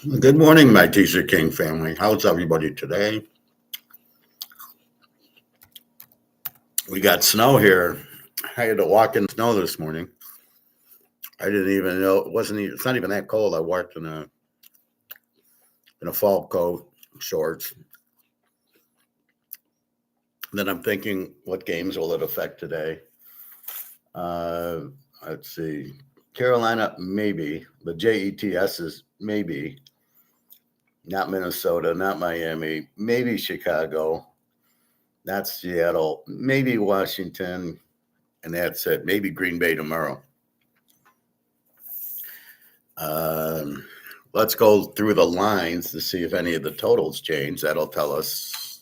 Good morning, my Teaserking family. How's everybody today? We got snow here. I had to walk in the snow this morning. I didn't even know it wasn't. It's not even that cold. I walked in a fall coat, shorts. Then I'm thinking, what games will it affect today? Uh, let's see. Carolina, maybe. The JETS is maybe. Not Minnesota, not Miami, maybe Chicago, not Seattle, maybe Washington, and that's it. Maybe Green Bay tomorrow. Um, let's go through the lines to see if any of the totals change. That'll tell us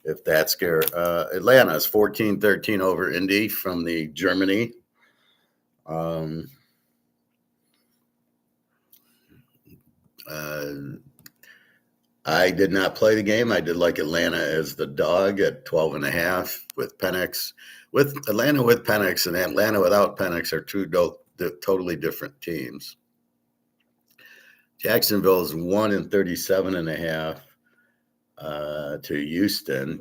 if that's scare. Atlanta is 14-13 over Indy from the Germany. Um, uh, I did not play the game. I did like Atlanta as the dog at 12.5 with Penix. With Atlanta with Penix and Atlanta without Penix are two totally different teams. Jacksonville is 1-37.5 to Houston.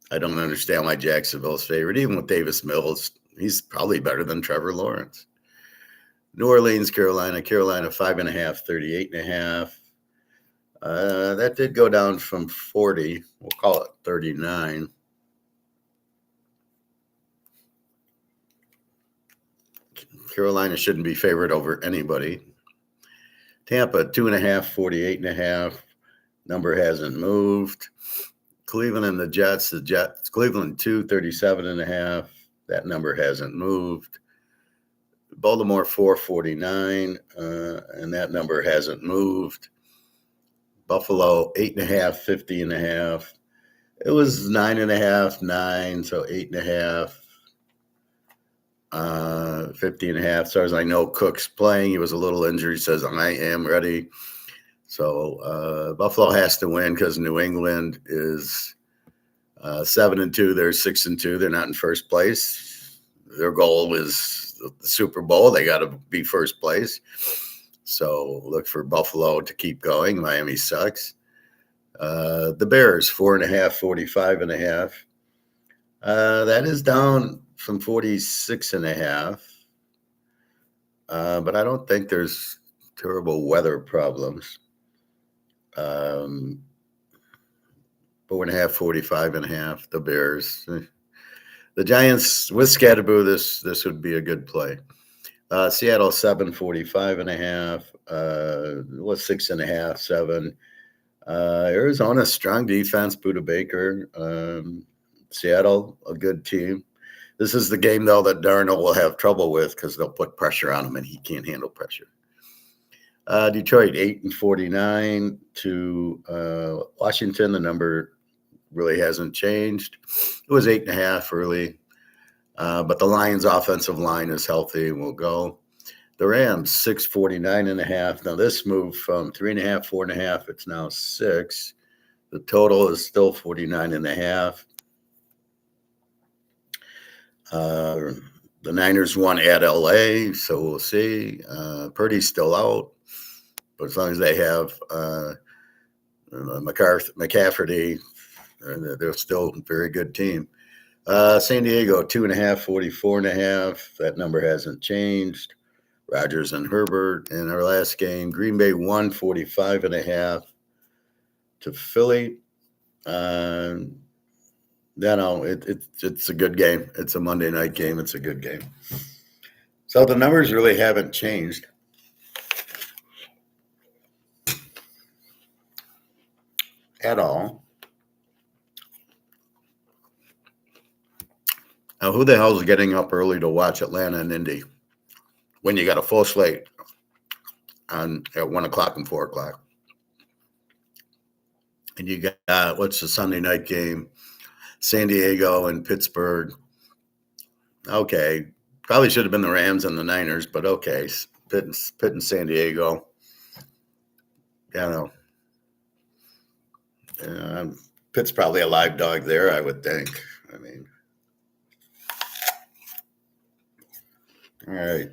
I don't understand why Jacksonville's favorite, even with Davis Mills. He's probably better than Trevor Lawrence. New Orleans, Carolina 5.5, 38.5. That did go down from 40. We'll call it 39. Carolina shouldn't be favored over anybody. Tampa 2.5, 48.5. Number hasn't moved. Cleveland and the Jets. Cleveland 37.5. That number hasn't moved. Baltimore 449, and that number hasn't moved. Buffalo 8.5, 50.5. It was 9.5, 9, so 8.5, 50.5. As far as I know, Cook's playing. He was a little injured. He says, I am ready. So Buffalo has to win because New England is 7-2. They're 6-2. They're not in first place. Their goal is the Super Bowl. They got to be first place. So look for Buffalo to keep going. Miami sucks. The Bears 4.5, 45.5. That is down from 46.5. But I don't think there's terrible weather problems. 4.5, 45.5. The Bears. The Giants with Scatterboo. This would be a good play. Seattle 7.45.5. Was 6.5, 7. Arizona strong defense. Buda Baker. Seattle a good team. This is the game though that Darnold will have trouble with because they'll put pressure on him and he can't handle pressure. Detroit 8.49 to Washington. The number really hasn't changed. It was 8.5 early, but the Lions' offensive line is healthy and will go. The Rams 6.49.5. Now this moved from 3.5, 4.5. It's now 6. The total is still 49.5. The Niners won at LA, so we'll see. Purdy's still out. But as long as they have McCaffrey, they're still a very good team. San Diego 2.5, 44.5. That number hasn't changed. Rodgers and Herbert in our last game. Green Bay 145.5 to Philly. It's a good game. It's a Monday night game. It's a good game. So the numbers really haven't changed. At all. Now, who the hell is getting up early to watch Atlanta and Indy when you got a full slate at 1 o'clock and 4 o'clock? And you got, what's the Sunday night game? San Diego and Pittsburgh. Okay. Probably should have been the Rams and the Niners, but okay. Pitt and San Diego. Pitt's probably a live dog there, I would think. I mean, all right.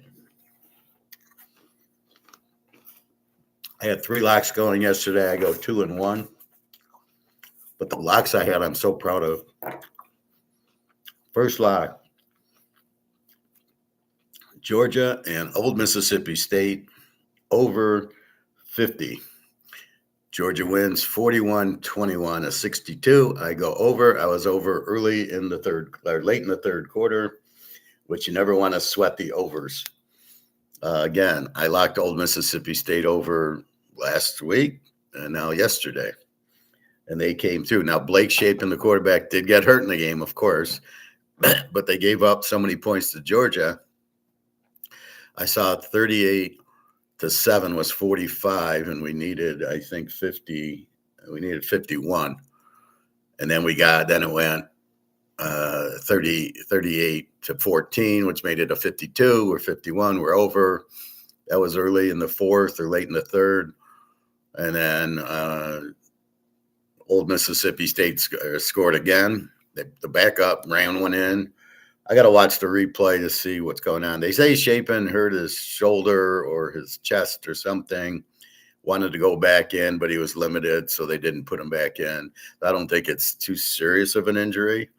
I had 3 locks going yesterday. I go 2-1. But the locks I had, I'm so proud of. First lock, Georgia and Old Mississippi State over 50. Georgia wins 41-21, a 62. I go over. I was over early in the third, or late in the third quarter, which you never want to sweat the overs. Again, I locked Old Mississippi State over last week and now yesterday, and they came through. Now, Blake Shapen, the quarterback, did get hurt in the game, of course, but they gave up so many points to Georgia. I saw 38-7 was 45, and we needed, I think, 50. We needed 51, and then it went 38-14, which made it a 52 or 51. We're over. That was early in the fourth or late in the third, and then Old Mississippi State scored again. The backup ran one in. I got to watch the replay to see what's going on. They say Shapen hurt his shoulder or his chest or something, wanted to go back in, but he was limited, so they didn't put him back in. I don't think it's too serious of an injury.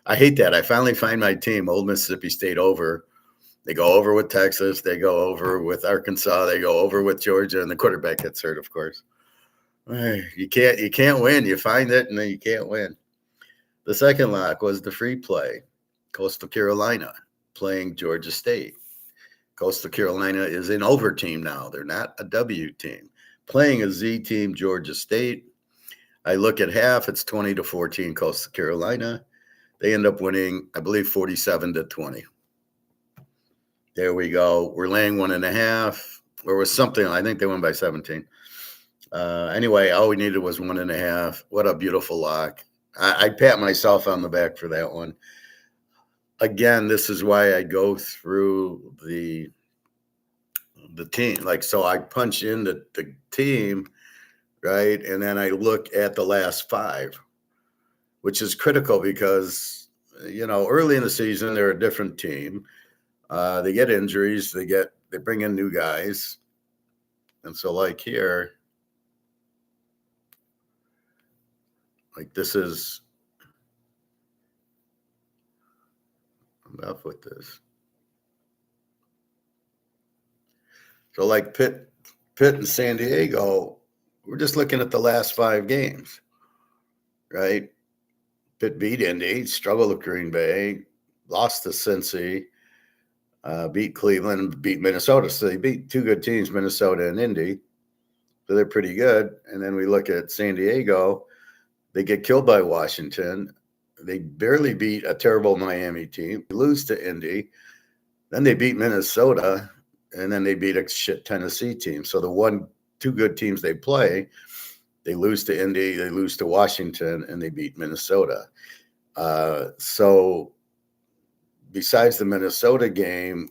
I hate that. I finally find my team, Old Mississippi State over. They go over with Texas. They go over with Arkansas. They go over with Georgia, and the quarterback gets hurt, of course. You can't win. You find it, and then you can't win. The second lock was the free play. Coastal Carolina playing Georgia State. Coastal Carolina is an over team now. They're not a W team. Playing a Z team, Georgia State. I look at half. It's 20-14 Coastal Carolina. They end up winning, I believe, 47-20. There we go. We're laying 1.5. Or was something. I think they won by 17. Anyway, all we needed was 1.5. What a beautiful lock. I pat myself on the back for that one. Again, this is why I go through the team. Like, so I punch in the team, right? And then I look at the last 5, which is critical because, early in the season, they're a different team. They get injuries. They bring in new guys. And so like here, like this is enough with this. So like Pitt and San Diego, we're just looking at the last 5 games, right? Pitt beat Indy, struggled with Green Bay, lost to Cincy, beat Cleveland, beat Minnesota. So they beat 2 good teams, Minnesota and Indy. So they're pretty good. And then we look at San Diego. They get killed by Washington. They barely beat a terrible Miami team. They lose to Indy. Then they beat Minnesota. And then they beat a shit Tennessee team. So the 2 good teams they play, they lose to Indy, they lose to Washington, and they beat Minnesota. So besides the Minnesota game,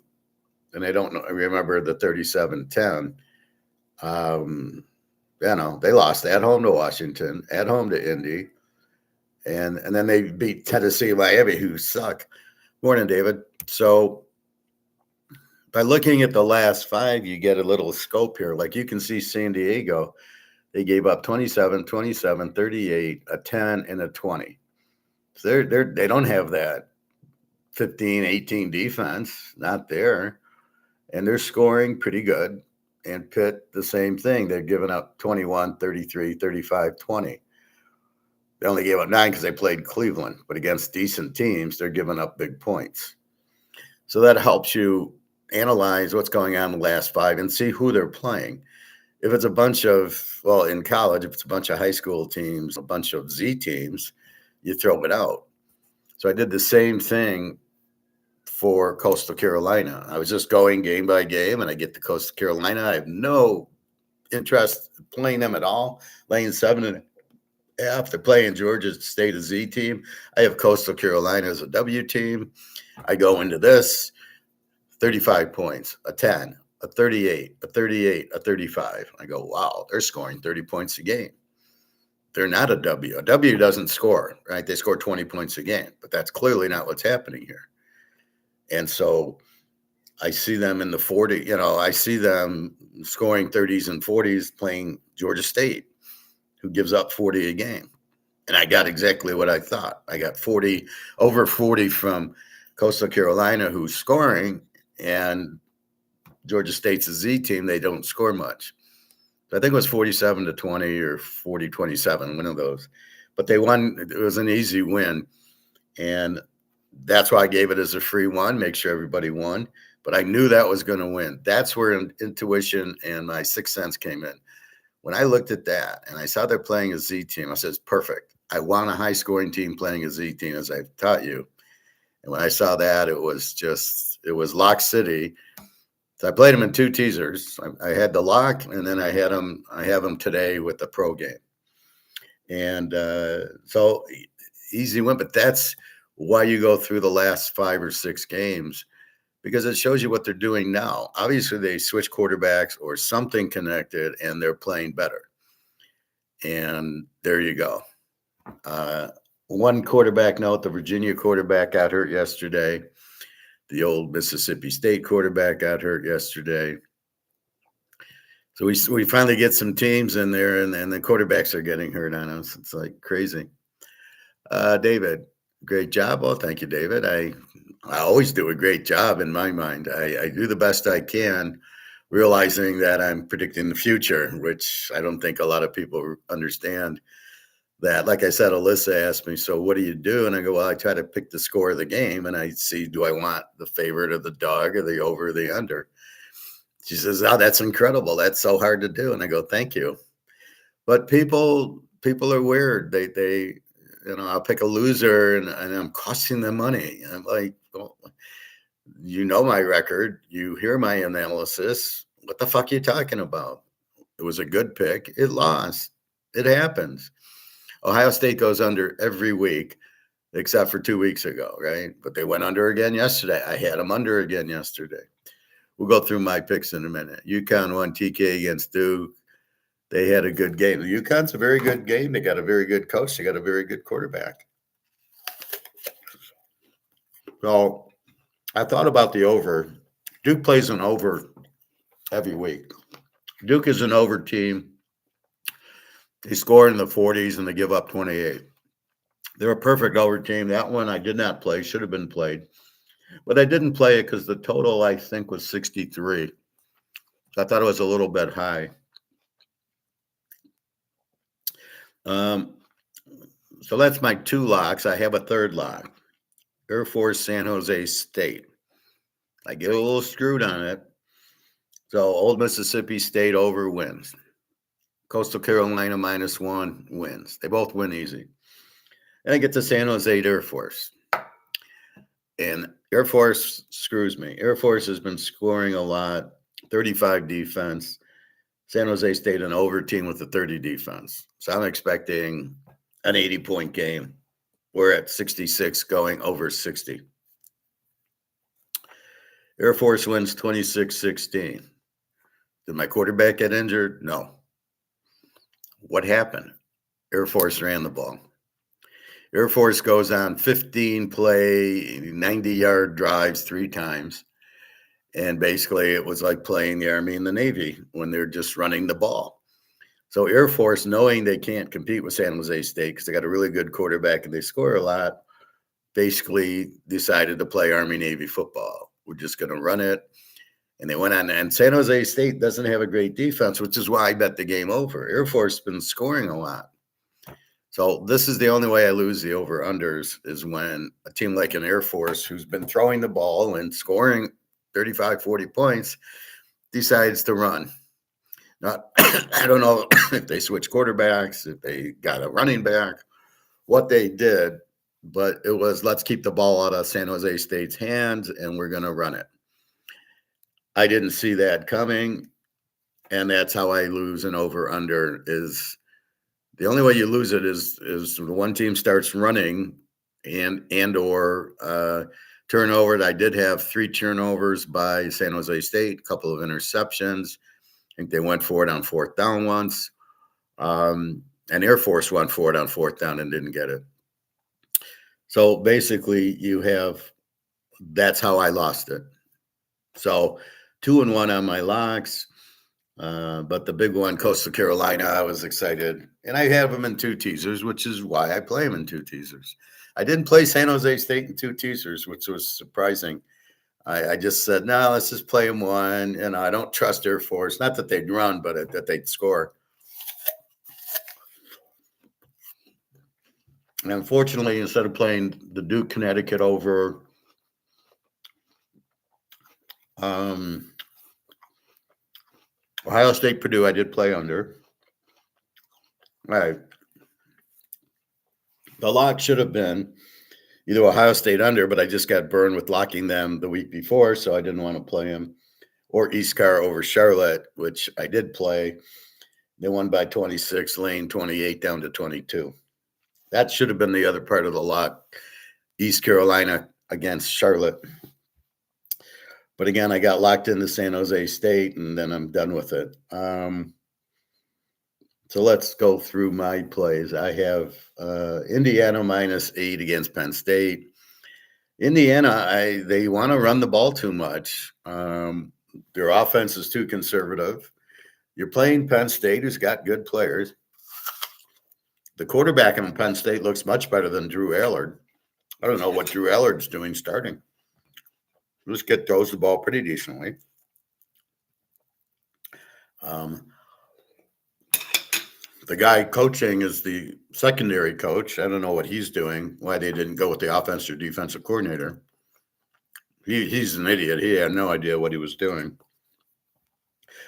and I remember the 37-10, they lost at home to Washington, at home to Indy, and then they beat Tennessee and Miami, who suck. Morning, David. So by looking at the last 5, you get a little scope here. Like you can see San Diego, they gave up 27, 38, a 10, and a 20. So they don't have that 15, 18 defense, not there. And they're scoring pretty good. And Pitt, the same thing. They're giving up 21, 33, 35, 20. They only gave up 9 because they played Cleveland. But against decent teams, they're giving up big points. So that helps you analyze what's going on in the last 5 and see who they're playing. If it's a bunch of, in college, if it's a bunch of high school teams, a bunch of Z teams, you throw it out. So I did the same thing for Coastal Carolina. I was just going game by game, and I get to Coastal Carolina. I have no interest in playing them at all. Laying 7.5. They're playing Georgia State, a Z team. I have Coastal Carolina as a W team. I go into this, 35 points, a 10, a 38, a 38, a 35. I go, wow, they're scoring 30 points a game. They're not a W. A W doesn't score, right? They score 20 points a game, but that's clearly not what's happening here. And so I see them in the 40, I see them scoring 30s and 40s playing Georgia State, who gives up 40 a game. And I got exactly what I thought. I got over 40 from Coastal Carolina, who's scoring, and Georgia State's a Z team. They don't score much. So I think it was 47-20 or 40-27, one of those. But they won. It was an easy win. And that's why I gave it as a free one, make sure everybody won. But I knew that was going to win. That's where intuition and my sixth sense came in. When I looked at that and I saw they're playing a Z team, I said, it's perfect. I want a high-scoring team playing a Z team, as I've taught you. And when I saw that, it was Lock City. So I played them in two teasers. I had the lock, and then I have them today with the pro game. And so easy win, but that's why you go through the last 5 or 6 games, because it shows you what they're doing now. Obviously, they switch quarterbacks or something connected, and they're playing better. And there you go. One quarterback note, the Virginia quarterback got hurt yesterday. The old Mississippi State quarterback got hurt yesterday. So we finally get some teams in there, and the quarterbacks are getting hurt on us. It's like crazy. David, great job. Well, thank you, David. I always do a great job in my mind. I do the best I can, realizing that I'm predicting the future, which I don't think a lot of people understand. That, like I said, Alyssa asked me, so what do you do? And I go, well, I try to pick the score of the game, and I see, do I want the favorite or the dog or the over or the under? She says, oh, that's incredible. That's so hard to do. And I go, thank you. But people are weird. They I'll pick a loser and I'm costing them money. And I'm like, well, my record. You hear my analysis. What the fuck are you talking about? It was a good pick. It lost. It happens. Ohio State goes under every week, except for 2 weeks ago, right? But they went under again yesterday. I had them under again yesterday. We'll go through my picks in a minute. UConn won TK against Duke. They had a good game. UConn's a very good game. They got a very good coach. They got a very good quarterback. So I thought about the over. Duke plays an over every week. Duke is an over team. They score in the 40s and they give up 28. They're a perfect over team. That one I did not play. Should have been played. But I didn't play it because the total, I think, was 63. So I thought it was a little bit high. So that's my 2 locks. I have a third lock. Air Force, San Jose State. I get a little screwed on it. So Old Mississippi State over wins. Coastal Carolina -1 wins. They both win easy. And I get to San Jose Air Force. And Air Force screws me. Air Force has been scoring a lot, 35 defense. San Jose State an over team with a 30 defense. So I'm expecting an 80-point game. We're at 66 going over 60. Air Force wins 26-16. Did my quarterback get injured? No. What happened? Air Force ran the ball. Air Force goes on 15-play, 90-yard drives 3 times. And basically it was like playing the Army and the Navy when they're just running the ball. So Air Force, knowing they can't compete with San Jose State because they got a really good quarterback and they score a lot, basically decided to play Army-Navy football. We're just going to run it. And they went on. And San Jose State doesn't have a great defense, which is why I bet the game over. Air Force has been scoring a lot. So this is the only way I lose the over-unders is when a team like an Air Force who's been throwing the ball and scoring 35, 40 points decides to run. Not, I don't know if they switch quarterbacks, if they got a running back, what they did, but it was let's keep the ball out of San Jose State's hands and we're going to run it. I didn't see that coming, and that's how I lose an over-under is the only way you lose it is the one team starts running and or turnovers. I did have 3 turnovers by San Jose State, a couple of interceptions. I think they went for it on 4th down once. And Air Force went for it on 4th down and didn't get it. So basically that's how I lost it. So 2-1 on my locks. But the big one, Coastal Carolina, I was excited. And I have them in 2 teasers, which is why I play them in 2 teasers. I didn't play San Jose State in 2 teasers, which was surprising. I just said, no, let's just play them one. And I don't trust Air Force. Not that they'd run, but that they'd score. And unfortunately, instead of playing the Duke, Connecticut over, Ohio State, Purdue, I did play under. All right. The lock should have been either Ohio State under, but I just got burned with locking them the week before, so I didn't want to play them, or East Car over Charlotte, which I did play. They won by 26, Lane 28 down to 22. That should have been the other part of the lock, East Carolina against Charlotte. But again, I got locked into San Jose State, and then I'm done with it. So let's go through my plays. I have Indiana -8 against Penn State. Indiana, they want to run the ball too much. Their offense is too conservative. You're playing Penn State, who's got good players. The quarterback in Penn State looks much better than Drew Allard. I don't know what Drew Allard's doing starting. This kid throws the ball pretty decently. The guy coaching is the secondary coach. I don't know what he's doing, why they didn't go with the offensive or defensive coordinator. He's an idiot. He had no idea what he was doing.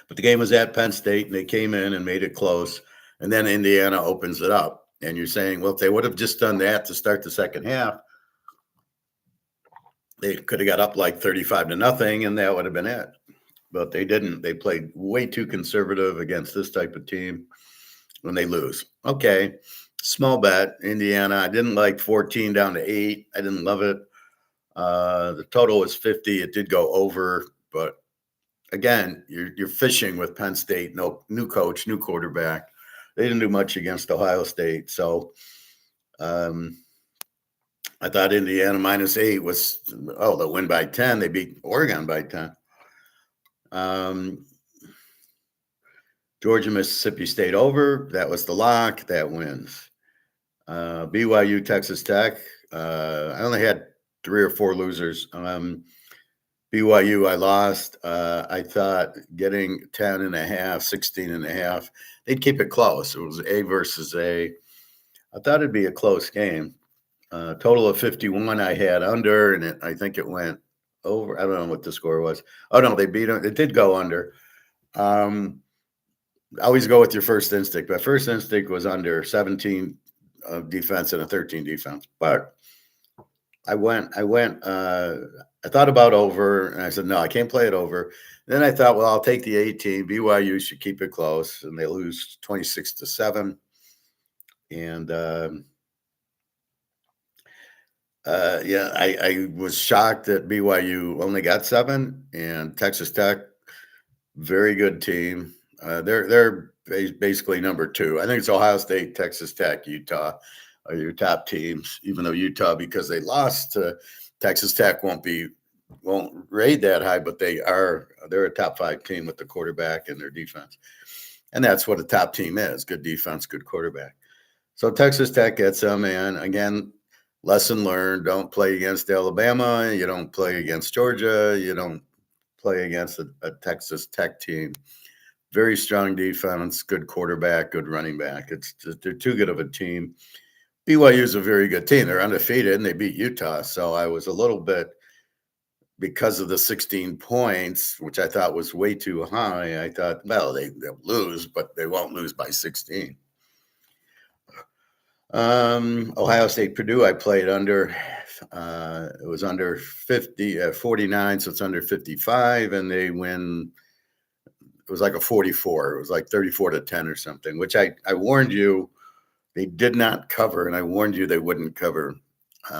But the game was at Penn State, and they came in and made it close. And then Indiana opens it up. And you're saying, well, if they would have just done that to start the second half, they could have got up like 35-0, and that would have been it. But they didn't. They played way too conservative against this type of team when they lose. Okay, small bet, Indiana. I didn't like 14 down to 8. I didn't love it. The total was 50. It did go over, but again, you're fishing with Penn State. No new coach, new quarterback. They didn't do much against Ohio State, so I thought Indiana -8 was they'll win by 10. They beat Oregon by 10. Georgia, Mississippi State over. That was the lock. That wins. BYU, Texas Tech. I only had 3 or 4 losers. BYU, I lost. I thought getting 10.5, 16.5, they'd keep it close. It was A versus A. I thought it'd be a close game. Total of 51 I had under, and I think it went over. I don't know what the score was. Oh, no, they beat them. It did go under. Always go with your first instinct. My first instinct was under 17 defense and a 13 defense. But I thought about over, and I said, no, I can't play it over. Then I thought, well, I'll take the 18. BYU should keep it close, and they lose 26-7. And I was shocked that BYU only got 7, and Texas Tech, very good team. They're basically number 2. I think it's Ohio State, Texas Tech, Utah are your top teams. Even though Utah, because they lost to Texas Tech, won't raid that high, but they're a top 5 team with the quarterback and their defense, and that's what a top team is: good defense, good quarterback. So Texas Tech gets them, and again, lesson learned: don't play against Alabama. You don't play against Georgia. You don't play against a Texas Tech team. Very strong defense, good quarterback, good running back. It's just, they're too good of a team. BYU is a very good team. They're undefeated, and they beat Utah. So I was a little bit, because of the 16 points, which I thought was way too high, I thought, well, they'll lose, but they won't lose by 16. Ohio State, Purdue, I played under. It was under 49, so it's under 55, and they win. It was like a 44. It was like 34-10 or something, which I warned you they did not cover, and I warned you they wouldn't cover.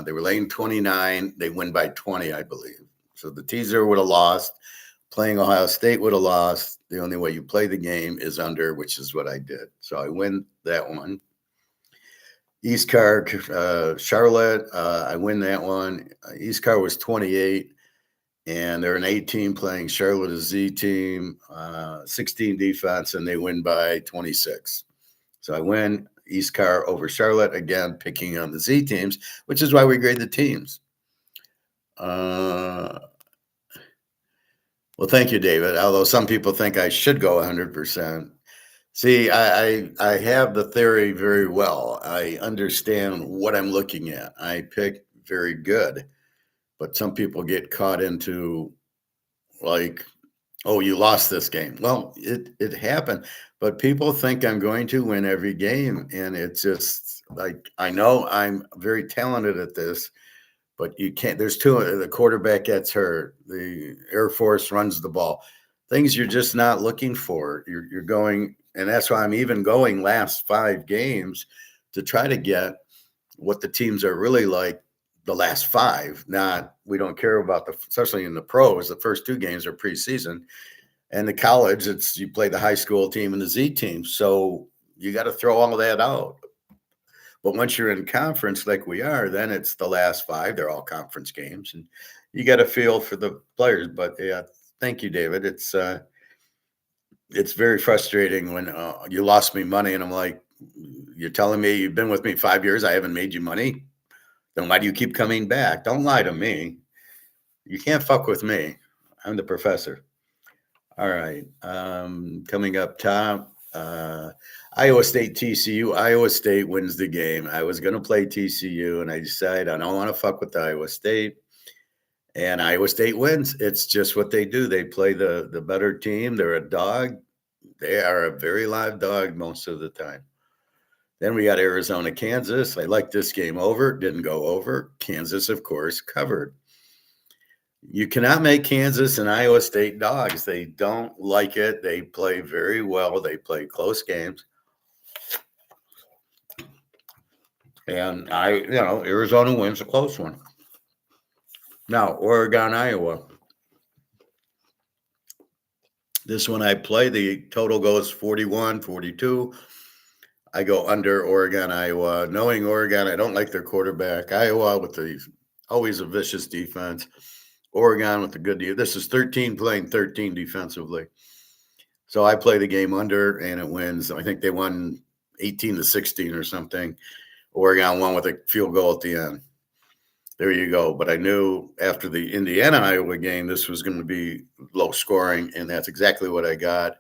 They were laying 29. They win by 20, I believe. So the teaser would have lost. Playing Ohio State would have lost. The only way you play the game is under, which is what I did. So I win that one. East Car, Charlotte, I win that one. East Car was 28, and they're an A team playing Charlotte, a Z team, 16 defense, and they win by 26. So I win East Car over Charlotte, again, picking on the Z teams, which is why we grade the teams. Well, thank you, David. Although some people think I should go 100%. See, I have the theory very well. I understand what I'm looking at. I pick very good, but some people get caught into like, oh, you lost this game. Well, it happened, but people think I'm going to win every game, and it's just like I know I'm very talented at this, but you can't. There's two. The quarterback gets hurt. The Air Force runs the ball. Things you're just not looking for. You're going, and that's why I'm even going last 5 games to try to get what the teams are really like the last 5. Not we don't care about especially in the pros. The first 2 games are preseason, and the college it's you play the high school team and the Z team. So you got to throw all of that out. But once you're in conference like we are, then it's the last 5. They're all conference games, and you got a feel for the players. But yeah, thank you, David. It's very frustrating when you lost me money, and I'm like, you're telling me you've been with me 5 years, I haven't made you money. Then why do you keep coming back? Don't lie to me. You can't fuck with me. I'm the professor. All right. Coming up top, Iowa State TCU. Iowa State wins the game. I was going to play TCU, and I decided I don't want to fuck with Iowa State. And Iowa State wins. It's just what they do. They play the better team. They're a dog. They are a very live dog most of the time. Then we got Arizona, Kansas. I like this game over. Didn't go over. Kansas, of course, covered. You cannot make Kansas and Iowa State dogs. They don't like it. They play very well. They play close games. And Arizona wins a close one. Now, Oregon, Iowa. This one I play, the total goes 41, 42. I go under Oregon, Iowa. Knowing Oregon, I don't like their quarterback. Iowa with always a vicious defense. Oregon with a good deal. This is 13 playing 13 defensively. So I play the game under, and it wins. I think they won 18-16 or something. Oregon won with a field goal at the end. There you go. But I knew after the Indiana-Iowa game, this was going to be low scoring, and that's exactly what I got.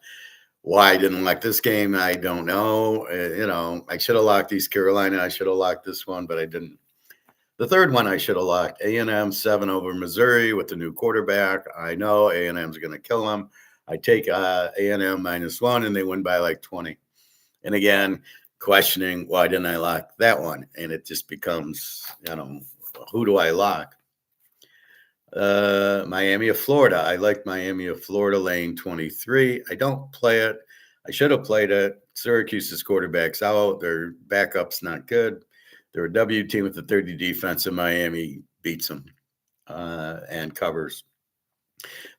Why I didn't like this game, I don't know. I should have locked East Carolina. I should have locked this one, but I didn't. The third one I should have locked, A&M 7 over Missouri with the new quarterback. I know A&M's going to kill them. I take A&M -1, and they win by like 20. And again, questioning why didn't I lock that one? And it just becomes, who do I lock? Miami of Florida. I like Miami of Florida lane 23. I don't play it. I should have played it. Syracuse's quarterback's out. Their backup's not good. They're a W team with a 30 defense, and Miami beats them and covers.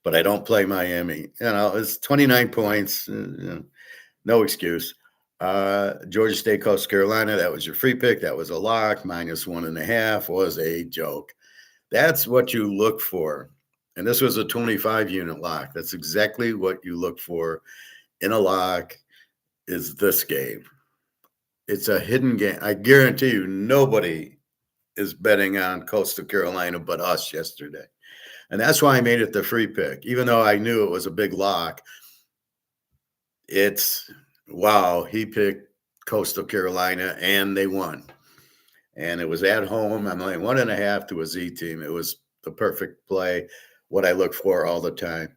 But I don't play Miami. It's 29 points. No excuse. Georgia State, Coastal Carolina. That was your free pick. That was a lock. -1.5 was a joke. That's what you look for. And this was a 25-unit lock. That's exactly what you look for in a lock is this game. It's a hidden game. I guarantee you nobody is betting on Coastal Carolina but us yesterday. And that's why I made it the free pick. Even though I knew it was a big lock, it's, wow, he picked Coastal Carolina and they won. And it was at home. I'm like 1.5 to a Z team. It was the perfect play, what I look for all the time.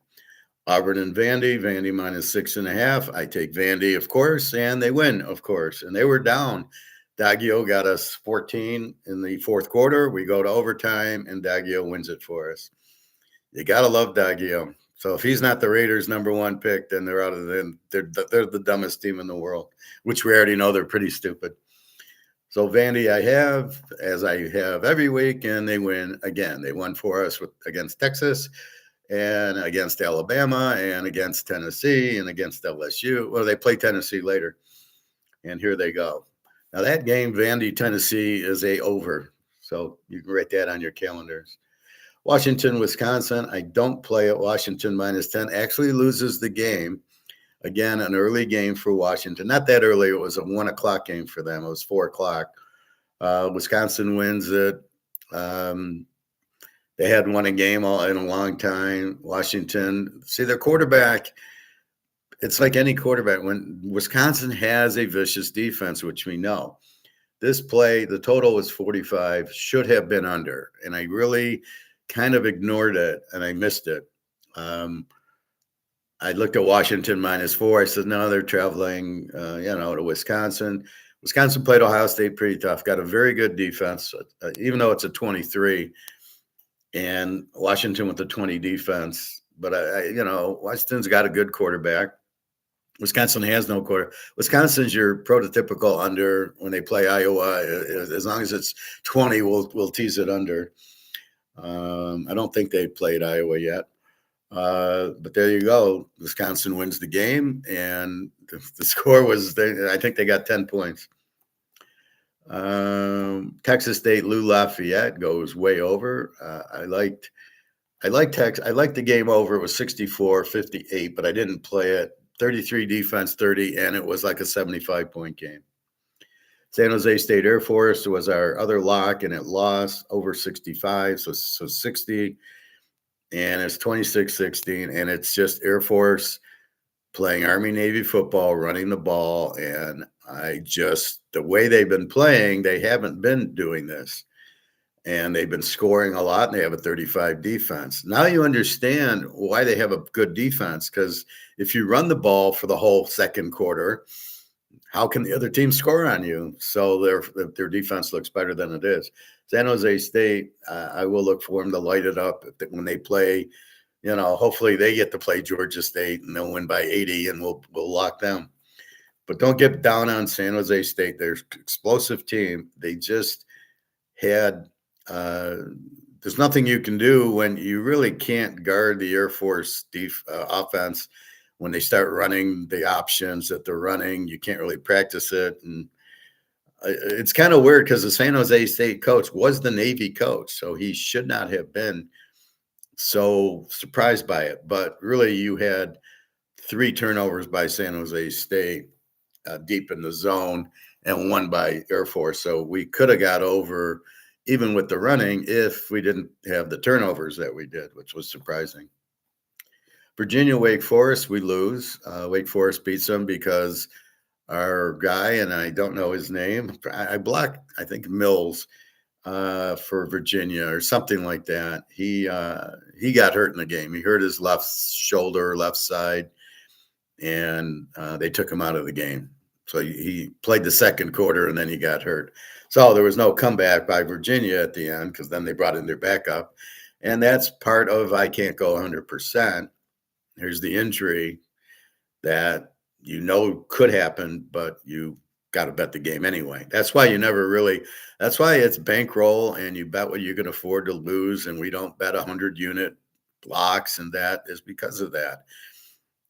Auburn and Vandy -6.5. I take Vandy, of course, and they win, of course. And they were down. Daggio got us 14 in the fourth quarter. We go to overtime, and Daggio wins it for us. You got to love Daggio. So if he's not the Raiders' #1 pick, then they're out of them. They're the dumbest team in the world, which we already know they're pretty stupid. So Vandy I have, as I have every week, and they win again. They won for us against Texas and against Alabama and against Tennessee and against LSU. Well, they play Tennessee later, and here they go. Now that game, Vandy, Tennessee, is a over. So you can write that on your calendars. Washington, Wisconsin. I don't play at Washington -10. Actually loses the game. Again, an early game for Washington. Not that early. It was a 1 o'clock game for them. It was 4 o'clock. Wisconsin wins it. They hadn't won a game in a long time. Washington, see, their quarterback, it's like any quarterback. When Wisconsin has a vicious defense, which we know, this play, the total was 45, should have been under. And I really kind of ignored it and I missed it. I looked at Washington -4. I said, no, they're traveling, to Wisconsin. Wisconsin played Ohio State pretty tough, got a very good defense, even though it's a 23. And Washington with the 20 defense. But, Washington's got a good quarterback. Wisconsin has no quarter. Wisconsin's your prototypical under when they play Iowa. As long as it's 20, we'll tease it under. I don't think they played Iowa yet. But there you go. Wisconsin wins the game, and the score was, I think they got 10 points. Texas State, Lou Lafayette goes way over. I liked the game over. It was 64-58, but I didn't play it. 33 defense, 30, and it was like a 75-point game. San Jose State Air Force was our other lock, and it lost over 65, so 60, and it's 26-16, and it's just Air Force playing Army-Navy football, running the ball, and the way they've been playing, they haven't been doing this. And they've been scoring a lot, and they have a 35 defense. Now you understand why they have a good defense, because if you run the ball for the whole second quarter, how can the other team score on you? So their defense looks better than it is. San Jose State, I will look for them to light it up when they play. Hopefully they get to play Georgia State, and they'll win by 80, and we'll lock them. But don't get down on San Jose State. They're an explosive team. They just had there's nothing you can do when you really can't guard the Air Force offense. When they start running the options that they're running, you can't really practice it. And it's kind of weird because the San Jose State coach was the Navy coach, so he should not have been so surprised by it. But really, you had 3 turnovers by San Jose State deep in the zone and 1 by Air Force. So we could have got over even with the running if we didn't have the turnovers that we did, which was surprising. Virginia, Wake Forest, we lose. Wake Forest beats them because our guy, and I don't know his name, I blocked, I think, Mills for Virginia or something like that. He got hurt in the game. He hurt his left shoulder, left side, and they took him out of the game. So he played the second quarter, and then he got hurt. So there was no comeback by Virginia at the end, because then they brought in their backup. And that's part of I can't go 100%. Here's the injury that could happen, but you got to bet the game anyway. That's why that's why it's bankroll, and you bet what you can afford to lose, and we don't bet 100-unit blocks, and that is because of that.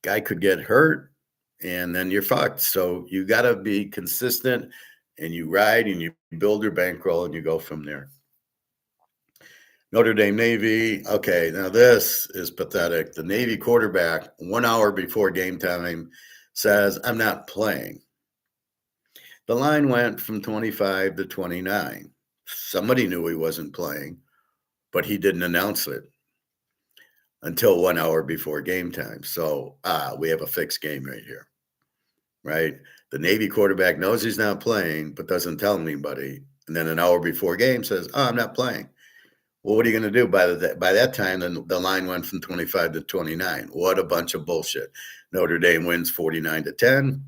Guy could get hurt, and then you're fucked. So you got to be consistent, and you ride, and you build your bankroll, and you go from there. Notre Dame Navy. Okay, now this is pathetic. The Navy quarterback, 1 hour before game time, says, I'm not playing. The line went from 25 to 29. Somebody knew he wasn't playing, but he didn't announce it until 1 hour before game time. So we have a fixed game right here, right? The Navy quarterback knows he's not playing, but doesn't tell anybody. And then an hour before game says, I'm not playing. Well, what are you going to do? By that time, the line went from 25 to 29. What a bunch of bullshit. Notre Dame wins 49-10.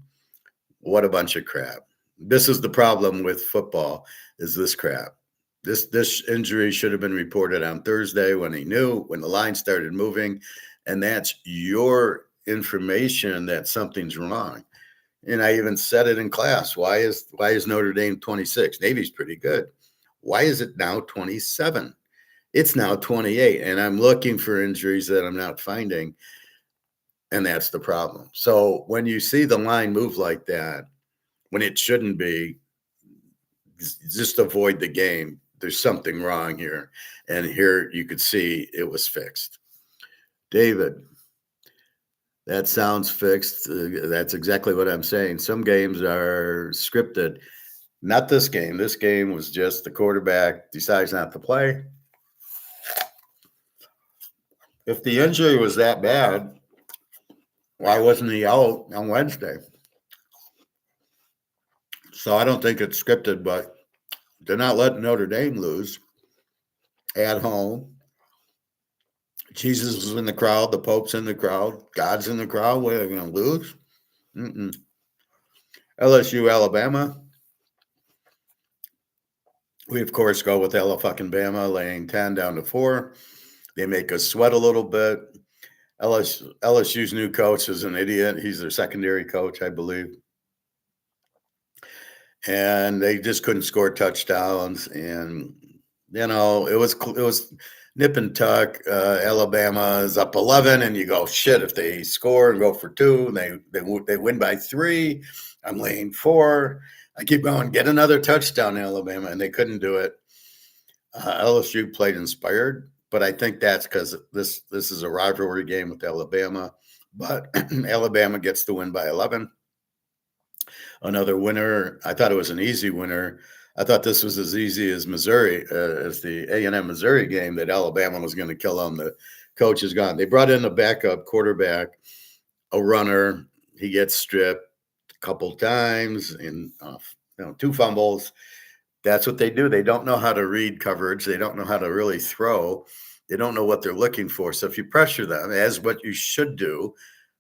What a bunch of crap. This is the problem with football, is this crap. This injury should have been reported on Thursday when the line started moving, and that's your information that something's wrong. And I even said it in class. Why is Notre Dame 26? Navy's pretty good. Why is it now 27? It's now 28, and I'm looking for injuries that I'm not finding, and that's the problem. So when you see the line move like that, when it shouldn't be, just avoid the game. there's something wrong here. And here you could see it was fixed. David, that sounds fixed. That's exactly what I'm saying. Some games are scripted. Not this game. This game was just the quarterback decides not to play. If the injury was that bad, why wasn't he out on Wednesday? So I don't think it's scripted, but they're not letting Notre Dame lose at home. Jesus is in the crowd. The Pope's in the crowd. God's in the crowd. What, are they going to lose? Mm-mm. LSU, Alabama. We, of course, go with Bama, laying 10 down to 4. They make us sweat a little bit. LSU's new coach is an idiot. He's their secondary coach, I believe. And they just couldn't score touchdowns. And, you know, it was nip and tuck. Alabama is up 11, and you go, shit, if they score and go for 2, and they win by 3, I'm laying 4. I keep going, get another touchdown, Alabama, and they couldn't do it. LSU played inspired, but I think that's because this is a rivalry game with Alabama. But Alabama gets the win by 11. Another winner. I thought it was an easy winner. I thought this was as easy as Missouri, as the A&M Missouri game, that Alabama was going to kill them. The coach is gone. They brought in a backup quarterback, a runner. He gets stripped a couple times and 2 fumbles. That's what they do. They don't know how to read coverage. They don't know how to really throw. They don't know what they're looking for. So if you pressure them, as what you should do,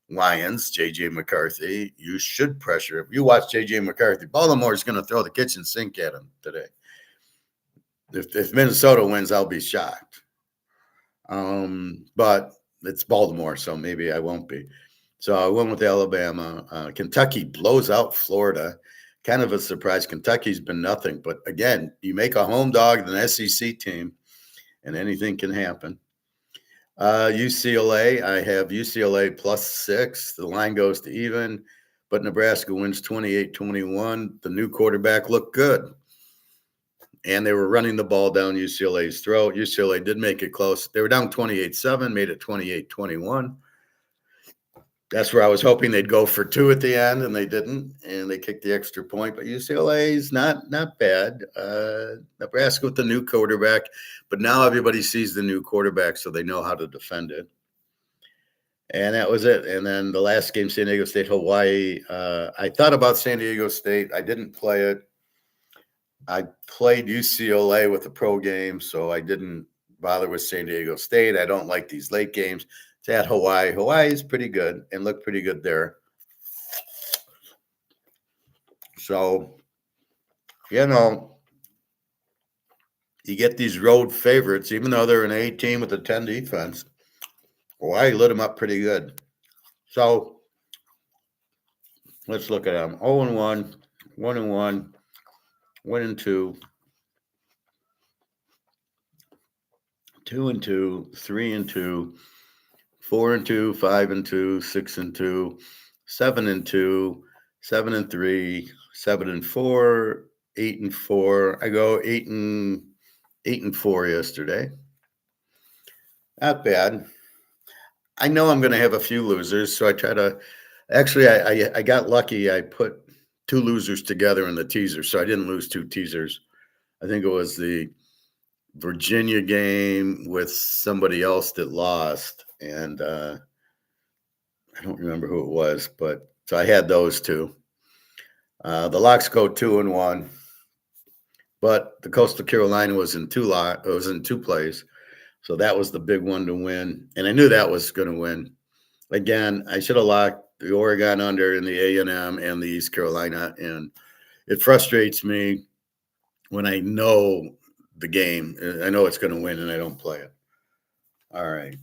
Lions, J.J. McCarthy, you should pressure. If you watch J.J. McCarthy, Baltimore is going to throw the kitchen sink at him today. If Minnesota wins, I'll be shocked. But it's Baltimore, so maybe I won't be. So I went with Alabama. Kentucky blows out Florida. Kind of a surprise. Kentucky's been nothing. But again, you make a home dog of an SEC team, and anything can happen. UCLA, I have UCLA +6. The line goes to even, but Nebraska wins 28-21. The new quarterback looked good. And they were running the ball down UCLA's throat. UCLA did make it close. They were down 28-7, made it 28-21. That's where I was hoping they'd go for 2 at the end, and they didn't, and they kicked the extra point. But UCLA's not bad. Nebraska with the new quarterback, but now everybody sees the new quarterback, so they know how to defend it. And that was it. And then the last game, San Diego State, Hawaii. I thought about San Diego State. I didn't play it. I played UCLA with the pro game, so I didn't bother with San Diego State. I don't like these late games. It's at Hawaii. Hawaii is pretty good and looked pretty good there. So, you get these road favorites, even though they're an A team with a 10 defense. Hawaii lit them up pretty good. So, let's look at them. 0-1, 1-1, 1-2, 2-2, 3-2, 4-2, 5-2, 6-2, 7-2, 7-3, 7-4, 8-4. I go 8-4 yesterday. Not bad. I know I'm going to have a few losers, so I try to. Actually, I got lucky. I put 2 losers together in the teaser, so I didn't lose 2 teasers. I think it was the Virginia game with somebody else that lost, and I don't remember who it was, but so I had those 2. The locks go 2-1, but the Coastal Carolina was in 2 plays, so that was the big one to win, and I knew that was going to win. Again, I should have locked the Oregon under in the A&M and the East Carolina, and it frustrates me when I know the game. I know it's going to win, and I don't play it. All right.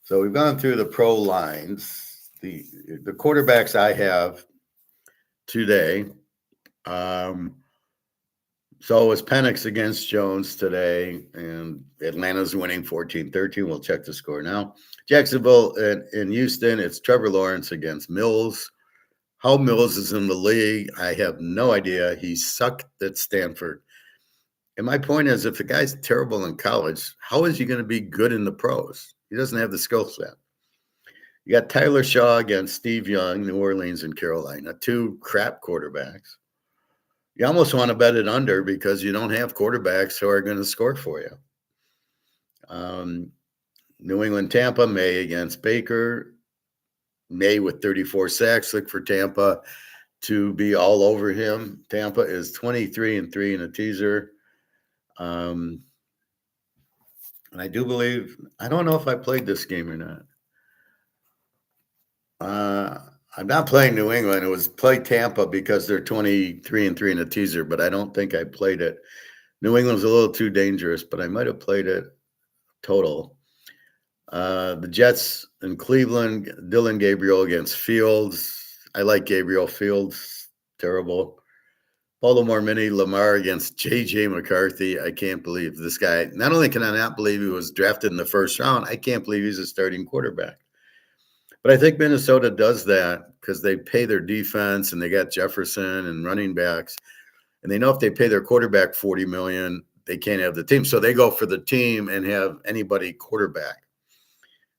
So we've gone through the pro lines. The quarterbacks I have today. So it was Penix against Jones today, and Atlanta's winning 14-13. We'll check the score now. Jacksonville and Houston, it's Trevor Lawrence against Mills. How Mills is in the league, I have no idea. He sucked at Stanford. And my point is, if the guy's terrible in college, how is he going to be good in the pros? He doesn't have the skill set. You got Tyler Shaw against Steve Young, New Orleans and Carolina, two crap quarterbacks. You almost want to bet it under because you don't have quarterbacks who are going to score for you. New England, Tampa, May against Baker. May with 34 sacks. Look for Tampa to be all over him. Tampa is 23-3 in a teaser. And I do believe, I don't know if I played this game or not. I'm not playing New England. It was play Tampa because they're 23-3 in a teaser, but I don't think I played it. New England's a little too dangerous, but I might have played it total. The Jets in Cleveland, Dylan Gabriel against Fields. I like Gabriel. Fields, terrible. Baltimore Mini, Lamar against J.J. McCarthy. I can't believe this guy. Not only can I not believe he was drafted in the first round, I can't believe he's a starting quarterback. But I think Minnesota does that because they pay their defense and they got Jefferson and running backs. And they know if they pay their quarterback $40 million, they can't have the team. So they go for the team and have anybody quarterback,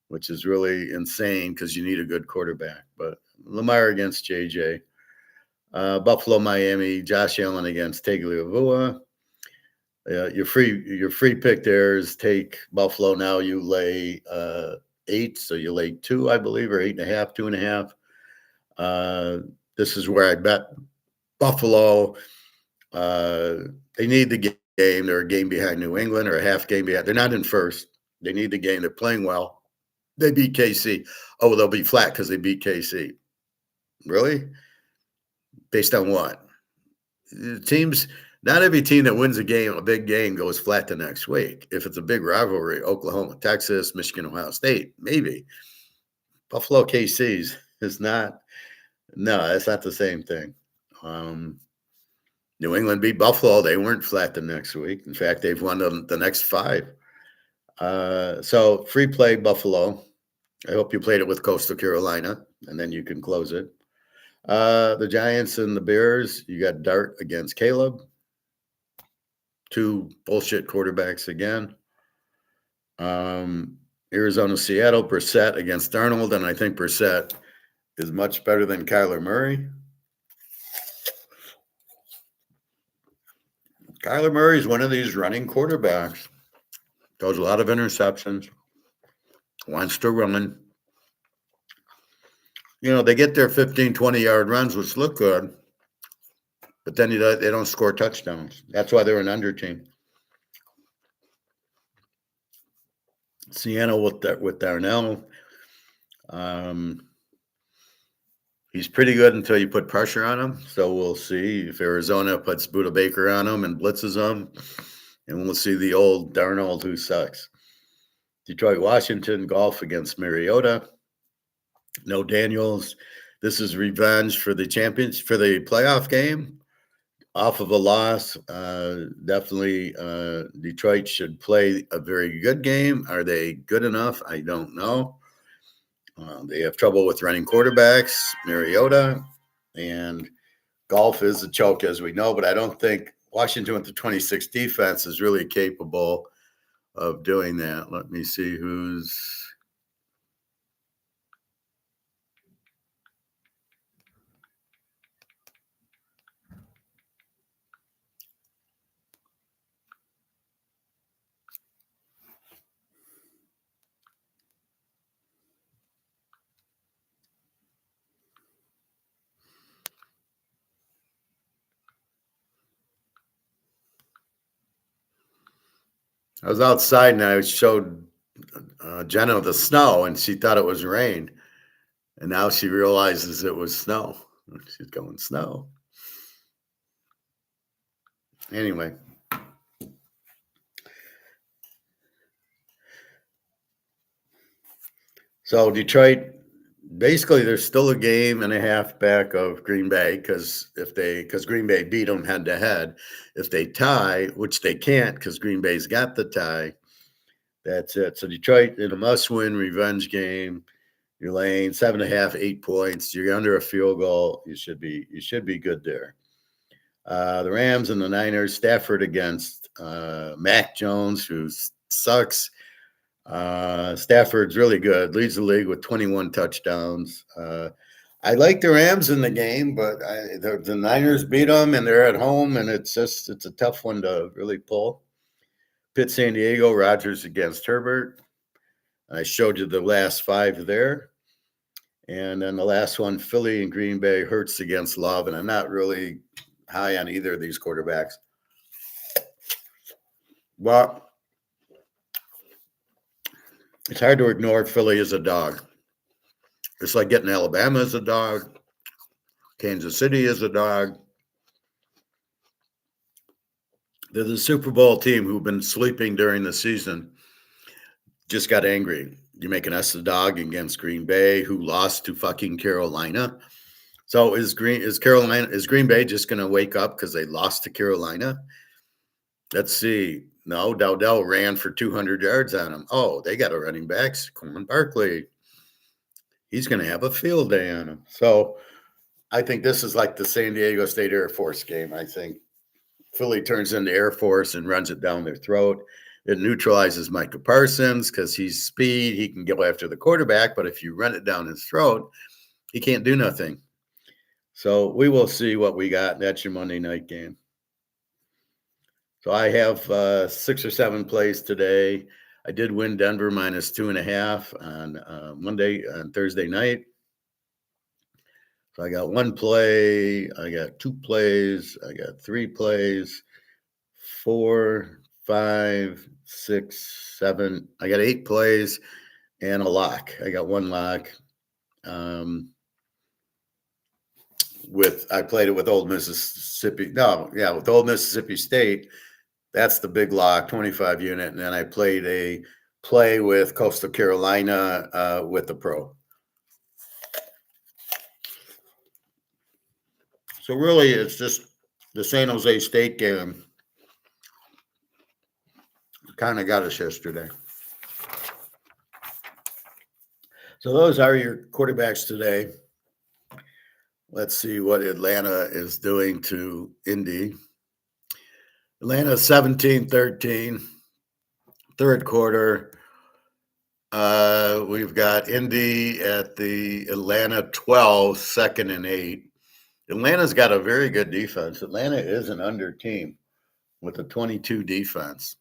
which is really insane because you need a good quarterback. But Lamar against JJ. Buffalo, Miami, Josh Allen against Tagovailoa. Your free pick there is take Buffalo. Now you lay 8, so you lay 2, I believe, or 8.5, 2.5. This is where I bet Buffalo. They need the game. They're a game behind New England or a half game behind. They're not in first. They need the game. They're playing well. They beat KC. Oh, they'll be flat because they beat KC. Really? Based on what? Teams, not every team that wins a big game, goes flat the next week. If it's a big rivalry, Oklahoma, Texas, Michigan, Ohio State, maybe. Buffalo, KC's is not. No, it's not the same thing. New England beat Buffalo. They weren't flat the next week. In fact, they've won the next 5. So free play Buffalo. I hope you played it with Coastal Carolina, and then you can close it. The Giants and the Bears, you got Dart against Caleb. 2 bullshit quarterbacks again. Arizona, Seattle, Brissett against Darnold, and I think Brissett is much better than Kyler Murray. Kyler Murray is one of these running quarterbacks. Throws a lot of interceptions. Wants to run. You know, they get their 15, 20-yard runs, which look good, but then they don't score touchdowns. That's why they're an under team. Sienna with Darnell. He's pretty good until you put pressure on him. So we'll see if Arizona puts Buda Baker on him and blitzes him. And we'll see the old Darnold who sucks. Detroit, Washington, golf against Mariota. No Daniels. This is revenge for the champions, for the playoff game. Off of a loss, definitely Detroit should play a very good game. Are they good enough? I don't know. They have trouble with running quarterbacks, Mariota, and golf is a choke, as we know, but I don't think Washington with the 26 defense is really capable of doing that. Let me see who's... I was outside and I showed Jenna the snow and she thought it was rain. And now she realizes it was snow. She's going, snow. Anyway. So Detroit, basically they're still a game and a half back of Green Bay because Green Bay beat them head to head. If they tie, which they can't because Green Bay's got the tie, that's it. So Detroit in a must-win revenge game. You're laying 7.5, 8 points. You're under a field goal. You should be good there. The Rams and the Niners. Stafford against Mac Jones, who sucks. Stafford's really good, leads the league with 21 touchdowns. I like the Rams in the game, but the Niners beat them, and they're at home, and it's a tough one to really pull. Pitt, San Diego, Rodgers against Herbert. I showed you the last 5 there. And then the last one, Philly and Green Bay, Hurts against Love. And I'm not really high on either of these quarterbacks. But it's hard to ignore Philly as a dog. It's like getting Alabama as a dog, Kansas City as a dog. They're the Super Bowl team who've been sleeping during the season. Just got angry. You're making us a dog against Green Bay, who lost to fucking Carolina. So is Green Bay just going to wake up because they lost to Carolina? Let's see. No, Dowdell ran for 200 yards on him. Oh, they got a running back, Saquon Barkley. He's going to have a field day on him. So I think this is like the San Diego State Air Force game. I think Philly turns into Air Force and runs it down their throat. It neutralizes Micah Parsons because he's speed. He can go after the quarterback, but if you run it down his throat, he can't do nothing. So we will see what we got. That's your Monday night game. So I have 6 or 7 plays today. I did win Denver minus 2.5 on Thursday night. So I got 1 play, I got 2 plays, I got 3 plays, 4, 5, 6, 7. I got 8 plays and a lock. I got 1 lock. I played it with Old Mississippi. With Old Mississippi State. That's the big lock, 25 unit. And then I played a play with Coastal Carolina with the pro. So really, it's just the San Jose State game kind of got us yesterday. So those are your quarterbacks today. Let's see what Atlanta is doing to Indy. Atlanta 17-13, third quarter. We've got Indy at the Atlanta 12, 2nd and 8. Atlanta's got a very good defense. Atlanta is an under team with a 22 defense.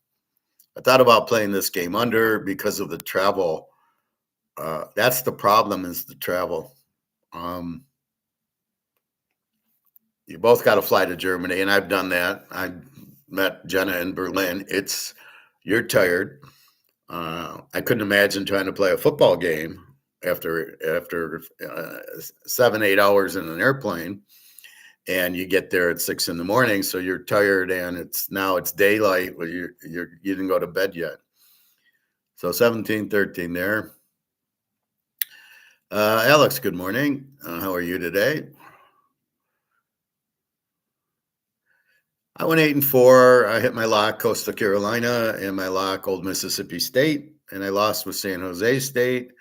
I thought about playing this game under because of the travel. That's the problem, is the travel. You both got to fly to Germany, and I've done that. I met Jenna in Berlin. You're tired. I couldn't imagine trying to play a football game after 7-8 hours in an airplane, and you get there at 6 a.m. So you're tired, and it's daylight. Well, you didn't go to bed yet. So 17-13 there. Alex, good morning. How are you today? I went 8-4. I hit my lock, Coastal Carolina, and my lock, Old Mississippi State, and I lost with San Jose State.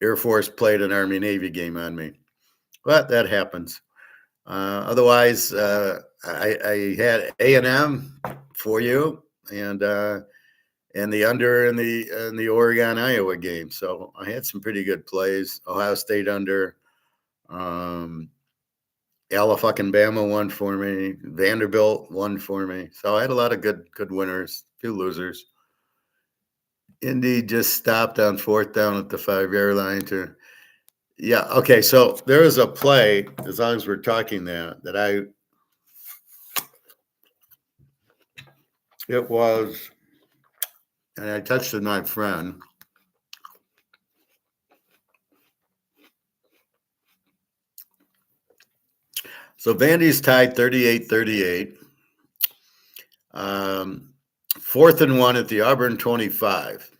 Air Force played an Army-Navy game on me, but that happens. Otherwise, I had A&M for you, and the under in the Oregon-Iowa game. So I had some pretty good plays. Ohio State under. Alabama won for me. Vanderbilt won for me. So I had a lot of good winners, few losers. Indy just stopped on 4th down at the 5-yard line okay. So there was a play, as long as we're talking it was, and I texted my friend. So Vandy's tied 38-38. 4th and 1 at the Auburn 25.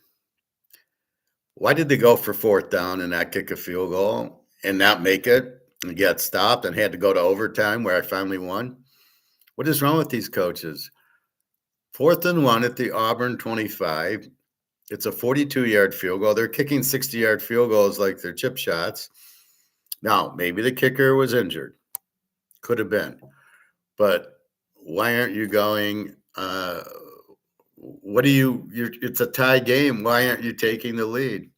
Why did they go for 4th down and not kick a field goal and not make it and get stopped and had to go to overtime where I finally won? What is wrong with these coaches? 4th and 1 at the Auburn 25. It's a 42-yard field goal. They're kicking 60-yard field goals like they're chip shots. Now, maybe the kicker was injured. Could have been. But why aren't you going What do it's a tie game. Why aren't you taking the lead?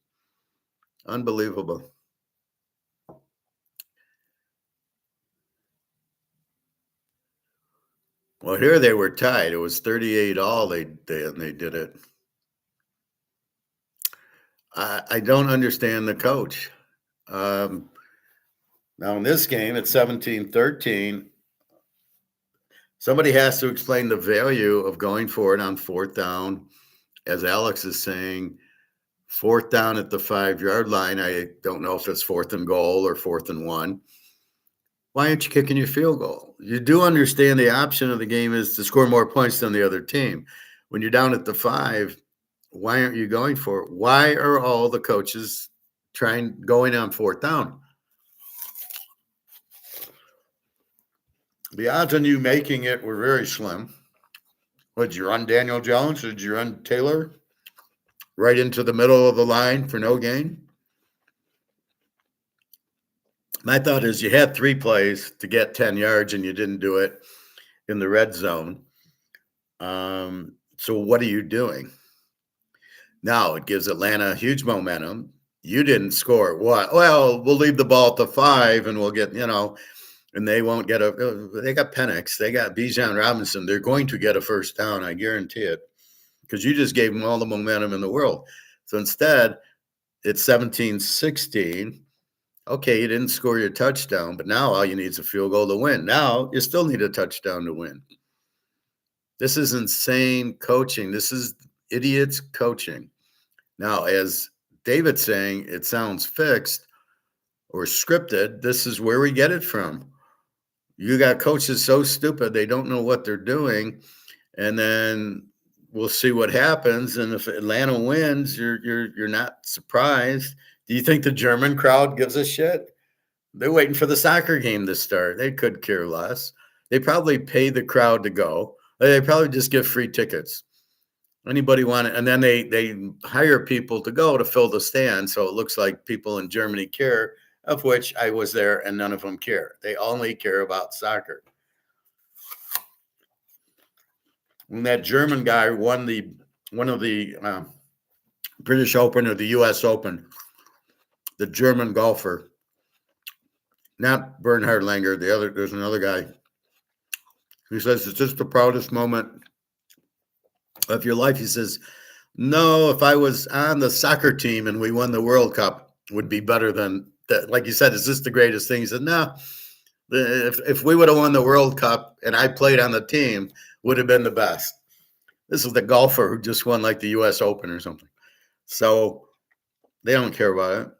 Unbelievable. Well, here they were tied. It was 38 all. They did it. I don't understand the coach. Um, Now in this game, it's 17-13. Somebody has to explain the value of going for it on fourth down. As Alex is saying, fourth down at the 5-yard line. I don't know if it's fourth and goal or fourth and one. Why aren't you kicking your field goal? You do understand the option of the game is to score more points than the other team. When you're down at the 5, why aren't you going for it? Why are all the coaches going on fourth down? The odds on you making it were very slim. Did you run Daniel Jones? Did you run Taylor right into the middle of the line for no gain? My thought is you had 3 plays to get 10 yards and you didn't do it in the red zone. So what are you doing? Now it gives Atlanta huge momentum. You didn't score. What? Well, we'll leave the ball at the 5 and we'll get, and they won't get they got Penix. They got Bijan Robinson. They're going to get a first down. I guarantee it. Because you just gave them all the momentum in the world. So instead, it's 17-16. Okay, you didn't score your touchdown, but now all you need is a field goal to win. Now you still need a touchdown to win. This is insane coaching. This is idiots coaching. Now, as David's saying, it sounds fixed or scripted. This is where we get it from. You got coaches so stupid they don't know what they're doing, and then we'll see what happens. And if Atlanta wins, you're not surprised. Do you think the German crowd gives a shit? They're waiting for the soccer game to start. They could care less. They probably pay the crowd to go. They probably just give free tickets. Anybody want it? And then they hire people to go to fill the stand. So it looks like people in Germany care, of which I was there, and none of them care. They only care about soccer. When that German guy won one of the British Open or the U.S. Open, the German golfer, not Bernhard Langer, there's another guy. He says it's just the proudest moment of your life. He says, no, if I was on the soccer team and we won the World Cup, would be better than that. Like you said, is this the greatest thing? He said, no, if we would have won the World Cup and I played on the team, would have been the best. This is the golfer who just won like the U.S. Open or something. So they don't care about it.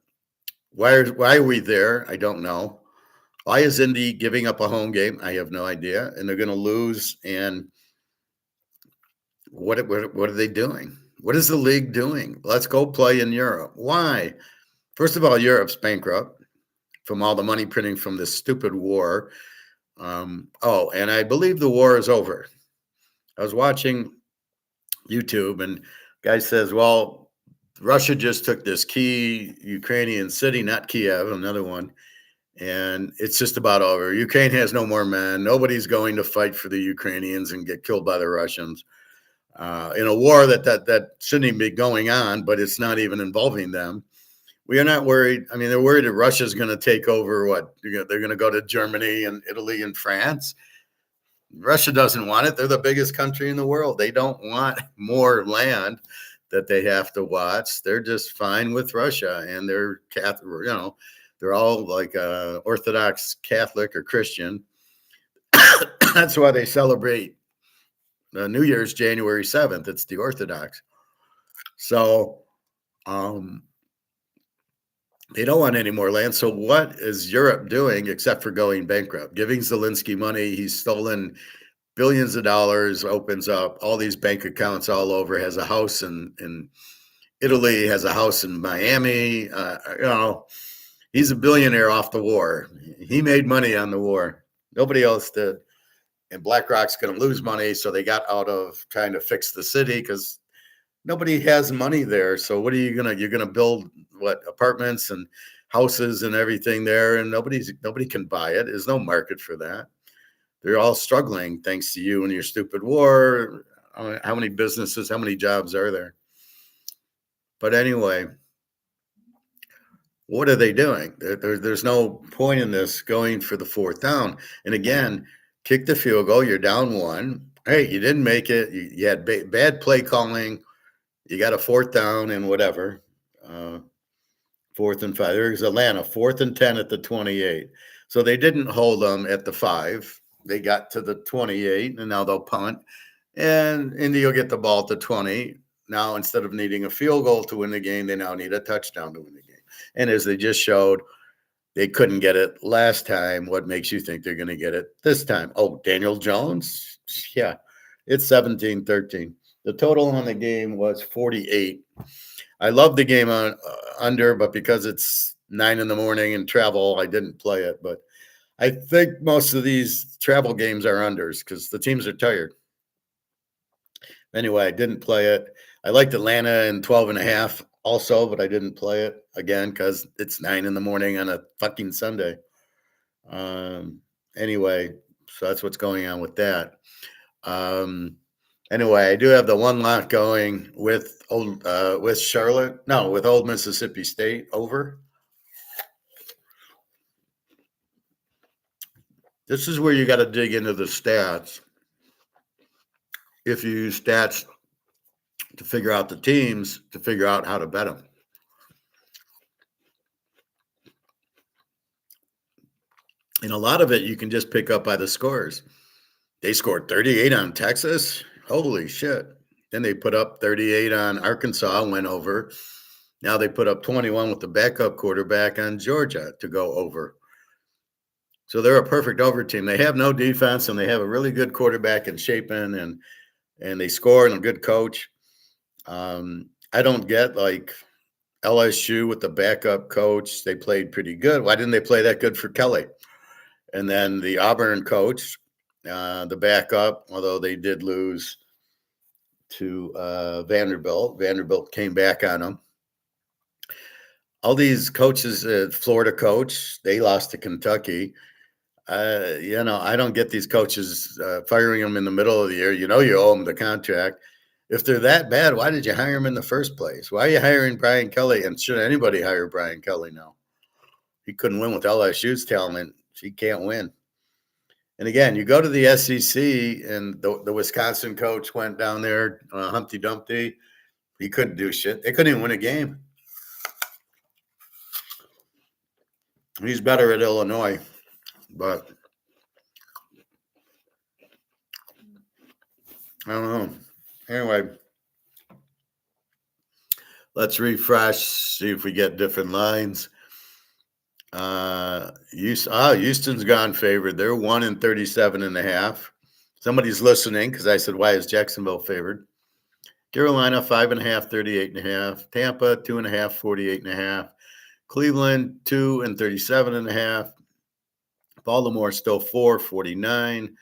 Why are we there? I don't know. Why is Indy giving up a home game? I have no idea. And they're going to lose. And what are they doing? What is the league doing? Let's go play in Europe. Why? First of all, Europe's bankrupt from all the money printing from this stupid war. And I believe the war is over. I was watching YouTube, and guy says, well, Russia just took this key Ukrainian city, not Kiev, another one, and it's just about over. Ukraine has no more men. Nobody's going to fight for the Ukrainians and get killed by the Russians in a war that shouldn't even be going on, but it's not even involving them. We are not worried. I mean, they're worried that Russia's going to take over what? They're going to go to Germany and Italy and France. Russia doesn't want it. They're the biggest country in the world. They don't want more land that they have to watch. They're just fine with Russia, and they're Catholic. They're all like Orthodox Catholic or Christian. That's why they celebrate New Year's January 7th. It's the Orthodox. So they don't want any more land. So what is Europe doing except for going bankrupt? Giving Zelensky money. He's stolen billions of dollars, opens up all these bank accounts all over, has a house in Italy, has a house in Miami. He's a billionaire off the war. He made money on the war. Nobody else did. And BlackRock's going to lose money. So they got out of trying to fix the city because nobody has money there. So what are you're going to build apartments and houses and everything there, and nobody can buy it. There's no market for that. They're all struggling thanks to you and your stupid war. How many businesses, how many jobs are there? But anyway, what are they doing? There's no point in this going for the fourth down. And again, kick the field goal. You're down one. Hey, you didn't make it. You had bad play calling. You got a fourth down and whatever. Fourth and 5. There's Atlanta, 4th and 10 at the 28. So they didn't hold them at the 5. They got to the 28, and now they'll punt. And Indy will get the ball at the 20. Now, instead of needing a field goal to win the game, they now need a touchdown to win the game. And as they just showed, they couldn't get it last time. What makes you think they're going to get it this time? Oh, Daniel Jones? Yeah, it's 17-13. The total on the game was 48. I love the game on under, but because it's 9 in the morning and travel, I didn't play it. But I think most of these travel games are unders because the teams are tired. Anyway, I didn't play it. I liked Atlanta in 12.5 also, but I didn't play it again because it's 9 in the morning on a fucking Sunday. Anyway, so that's what's going on with that. Anyway, I do have the one lot going with Charlotte. No, with Old Mississippi State over. This is where you got to dig into the stats. If you use stats to figure out the teams, to figure out how to bet them. And a lot of it you can just pick up by the scores. They scored 38 on Texas. Holy shit. Then they put up 38 on Arkansas, went over. Now they put up 21 with the backup quarterback on Georgia to go over. So they're a perfect over team. They have no defense, and they have a really good quarterback in Chapin, and they score and a good coach. I don't get like LSU with the backup coach. They played pretty good. Why didn't they play that good for Kelly? And then the Auburn coach, the backup, although they did lose to Vanderbilt. Vanderbilt came back on them. All these coaches, Florida coach, they lost to Kentucky. I don't get these coaches firing them in the middle of the year. You know you owe them the contract. If they're that bad, why did you hire them in the first place? Why are you hiring Brian Kelly? And should anybody hire Brian Kelly now? He couldn't win with LSU's talent. He can't win. And again, you go to the SEC, and the Wisconsin coach went down there, Humpty Dumpty. He couldn't do shit. They couldn't even win a game. He's better at Illinois, but I don't know. Anyway, let's refresh, see if we get different lines. Houston's gone favored. They're 1-37.5. Somebody's listening because I said, why is Jacksonville favored? Carolina 5.5, 38.5. Tampa 2.5, 48.5. Cleveland 2-37.5. Baltimore still 4, 49.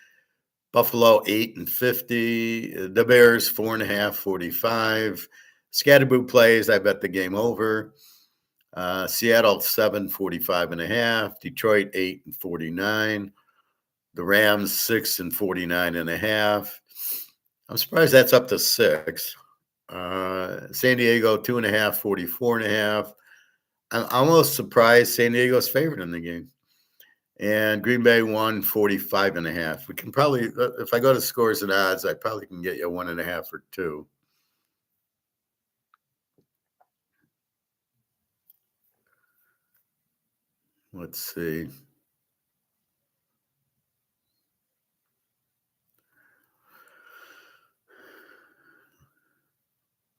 Buffalo 8-50. The Bears 4.5, 45. Scatterboo plays. I bet the game over. Seattle 7-45.5. Detroit 8-49. The Rams 6-49.5. I'm surprised that's up to 6. San Diego 2.5, 44.5. I'm almost surprised San Diego's favored in the game. And Green Bay 145.5. We can probably, if I go to scores and odds, I probably can get you 1.5 or 2. Let's see.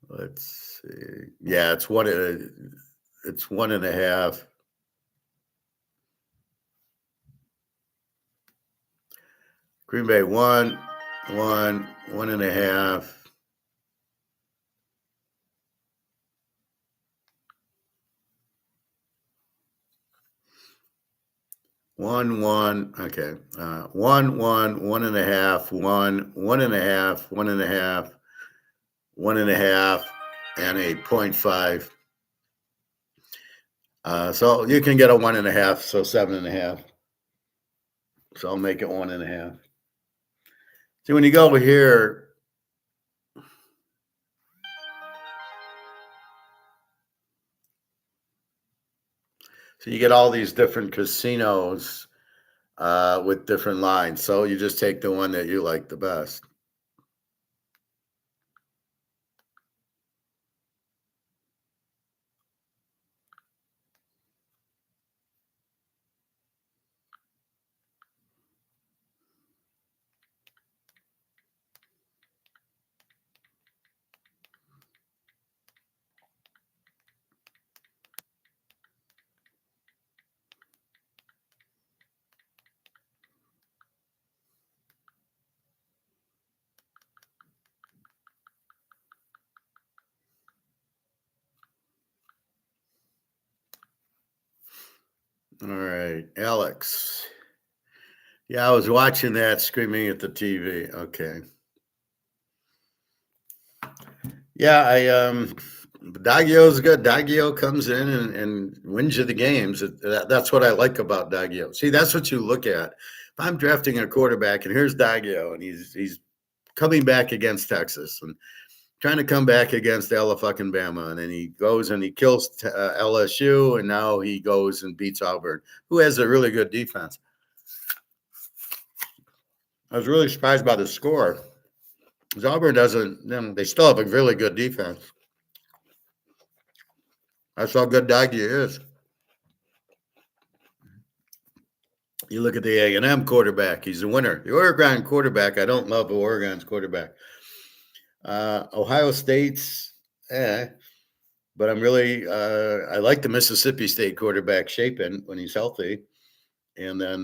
Let's see. Yeah, it's 1.5. Green Bay 1.5. Okay. 1, 1.5, 1, 1.5, 1.5, 1.5, and a 0.5. So you can get a 1.5, so 7.5. So I'll make it 1.5. See, when you go over here, So you get all these different casinos with different lines. So you just take the one that you like the best. All right, Alex. Yeah, I was watching that screaming at the TV. Okay. Yeah, Daggio's good. Daggio comes in and wins you the games. That's what I like about Daggio. See, that's what you look at. If I'm drafting a quarterback and here's Daggio and he's coming back against Texas and trying to come back against fucking Bama, and then he goes and he kills LSU, and now he goes and beats Auburn, who has a really good defense. I was really surprised by the score. Because Auburn doesn't, they still have a really good defense. That's how good Daggy is. You look at the A&M quarterback; he's a winner. The Oregon quarterback, I don't love Oregon's quarterback. Ohio State's, but I'm really, I like the Mississippi State quarterback Shapen when he's healthy, and then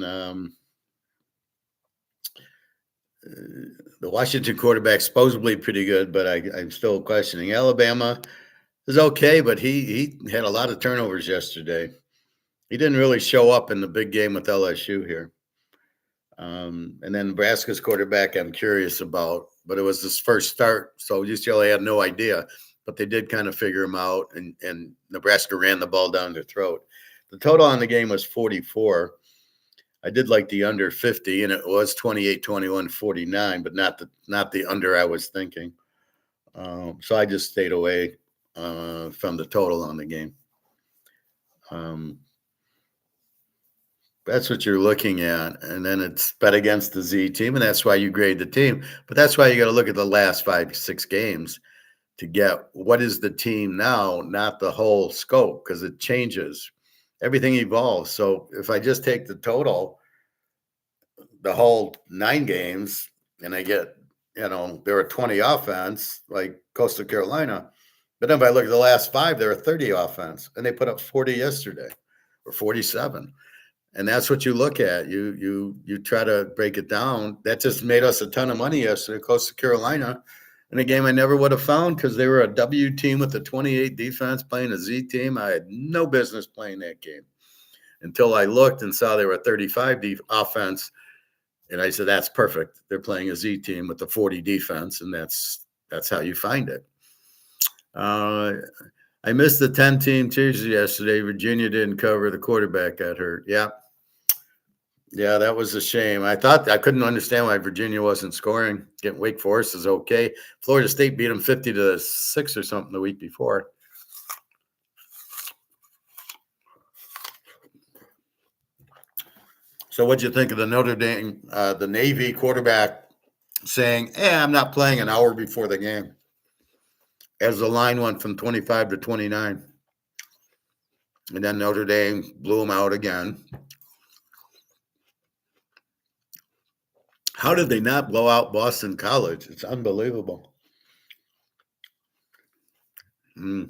the Washington quarterback supposedly pretty good, but I'm still questioning. Alabama is okay, but he had a lot of turnovers yesterday. He didn't really show up in the big game with LSU here. And then Nebraska's quarterback, I'm curious about, but it was his first start, so UCLA had no idea. But they did kind of figure him out, and Nebraska ran the ball down their throat. The total on the game was 44. I did like the under 50, and it was 28, 21, 49, but not the under I was thinking. So I just stayed away from the total on the game. That's what you're looking at. And then it's bet against the Z team, and that's why you grade the team. But that's why you got to look at the last 5, 6 games to get what is the team now, not the whole scope, because it changes. Everything evolves. So if I just take the total, the whole 9 games, and I get, there were 20 offense, like Coastal Carolina. But then if I look at the last 5, there were 30 offense, and they put up 40 yesterday or 47. And that's what you look at. You try to break it down. That just made us a ton of money yesterday, Coastal Carolina, in a game I never would have found because they were a W team with a 28 defense playing a Z team. I had no business playing that game until I looked and saw they were a 35 offense. And I said, that's perfect. They're playing a Z team with a 40 defense, and that's how you find it. I missed the 10-team Tuesday yesterday. Virginia didn't cover. The quarterback got hurt. Yeah. Yeah, that was a shame. I couldn't understand why Virginia wasn't scoring. Getting Wake Forest is okay. Florida State beat them 50-6 or something the week before. So what'd you think of the Notre Dame, the Navy quarterback saying, I'm not playing an hour before the game, as the line went from 25 to 29. And then Notre Dame blew them out again. How did they not blow out Boston College? It's unbelievable. Well,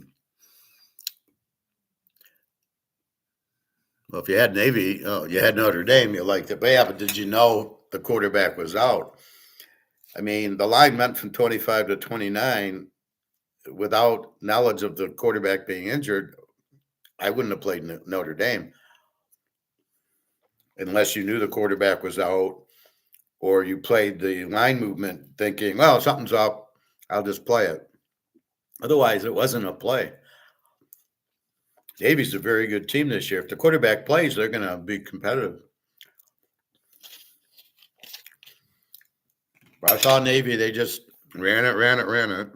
if you had Navy, you had Notre Dame, you liked it. But yeah, but did you know the quarterback was out? I mean, the line went from 25 to 29 without knowledge of the quarterback being injured. I wouldn't have played Notre Dame unless you knew the quarterback was out or you played the line movement thinking, well, something's up, I'll just play it. Otherwise, it wasn't a play. Navy's a very good team this year. If the quarterback plays, they're going to be competitive. But I saw Navy, they just ran it.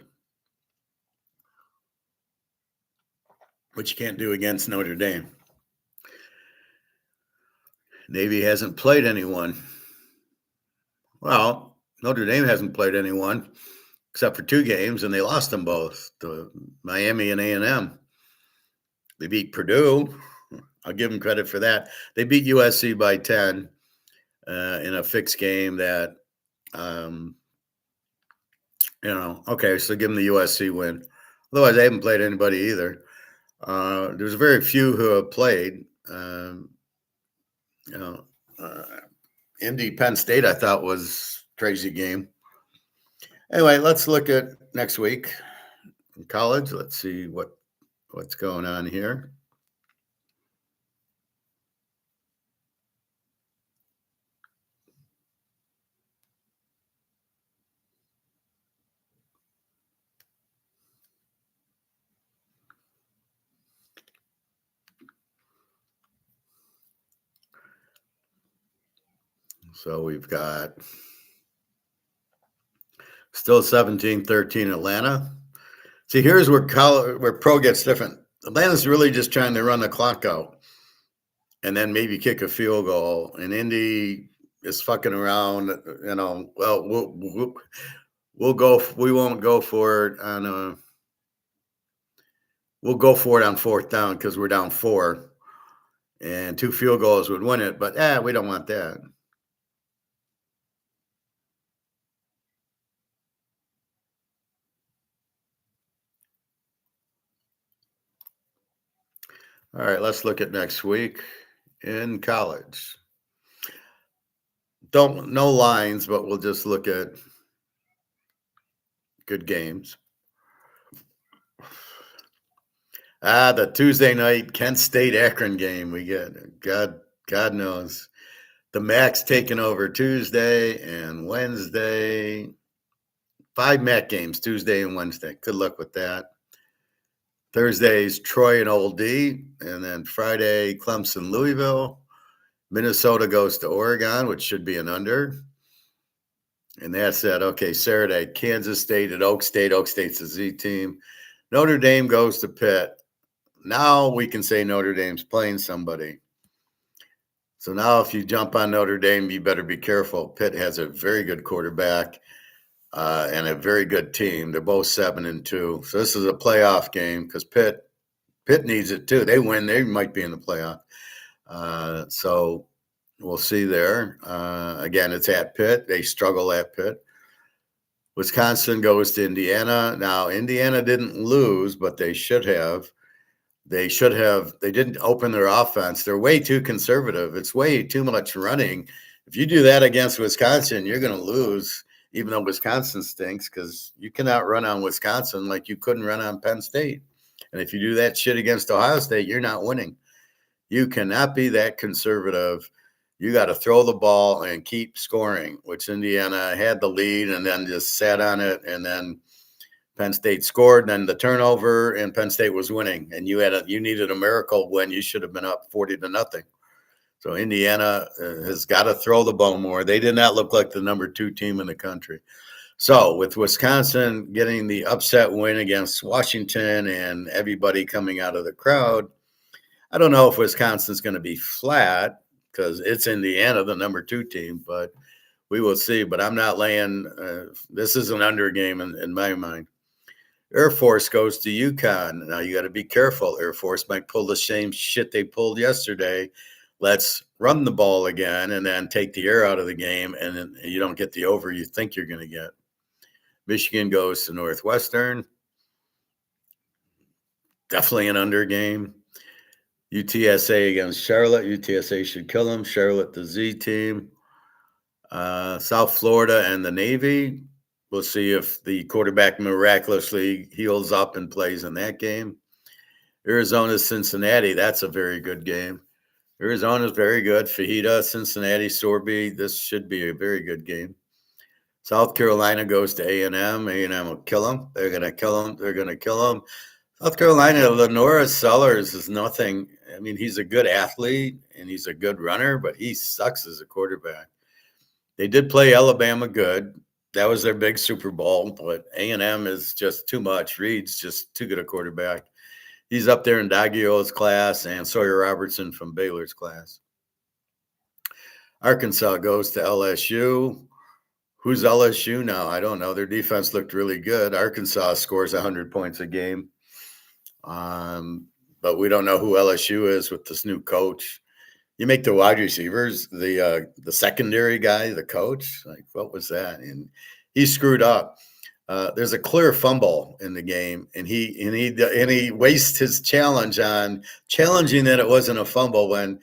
Which you can't do against Notre Dame. Navy hasn't played anyone. Well, Notre Dame hasn't played anyone except for 2 games, and they lost them both to Miami and A&M. They beat Purdue. I'll give them credit for that. They beat USC by 10 in a fixed game that, okay, so give them the USC win. Otherwise, they haven't played anybody either. There's very few who have played. You know, Indy Penn State, I thought was a crazy game. Anyway, let's look at next week in college. Let's see what's going on here. So we've got still 17-13 Atlanta. See, here's where pro gets different. Atlanta's really just trying to run the clock out and then maybe kick a field goal. And Indy is fucking around, well, we'll go. We won't go for it on we'll go for it on 4th down because we're down 4, and 2 field goals would win it. But we don't want that. All right, let's look at next week in college. No lines, but we'll just look at good games. The Tuesday night Kent State Akron game we get. God knows. The MAC's taking over Tuesday and Wednesday. 5 MAC games, Tuesday and Wednesday. Good luck with that. Thursday's Troy and Old D, and then Friday, Clemson, Louisville. Minnesota goes to Oregon, which should be an under. And that's it. Okay, Saturday, Kansas State at Oak State. Oak State's a Z team. Notre Dame goes to Pitt. Now we can say Notre Dame's playing somebody. So now if you jump on Notre Dame, you better be careful. Pitt has a very good quarterback and a very good team. They're both 7-2. So this is a playoff game because Pitt needs it too. They win, they might be in the playoff. So we'll see there. Again, it's at Pitt. They struggle at Pitt. Wisconsin goes to Indiana. Now, Indiana didn't lose, but they should have. They didn't open their offense. They're way too conservative. It's way too much running. If you do that against Wisconsin, you're going to lose, even though Wisconsin stinks, because you cannot run on Wisconsin like you couldn't run on Penn State. And if you do that shit against Ohio State, you're not winning. You cannot be that conservative. You got to throw the ball and keep scoring, which Indiana had the lead and then just sat on it. And then Penn State scored, and then the turnover, and Penn State was winning. And you needed a miracle when you should have been up 40-0. So Indiana has got to throw the ball more. They did not look like the number 2 team in the country. So with Wisconsin getting the upset win against Washington and everybody coming out of the crowd, I don't know if Wisconsin's going to be flat because it's Indiana, the number 2 team, but we will see. But I'm not laying this is an under game in my mind. Air Force goes to UConn. Now you got to be careful. Air Force might pull the same shit they pulled yesterday. Let's run the ball again and then take the air out of the game, and then you don't get the over you think you're going to get. Michigan goes to Northwestern. Definitely an under game. UTSA against Charlotte. UTSA should kill them. Charlotte, the Z team. South Florida and the Navy. We'll see if the quarterback miraculously heals up and plays in that game. Arizona, Cincinnati. That's a very good game. Arizona's very good. Fajita, Cincinnati, Sorby. This should be a very good game. South Carolina goes to A&M. A&M will kill them. They're going to kill them. They're going to kill them. South Carolina, Lenora Sellers is nothing. I mean, he's a good athlete and he's a good runner, but he sucks as a quarterback. They did play Alabama good. That was their big Super Bowl, but A&M is just too much. Reed's just too good a quarterback. He's up there in Daggio's class and Sawyer Robertson from Baylor's class. Arkansas goes to LSU. Who's LSU now? I don't know. Their defense looked really good. Arkansas scores 100 points a game. But we don't know who LSU is with this new coach. You make the wide receivers the secondary guy, the coach. Like, what was that? And he screwed up. There's a clear fumble in the game, and he wastes his challenge on challenging that it wasn't a fumble when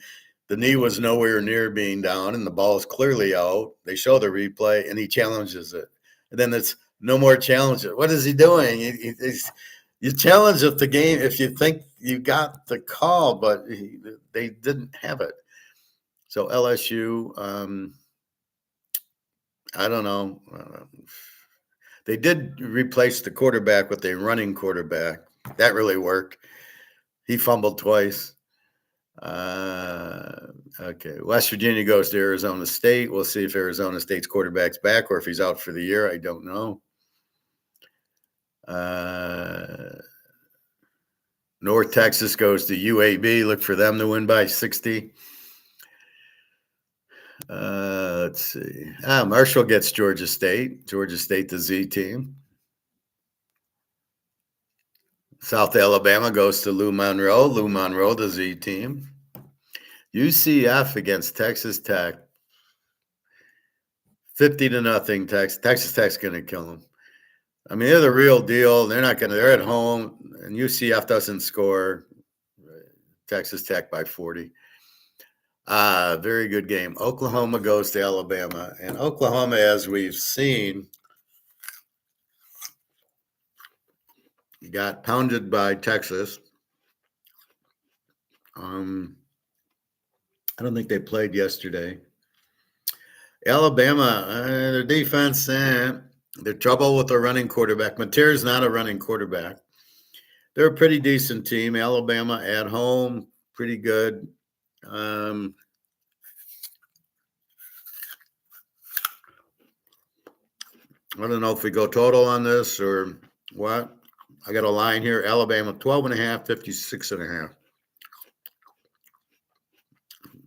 the knee was nowhere near being down and the ball is clearly out. They show the replay, and he challenges it. And then it's no more challenges. What is he doing? You challenge if the game if you think you got the call, but they didn't have it. So LSU, I don't know. They did replace the quarterback with a running quarterback. That really worked. He fumbled twice. Okay. West Virginia goes to Arizona State. We'll see if Arizona State's quarterback's back or if he's out for the year. I don't know. North Texas goes to UAB. Look for them to win by 60. Let's see. Marshall gets Georgia State. Georgia State, the Z team. South Alabama goes to Lou Monroe. Lou Monroe, the Z team. UCF against Texas Tech. 50-0. Texas Tech's going to kill them. I mean, they're the real deal. They're at home, and UCF doesn't score. Texas Tech by 40. Very good game. Oklahoma goes to Alabama. And Oklahoma, as we've seen, got pounded by Texas. I don't think they played yesterday. Alabama, their defense, they're trouble with their running quarterback. Mateer's not a running quarterback. They're a pretty decent team. Alabama at home, pretty good. I don't know if we go total on this or what. I got a line here. Alabama 12.5, 56.5.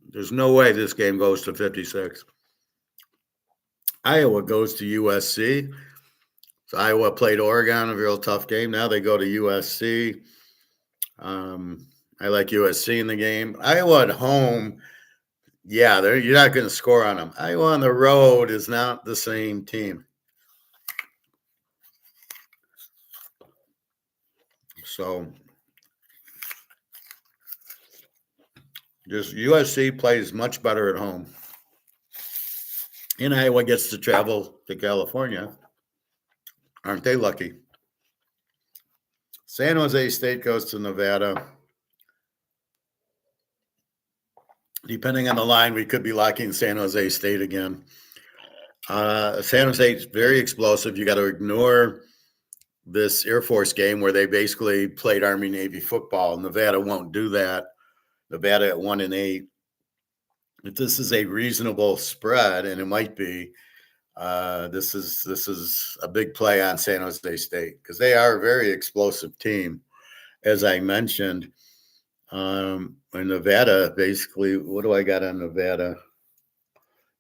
There's no way this game goes to 56. Iowa goes to USC. So Iowa played Oregon, a real tough game. Now they go to USC. I like USC in the game. Iowa at home, yeah, you're not going to score on them. Iowa on the road is not the same team. So just USC plays much better at home. And Iowa gets to travel to California. Aren't they lucky? San Jose State goes to Nevada. Depending on the line, we could be locking San Jose State again. San Jose is very explosive. You got to ignore this Air Force game where they basically played Army Navy football. Nevada won't do that. Nevada at 1-8. If this is a reasonable spread, and it might be, this is a big play on San Jose State because they are a very explosive team, as I mentioned. And Nevada, basically, what do I got on Nevada?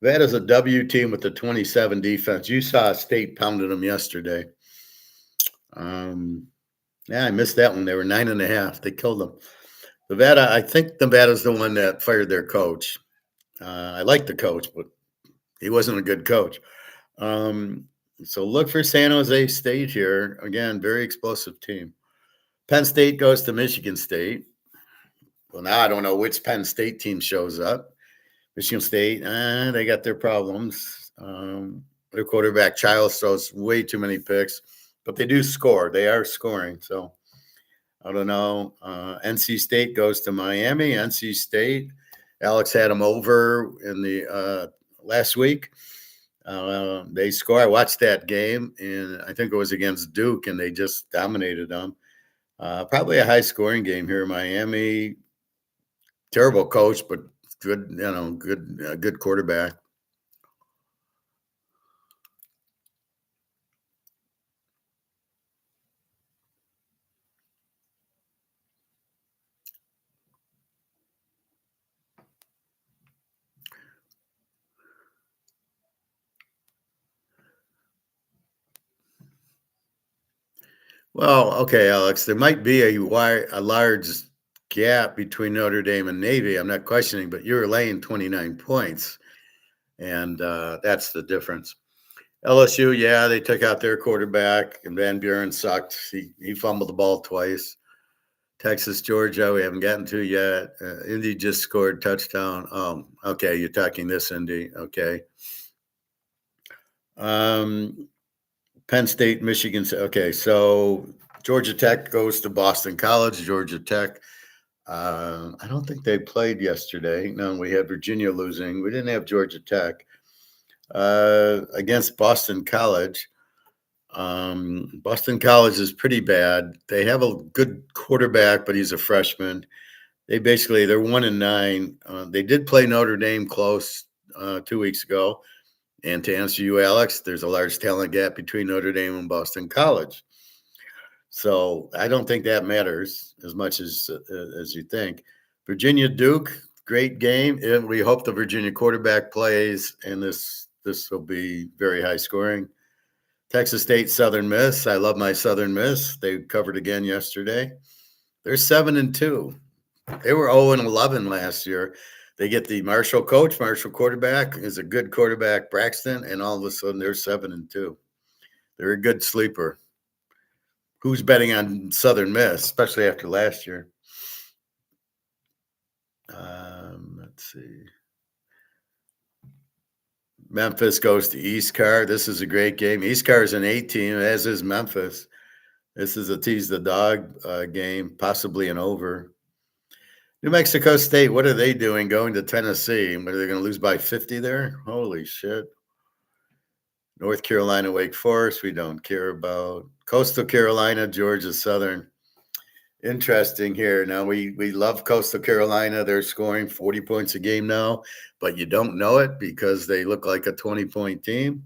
Nevada's a W team with the 27 defense. You saw State pounded them yesterday. Yeah, I missed that one. They were 9.5. They killed them. Nevada, I think Nevada's the one that fired their coach. I like the coach, but he wasn't a good coach. So look for San Jose State here. Again, very explosive team. Penn State goes to Michigan State. Well, now I don't know which Penn State team shows up. Michigan State, they got their problems. Their quarterback, Childs, throws way too many picks, but they do score. They are scoring. So I don't know. NC State goes to Miami. NC State, Alex had them over in the last week. They score. I watched that game, and I think it was against Duke, and they just dominated them. Probably a high-scoring game here. Miami, terrible coach, but good, good quarterback. Well, okay, Alex, there might be a large gap between Notre Dame and Navy. I'm not questioning, but you're laying 29 points, and that's the difference. LSU, yeah, they took out their quarterback, and Van Buren sucked. He fumbled the ball twice. Texas, Georgia, we haven't gotten to yet. Indy just scored touchdown. Okay, you're talking this Indy. Okay. Um, Penn State, Michigan. Okay, so Georgia Tech goes to Boston College. Georgia Tech. I don't think they played yesterday. No, we had Virginia losing. We didn't have Georgia Tech against Boston College. Boston College is pretty bad. They have a good quarterback, but he's a freshman. They're 1-9. They did play Notre Dame close 2 weeks ago. And to answer you, Alex, there's a large talent gap between Notre Dame and Boston College. So I don't think that matters as much as you think. Virginia Duke, great game, and we hope the Virginia quarterback plays, and this will be very high scoring. Texas State, Southern Miss. I love my Southern Miss. They covered again yesterday. They're 7-2. They were 0-11 last year. They get the Marshall coach, Marshall quarterback is a good quarterback, Braxton, and all of a sudden they're 7-2. They're a good sleeper. Who's betting on Southern Miss, especially after last year? Let's see. Memphis goes to East Car. This is a great game. East Car is an 8 team, as is Memphis. This is a tease the dog game, possibly an over. New Mexico State, what are they doing going to Tennessee? What, are they going to lose by 50 there? Holy shit. North Carolina, Wake Forest, we don't care about. Coastal Carolina, Georgia Southern. Interesting here. Now, we love Coastal Carolina. They're scoring 40 points a game now, but you don't know it because they look like a 20-point team.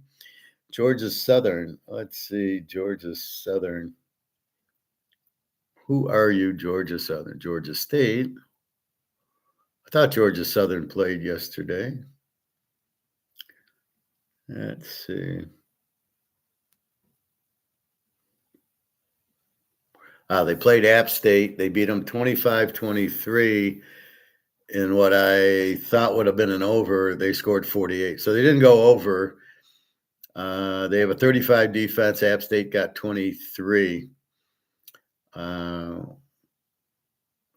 Georgia Southern. Let's see. Georgia Southern. Who are you, Georgia Southern? Georgia State. I thought Georgia Southern played yesterday. Let's see. They played App State. They beat them 25-23 in what I thought would have been an over. They scored 48. So they didn't go over. They have a 35 defense. App State got 23.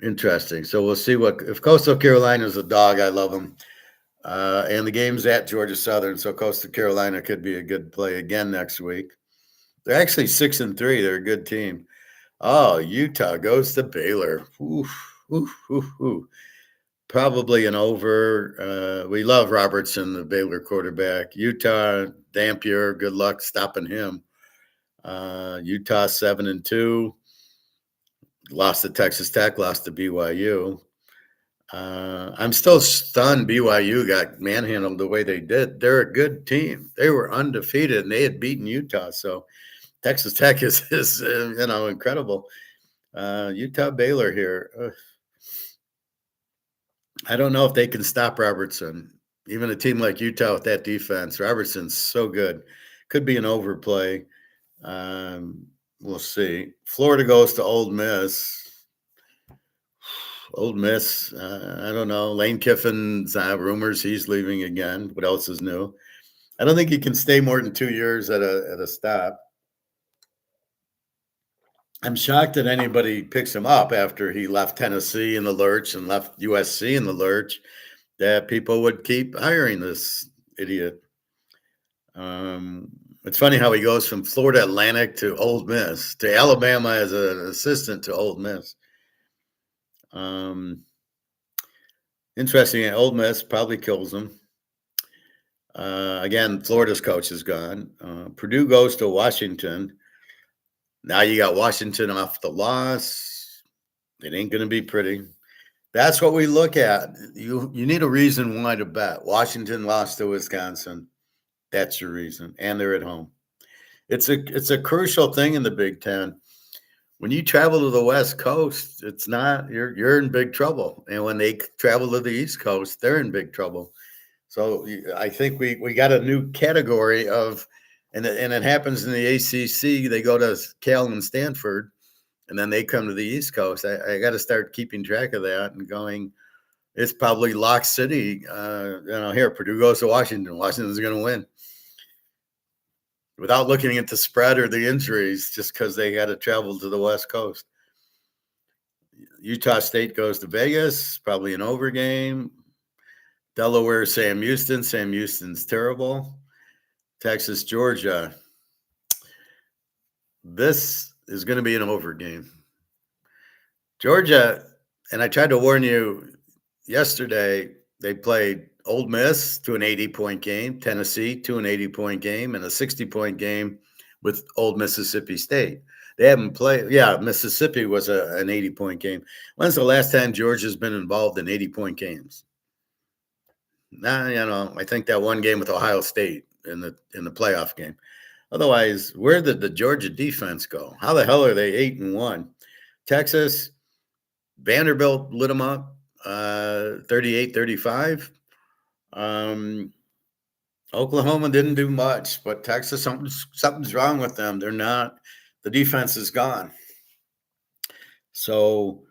Interesting. So we'll see if Coastal Carolina is a dog. I love them. And the game's at Georgia Southern, so Coastal Carolina could be a good play again next week. They're actually 6-3. They're a good team. Oh, Utah goes to Baylor. Oof, oof, oof, oof. Probably an over. We love Robertson, the Baylor quarterback. Utah, Dampier, good luck stopping him. Utah 7-2. Lost to Texas Tech, lost to BYU. I'm still stunned BYU got manhandled the way they did. They're a good team. They were undefeated, and they had beaten Utah. So Texas Tech is incredible. Utah Baylor here. I don't know if they can stop Robertson. Even a team like Utah with that defense, Robertson's so good. Could be an overplay. We'll see. Florida goes to Ole Miss. Ole Miss, I don't know. Lane Kiffin's rumors he's leaving again. What else is new? I don't think he can stay more than 2 years at a stop. I'm shocked that anybody picks him up after he left Tennessee in the lurch and left USC in the lurch, that people would keep hiring this idiot. It's funny how he goes from Florida Atlantic to Ole Miss to Alabama as an assistant to Ole Miss. Interesting. Ole Miss probably kills him. Again, Florida's coach is gone. Purdue goes to Washington. Now you got Washington off the loss. It ain't going to be pretty. That's what we look at. You need a reason why to bet. Washington lost to Wisconsin. That's your reason, and they're at home. It's a crucial thing in the Big Ten. When you travel to the West Coast, it's not you're in big trouble, and when they travel to the East Coast, they're in big trouble. So I think we got a new category of And it happens in the ACC. They go to Cal and Stanford, and then they come to the East Coast. I got to start keeping track of that and going. It's probably Lock City. Here Purdue goes to Washington. Washington's going to win without looking at the spread or the injuries, just because they got to travel to the West Coast. Utah State goes to Vegas, probably an over game. Delaware, Sam Houston. Sam Houston's terrible. Texas, Georgia. This is going to be an over game. Georgia, and I tried to warn you yesterday, they played Ole Miss to an 80-point game, Tennessee to an 80-point game, and a 60-point game with Old Mississippi State. They haven't played. Yeah, Mississippi was an 80-point game. When's the last time Georgia's been involved in 80-point games? I think that one game with Ohio State in the playoff game. Otherwise, where did the Georgia defense go? How the hell are they 8-1? Texas, Vanderbilt lit them up, 38-35. Oklahoma didn't do much, but Texas, something's wrong with them. They're not. The defense is gone. So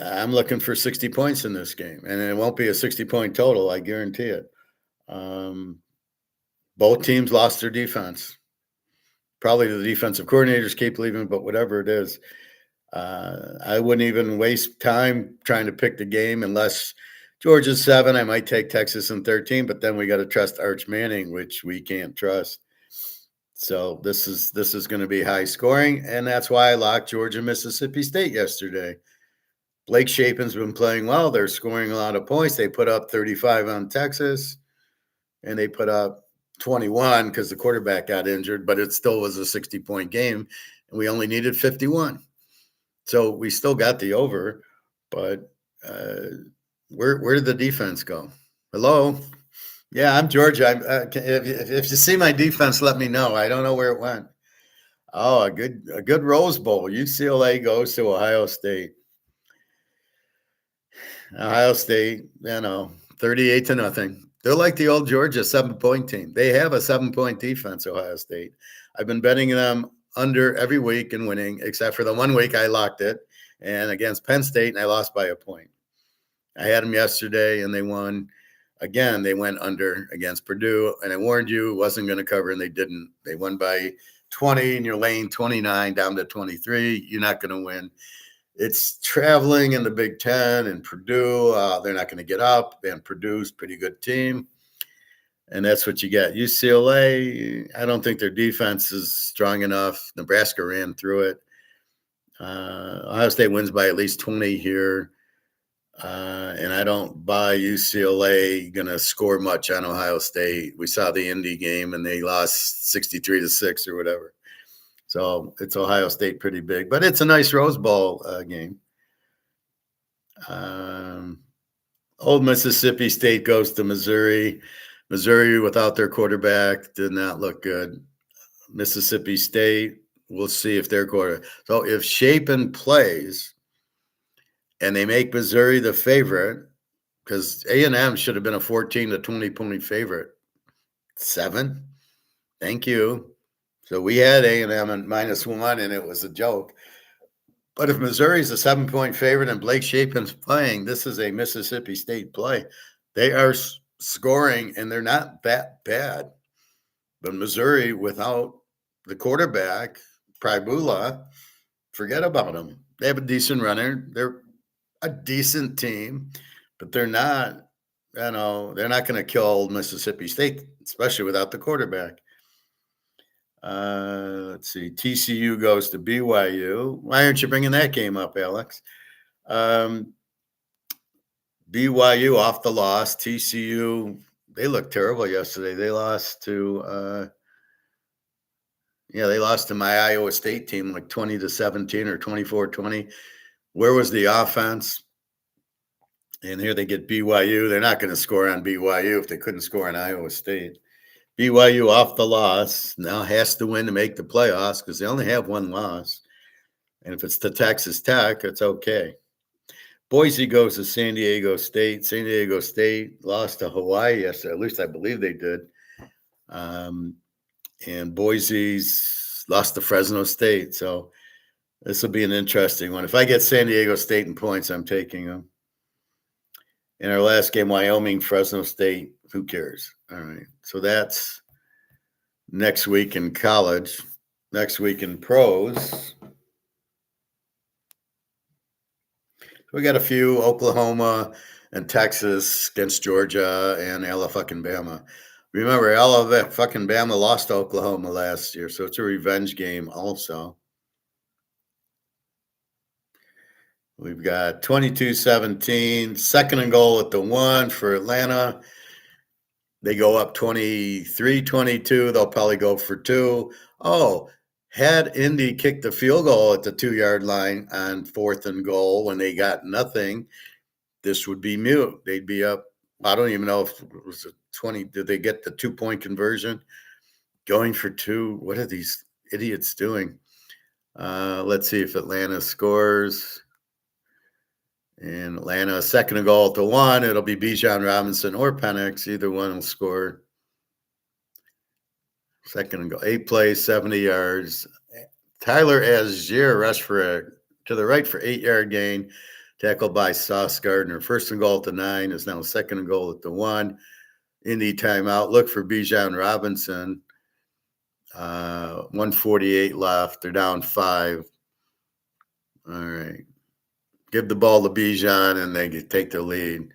I'm looking for 60 points in this game, and it won't be a 60-point total. I guarantee it. Both teams lost their defense. Probably the defensive coordinators keep leaving, but whatever it is, I wouldn't even waste time trying to pick the game unless Georgia's 7. I might take Texas in 13, but then we got to trust Arch Manning, which we can't trust. So this is going to be high scoring, and that's why I locked Georgia Mississippi State yesterday. Blake Shapen's been playing well. They're scoring a lot of points. They put up 35 on Texas, and they put up 21 because the quarterback got injured, but it still was a 60-point game, and we only needed 51. So we still got the over, but where did the defense go? Hello? Yeah, I'm Georgia. If you see my defense, let me know. I don't know where it went. Oh, a good Rose Bowl. UCLA goes to Ohio State. Ohio State, 38-0. They're like the old Georgia 7-point team. They have a 7-point defense, Ohio State. I've been betting them under every week and winning, except for the 1 week I locked it, and against Penn State, and I lost by a point. I had them yesterday, and they won. Again, they went under against Purdue, and I warned you it wasn't going to cover, and they didn't. They won by 20, and you're laying 29 down to 23. You're not going to win. It's traveling in the Big Ten, and Purdue, they're not going to get up, and Purdue's a pretty good team, and that's what you get. UCLA, I don't think their defense is strong enough. Nebraska ran through it. Ohio State wins by at least 20 here. And I don't buy UCLA going to score much on Ohio State. We saw the Indy game, and they lost 63-6 or whatever. So it's Ohio State pretty big, but it's a nice Rose Bowl game. Old Mississippi State goes to Missouri. Missouri without their quarterback did not look good. Mississippi State, we'll see if their quarterback. So if Shapen plays and they make Missouri the favorite, because A&M should have been a 14 to 20-point favorite. 7. Thank you. So we had A&M at -1, and it was a joke. But if Missouri's a 7-point favorite and Blake Shapen's playing, this is a Mississippi State play. They are scoring, and they're not that bad. But Missouri, without the quarterback, Pribula, forget about them. They have a decent runner. They're a decent team, but they're not, they're not going to kill Mississippi State, especially without the quarterback. Let's see. TCU goes to BYU. Why aren't you bringing that game up, Alex? BYU off the loss. TCU, they looked terrible yesterday. They lost to, they lost to my Iowa State team like 20-17 or 24-20. Where was the offense? And here they get BYU. They're not going to score on BYU if they couldn't score on Iowa State. BYU off the loss now has to win to make the playoffs because they only have one loss. And if it's to Texas Tech, it's okay. Boise goes to San Diego State. San Diego State lost to Hawaii yesterday. At least I believe they did. and Boise's lost to Fresno State. So this will be an interesting one. If I get San Diego State in points, I'm taking them. In our last game, Wyoming, Fresno State, who cares? All right. So that's next week in college. Next week in pros, we got a few: Oklahoma and Texas against Georgia and Alabama. Remember, Alabama lost to Oklahoma last year, so it's a revenge game also. We've got 22-17, second and goal at the 1 for Atlanta. They go up 23-22. They'll probably go for 2. Oh, had Indy kicked the field goal at the 2-yard line on 4th and goal when they got nothing, this would be mute. They'd be up. I don't even know if it was a 20. Did they get the 2-point conversion? Going for 2. What are these idiots doing? Let's see if Atlanta scores. And Atlanta, second and goal at the 1. It'll be Bijan Robinson or Penix. Either one will score. Second and goal. 8 plays, 70 yards. Tyler Azier rushed to the right for 8-yard gain. Tackled by Sauce Gardner. First and goal at the 9 is now second and goal at the 1. Indy timeout. Look for Bijan Robinson. 1:48 left. They're down 5. All right. Give the ball to Bijan and they take the lead.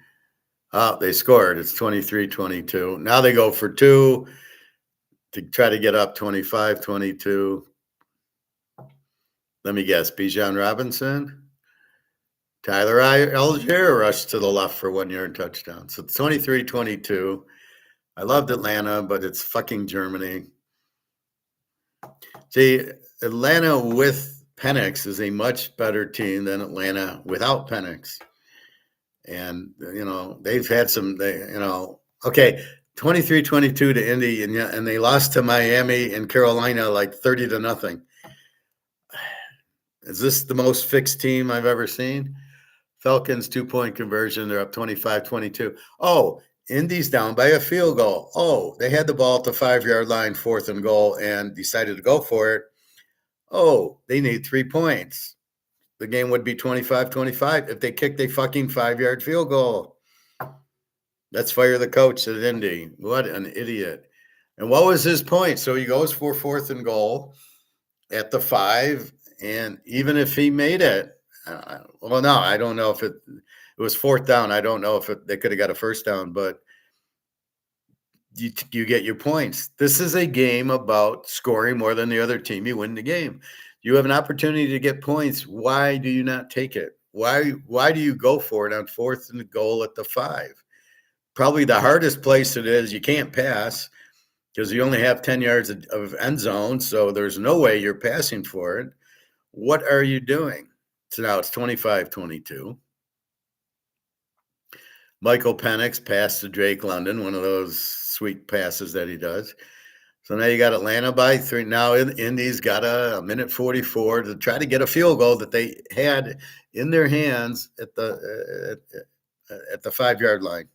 Oh, they scored. It's 23-22. Now they go for 2 to try to get up 25-22. Let me guess. Bijan Robinson. Tyler Algier rushed to the left for 1-yard touchdown. So it's 23-22. I loved Atlanta, but it's fucking Germany. See, Atlanta with Penix is a much better team than Atlanta without Penix. And, they've had some, okay, 23-22 to Indy, and they lost to Miami and Carolina like 30-0. Is this the most fixed team I've ever seen? Falcons 2-point conversion. They're up 25-22. Oh, Indy's down by a field goal. Oh, they had the ball at the 5-yard line, 4th and goal, and decided to go for it. Oh, they need 3 points. The game would be 25-25 if they kicked a fucking 5-yard field goal. Let's fire the coach at Indy. What an idiot. And what was his point? So he goes for 4th and goal at the 5, and even if he made it, well, no, I don't know if it was 4th down. I don't know if they could have got a first down, but you get your points. This is a game about scoring more than the other team. You win the game. You have an opportunity to get points. Why do you not take it? Why do you go for it on 4th and goal at the 5? Probably the hardest place it is. You can't pass because you only have 10 yards of end zone, so there's no way you're passing for it. What are you doing? So now it's 25-22. Michael Penix passed to Drake London, one of those sweet passes that he does. So now you got Atlanta by 3. Now Indy's got a minute 44 to try to get a field goal that they had in their hands at the 5-yard line.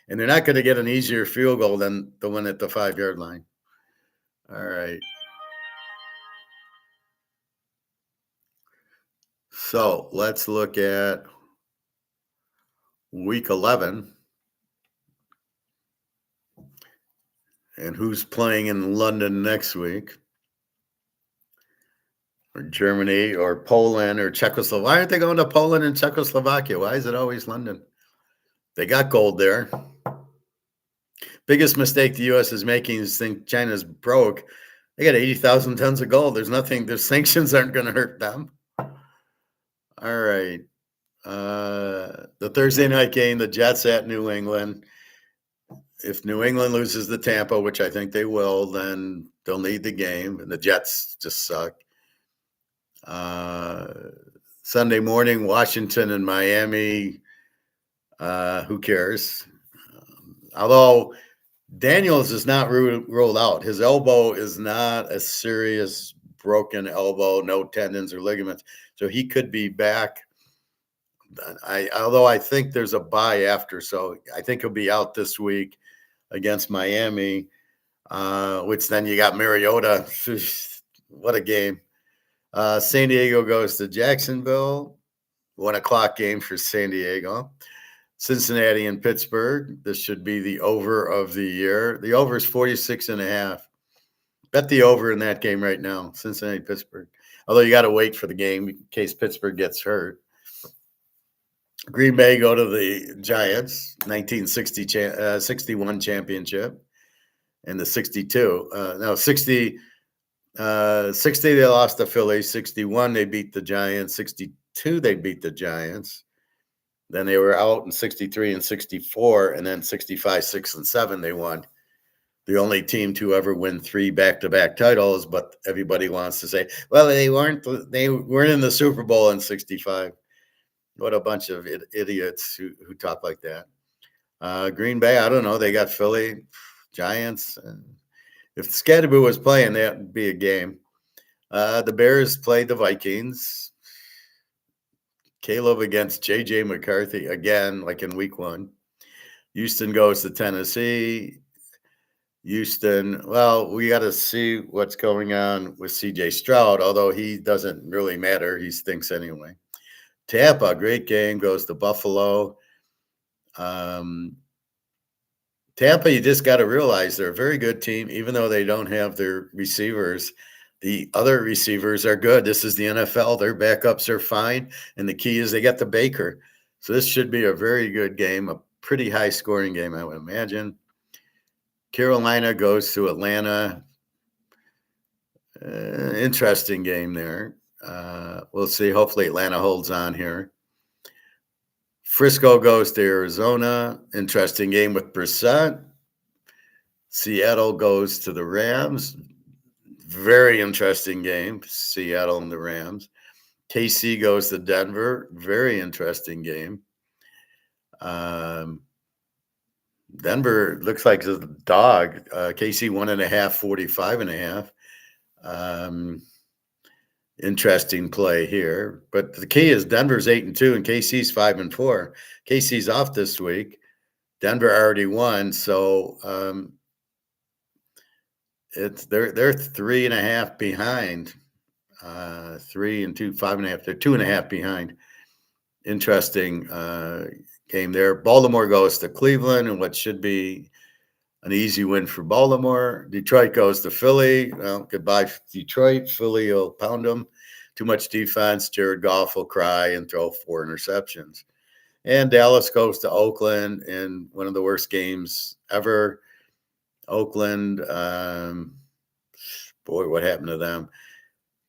And they're not going to get an easier field goal than the one at the 5-yard line. All right. So let's look at week 11 and who's playing in London next week, or Germany or Poland or Czechoslovakia. Why aren't they going to Poland and Czechoslovakia? Why is it always London? They got gold there. Biggest mistake the U.S. is making is think China's broke. They got 80,000 tons of gold. Their sanctions aren't going to hurt them. All right. The Thursday night game, the Jets at New England. If New England loses to Tampa, which I think they will, then they'll need the game. And the Jets just suck. Sunday morning, Washington and Miami. Who cares? Although Daniels is not ruled out. His elbow is not a serious broken elbow, no tendons or ligaments. So he could be back. Although I think there's a bye after, so I think he'll be out this week against Miami. which then you got Mariota. What a game. San Diego goes to Jacksonville. 1 o'clock game for San Diego. Cincinnati and Pittsburgh. This should be the over of the year. The over is 46.5. Bet the over in that game right now, Cincinnati, Pittsburgh. Although you got to wait for the game in case Pittsburgh gets hurt. Green Bay go to the Giants, 1961 championship, and the 62. No, 60 they lost to Philly. 61 they beat the Giants. 62 they beat the Giants. Then they were out in 63 and 64, and then 65, 6, and 7 they won. The only team to ever win 3 back-to-back titles, but everybody wants to say, well, they weren't in the Super Bowl in 65. What a bunch of idiots who talk like that. Green Bay, I don't know. They got Philly, Giants. If Scadaboo was playing, that would be a game. The Bears played the Vikings. Caleb against J.J. McCarthy again, like in week 1. Houston goes to Tennessee. Houston, well, we got to see what's going on with C.J. Stroud, although he doesn't really matter. He stinks anyway. Tampa, great game, goes to Buffalo. Tampa, you just got to realize they're a very good team, even though they don't have their receivers. The other receivers are good. This is the NFL. Their backups are fine. And the key is they got the Baker. So this should be a very good game, a pretty high scoring game, I would imagine. Carolina goes to Atlanta. Interesting game there. We'll see. Hopefully Atlanta holds on here. Frisco goes to Arizona. Interesting game with Brissett. Seattle goes to the Rams. Very interesting game, Seattle and the Rams. KC goes to Denver. Very interesting game. Denver looks like a dog. KC 1.5, 45.5. Interesting play here. But the key is Denver's 8-2 and KC's 5-4. KC's off this week. Denver already won, so they're 3.5 behind. 3 and 2, 5.5. They're 2.5 behind. Interesting game there. Baltimore goes to Cleveland, and what should be an easy win for Baltimore. Detroit goes to Philly. Well, goodbye, Detroit. Philly will pound them. Too much defense. Jared Goff will cry and throw 4 interceptions. And Dallas goes to Oakland in one of the worst games ever. Oakland, boy, what happened to them?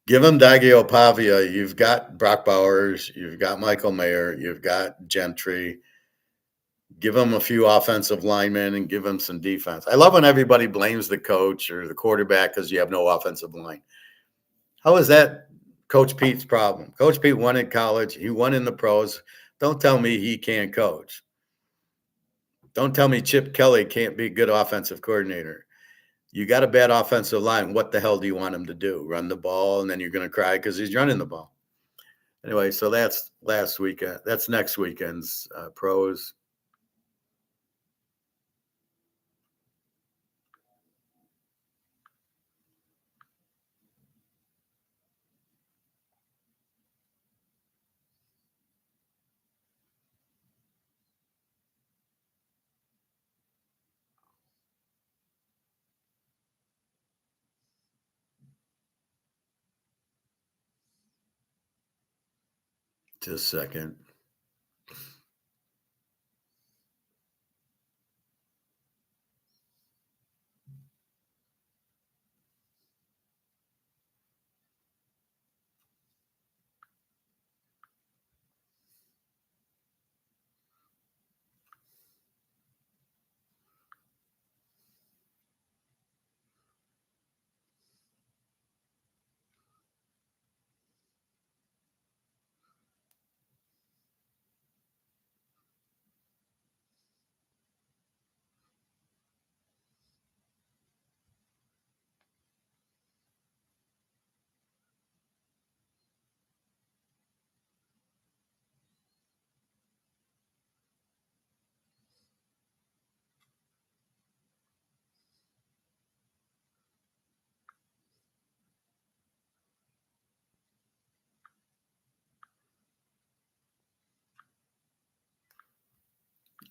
Give them Daggio Pavia. You've got Brock Bowers. You've got Michael Mayer. You've got Gentry. Give them a few offensive linemen and give them some defense. I love when everybody blames the coach or the quarterback because you have no offensive line. How is that Coach Pete's problem? Coach Pete won in college. He won in the pros. Don't tell me he can't coach. Don't tell me Chip Kelly can't be a good offensive coordinator. You got a bad offensive line. What the hell do you want him to do? Run the ball, and then you're going to cry because he's running the ball. Anyway, so that's last weekend. That's next weekend's pros. Just a second.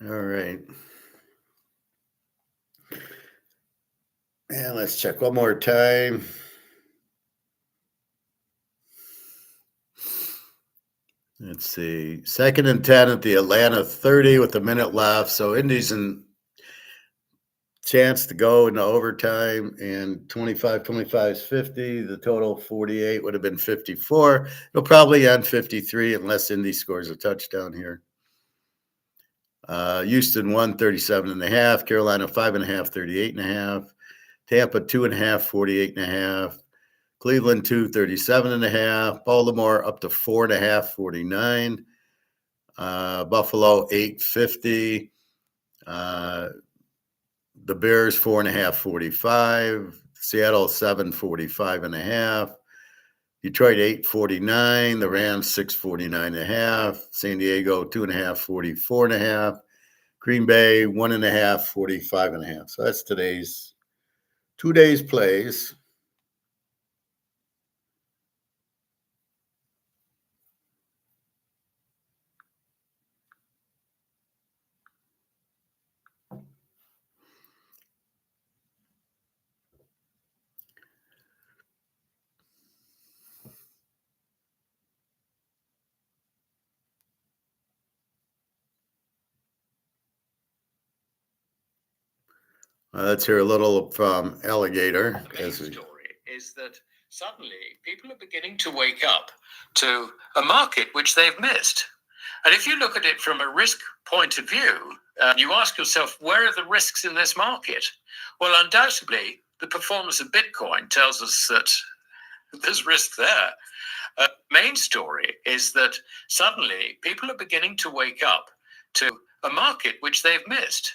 All right. And let's check one more time. Let's see. 2nd and 10 at the Atlanta 30 with a minute left. So Indy's in chance to go into overtime, and 25 is 50. The total 48 would have been 54. It'll probably end 53 unless Indy scores a touchdown here. Houston 137.5, Carolina 5.5, 38.5, Tampa 2.5, 48.5, Cleveland 2, 37.5, Baltimore up to 4.5, 49, Buffalo 8.50, the Bears 4.5, 45, Seattle 7.45.5, Detroit 8.49, the Rams 6.49.5, San Diego 2.5, 44.5, Green Bay 1.5, 45.5. So that's today's 2 days plays. Let's hear a little from Alligator. The main story is that suddenly people are beginning to wake up to a market which they've missed. And if you look at it from a risk point of view, you ask yourself, where are the risks in this market? Well, undoubtedly, the performance of Bitcoin tells us that there's risk there. Main story is that suddenly people are beginning to wake up to a market which they've missed.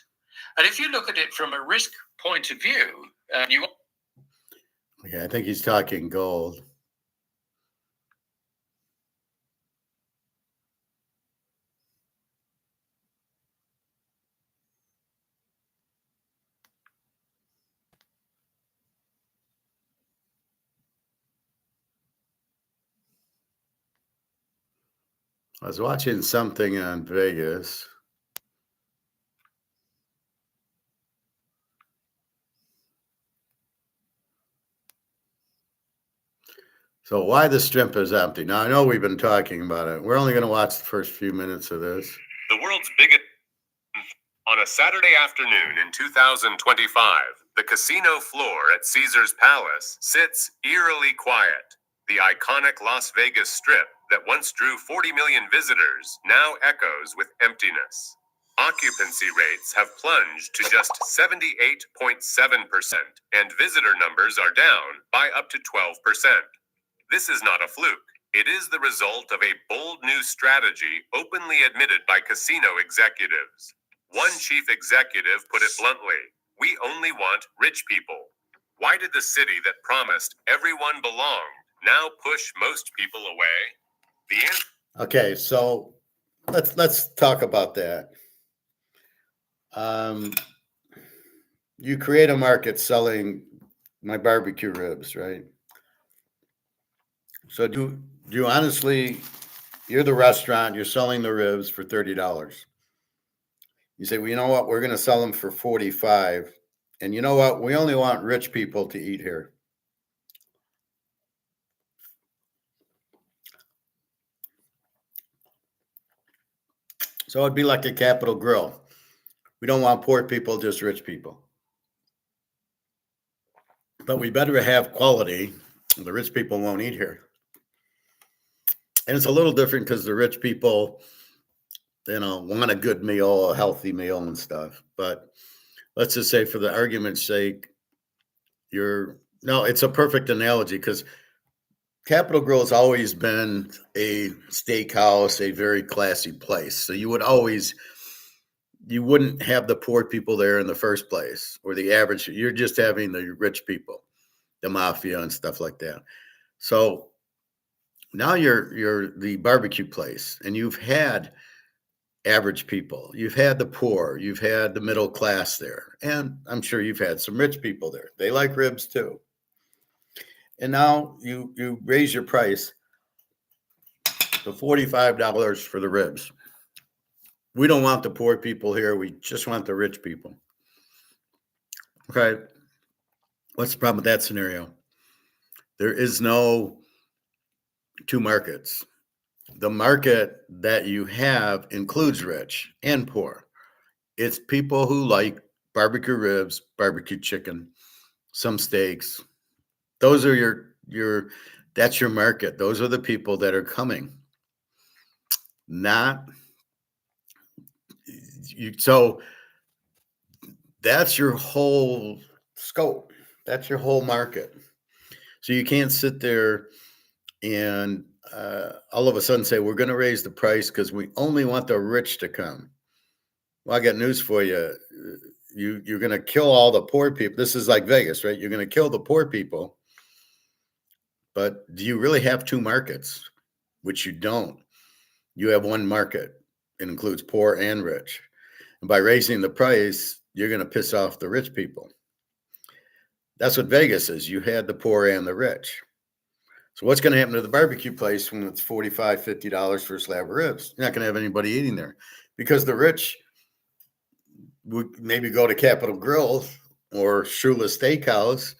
And if you look at it from a risk point of view, I think he's talking gold. I was watching something on Vegas. So why the strip is empty? Now, I know we've been talking about it. We're only going to watch the first few minutes of this. The world's biggest. On a Saturday afternoon in 2025, the casino floor at Caesar's Palace sits eerily quiet. The iconic Las Vegas Strip that once drew 40 million visitors now echoes with emptiness. Occupancy rates have plunged to just 78.7%, and visitor numbers are down by up to 12%. This is not a fluke. It is the result of a bold new strategy openly admitted by casino executives. One chief executive put it bluntly, "We only want rich people." Why did the city that promised everyone belonged now push most people away? Okay, so let's talk about that. You create a market selling my barbecue ribs, right? So do you honestly, you're the restaurant, you're selling the ribs for $30. You say, well, you know what? We're going to sell them for 45. And you know what? We only want rich people to eat here. So it'd be like a Capital Grill. We don't want poor people, just rich people. But we better have quality. The rich people won't eat here. And it's a little different because the rich people, want a good meal, a healthy meal and stuff. But let's just say, for the argument's sake, it's a perfect analogy because Capital Grill has always been a steakhouse, a very classy place. So you wouldn't have the poor people there in the first place, or the average. You're just having the rich people, the mafia and stuff like that. So now you're the barbecue place, and you've had average people, you've had the poor, you've had the middle class there, and I'm sure you've had some rich people there. They like ribs too. And now you raise your price to $45 for the ribs. We don't want the poor people here. We just want the rich people. Okay. What's the problem with that scenario? There is no two markets. The market that you have includes rich and poor. It's people who like barbecue ribs, barbecue chicken, some steaks. Those are your that's your market. Those are the people that are coming. Not you. So that's your whole scope. That's your whole market. So you can't sit there and all of a sudden say we're going to raise the price because we only want the rich to come. Well, I got news for you. You're going to kill all the poor people. This is like Vegas, right? You're going to kill the poor people. But do you really have two markets? Which you don't. You have one market. It includes poor and rich. And by raising the price, you're going to piss off the rich people. That's what Vegas is. You had the poor and the rich. So what's going to happen to the barbecue place when it's $45, $50 for a slab of ribs? You're not going to have anybody eating there because the rich would maybe go to Capitol Grill or Shula Steakhouse,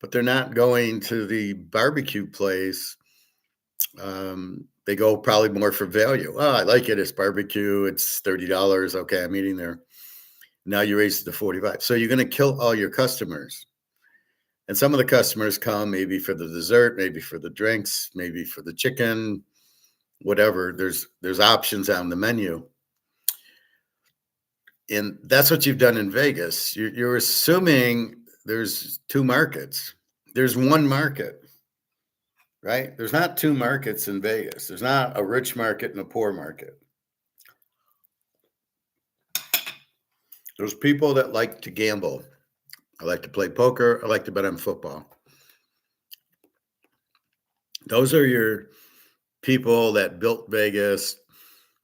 but they're not going to the barbecue place. They go probably more for value. Oh, I like it. It's barbecue. It's $30. Okay, I'm eating there. Now you raise it to 45. So you're going to kill all your customers. And some of the customers come maybe for the dessert, maybe for the drinks, maybe for the chicken, whatever. There's options on the menu. And that's what you've done in Vegas. You're assuming there's two markets. There's one market, right? There's not two markets in Vegas. There's not a rich market and a poor market. There's people that like to gamble. I like to play poker. I like to bet on football. Those are your people that built Vegas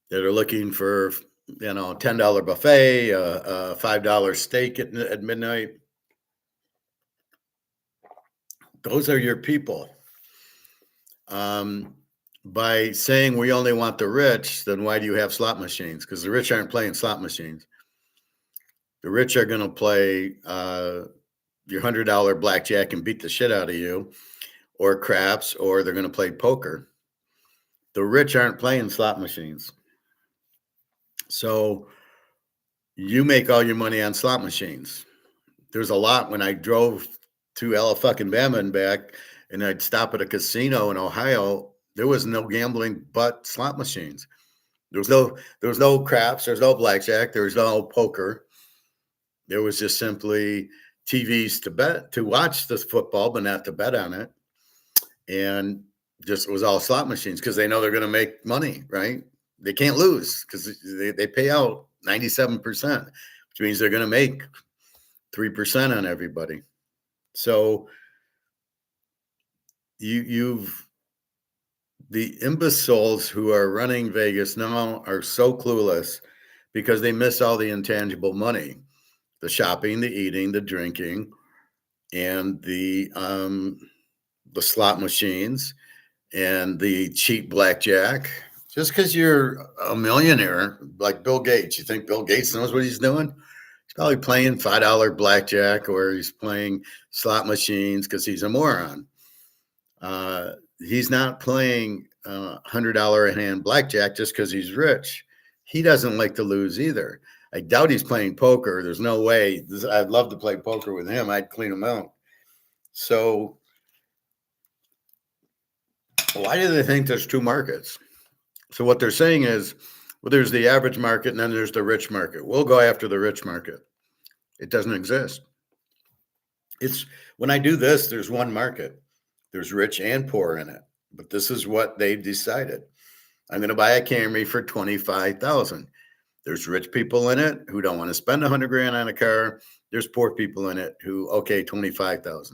that are looking for, $10 buffet, a $5 steak at midnight. Those are your people. By saying we only want the rich, then why do you have slot machines? Because the rich aren't playing slot machines. The rich are going to play your $100 blackjack and beat the shit out of you, or craps, or they're going to play poker. The rich aren't playing slot machines. So you make all your money on slot machines. There's a lot when I drove to Alabama and back, and I'd stop at a casino in Ohio. There was no gambling but slot machines. There was no craps. There's no blackjack. There was no poker. There was just simply TVs to watch the football, but not to bet on it. And just it was all slot machines because they know they're going to make money, right? They can't lose because they pay out 97%, which means they're going to make 3% on everybody. So the imbeciles who are running Vegas now are so clueless because they miss all the intangible money, the shopping, the eating, the drinking, and the slot machines and the cheap blackjack. Just because you're a millionaire like Bill Gates, you think Bill Gates knows what he's doing? He's probably playing $5 blackjack or he's playing slot machines because he's a moron. He's not playing $100 a hand blackjack just because he's rich. He doesn't like to lose either. I doubt he's playing poker. There's no way. I'd love to play poker with him. I'd clean him out. So why do they think there's two markets? So what they're saying is, well, there's the average market and then there's the rich market. We'll go after the rich market. It doesn't exist. It's when I do this, there's one market. There's rich and poor in it. But this is what they've decided. I'm going to buy a Camry for $25,000. There's rich people in it who don't want to spend $100,000 on a car. There's poor people in it who, okay, $25,000.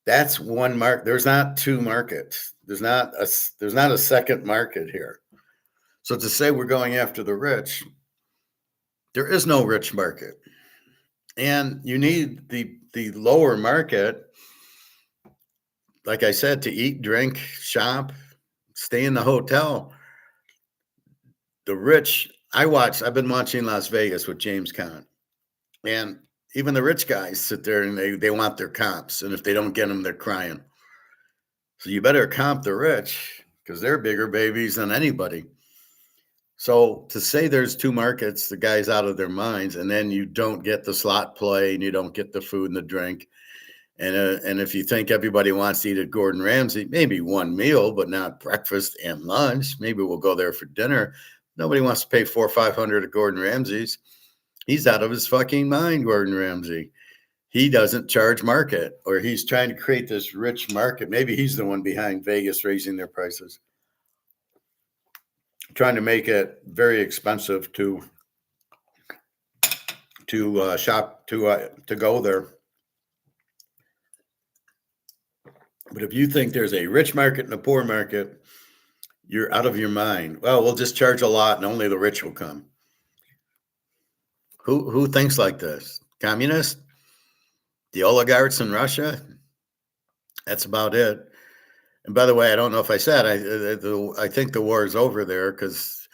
That's one market. There's not two markets. There's not a second market here. So to say we're going after the rich, there is no rich market. And you need the lower market, like I said, to eat, drink, shop, stay in the hotel. The rich I've been watching Las Vegas with James Caan, and even the rich guys sit there and they want their comps. And if they don't get them, they're crying. So you better comp the rich because they're bigger babies than anybody. So to say there's two markets, the guy's out of their minds, and then you don't get the slot play and you don't get the food and the drink. And if you think everybody wants to eat at Gordon Ramsay, maybe one meal, but not breakfast and lunch. Maybe we'll go there for dinner. Nobody wants to pay $400 or $500 at Gordon Ramsay's. He's out of his fucking mind, Gordon Ramsay. He doesn't charge market, or he's trying to create this rich market. Maybe he's the one behind Vegas raising their prices, trying to make it very expensive to shop to go there. But if you think there's a rich market and a poor market, you're out of your mind. Well, we'll just charge a lot and only the rich will come. Who thinks like this? Communists? The oligarchs in Russia? That's about it. And by the way, I don't know if I said, I think the war is over there because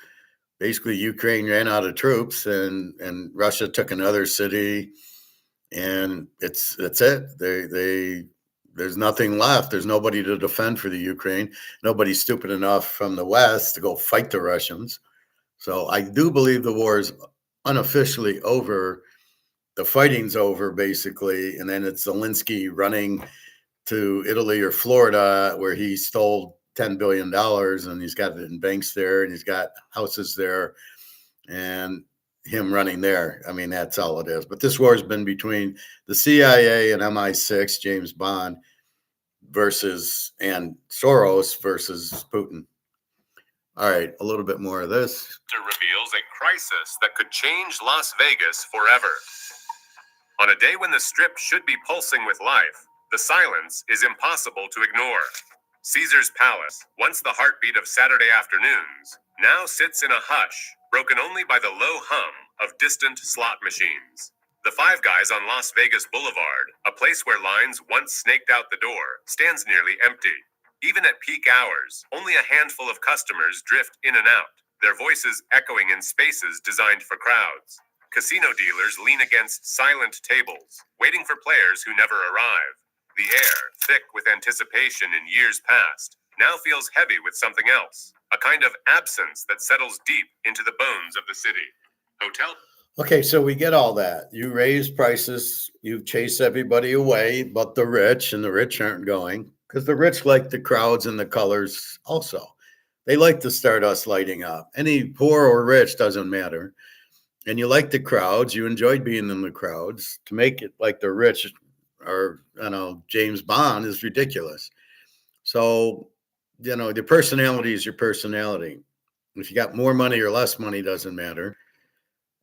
basically Ukraine ran out of troops and Russia took another city, and that's it. There's nothing left. There's nobody to defend for the Ukraine. Nobody's stupid enough from the West to go fight the Russians. So I do believe the war is unofficially over. The fighting's over, basically. And then it's Zelensky running to Italy or Florida, where he stole $10 billion and he's got it in banks there and he's got houses there, and him running there. I mean, that's all it is. But this war has been between the CIA and MI6, James Bond, and Soros versus Putin. All right, a little bit more of this. Reveals a crisis that could change Las Vegas forever. On a day when the Strip should be pulsing with life, the silence is impossible to ignore. Caesar's Palace, once the heartbeat of Saturday afternoons, now sits in a hush, broken only by the low hum of distant slot machines. The Five Guys on Las Vegas Boulevard, a place where lines once snaked out the door, stands nearly empty. Even at peak hours, only a handful of customers drift in and out, their voices echoing in spaces designed for crowds. Casino dealers lean against silent tables, waiting for players who never arrive. The air, thick with anticipation in years past, now feels heavy with something else, a kind of absence that settles deep into the bones of the city. Hotel. Okay, so we get all that. You raise prices, you chase everybody away, but the rich, and the rich aren't going because the rich like the crowds and the colors also. They like the Stardust lighting up. Any poor or rich doesn't matter. And you like the crowds. You enjoyed being in the crowds. To make it like the rich or, James Bond is ridiculous. So, your personality is your personality. If you got more money or less money, doesn't matter.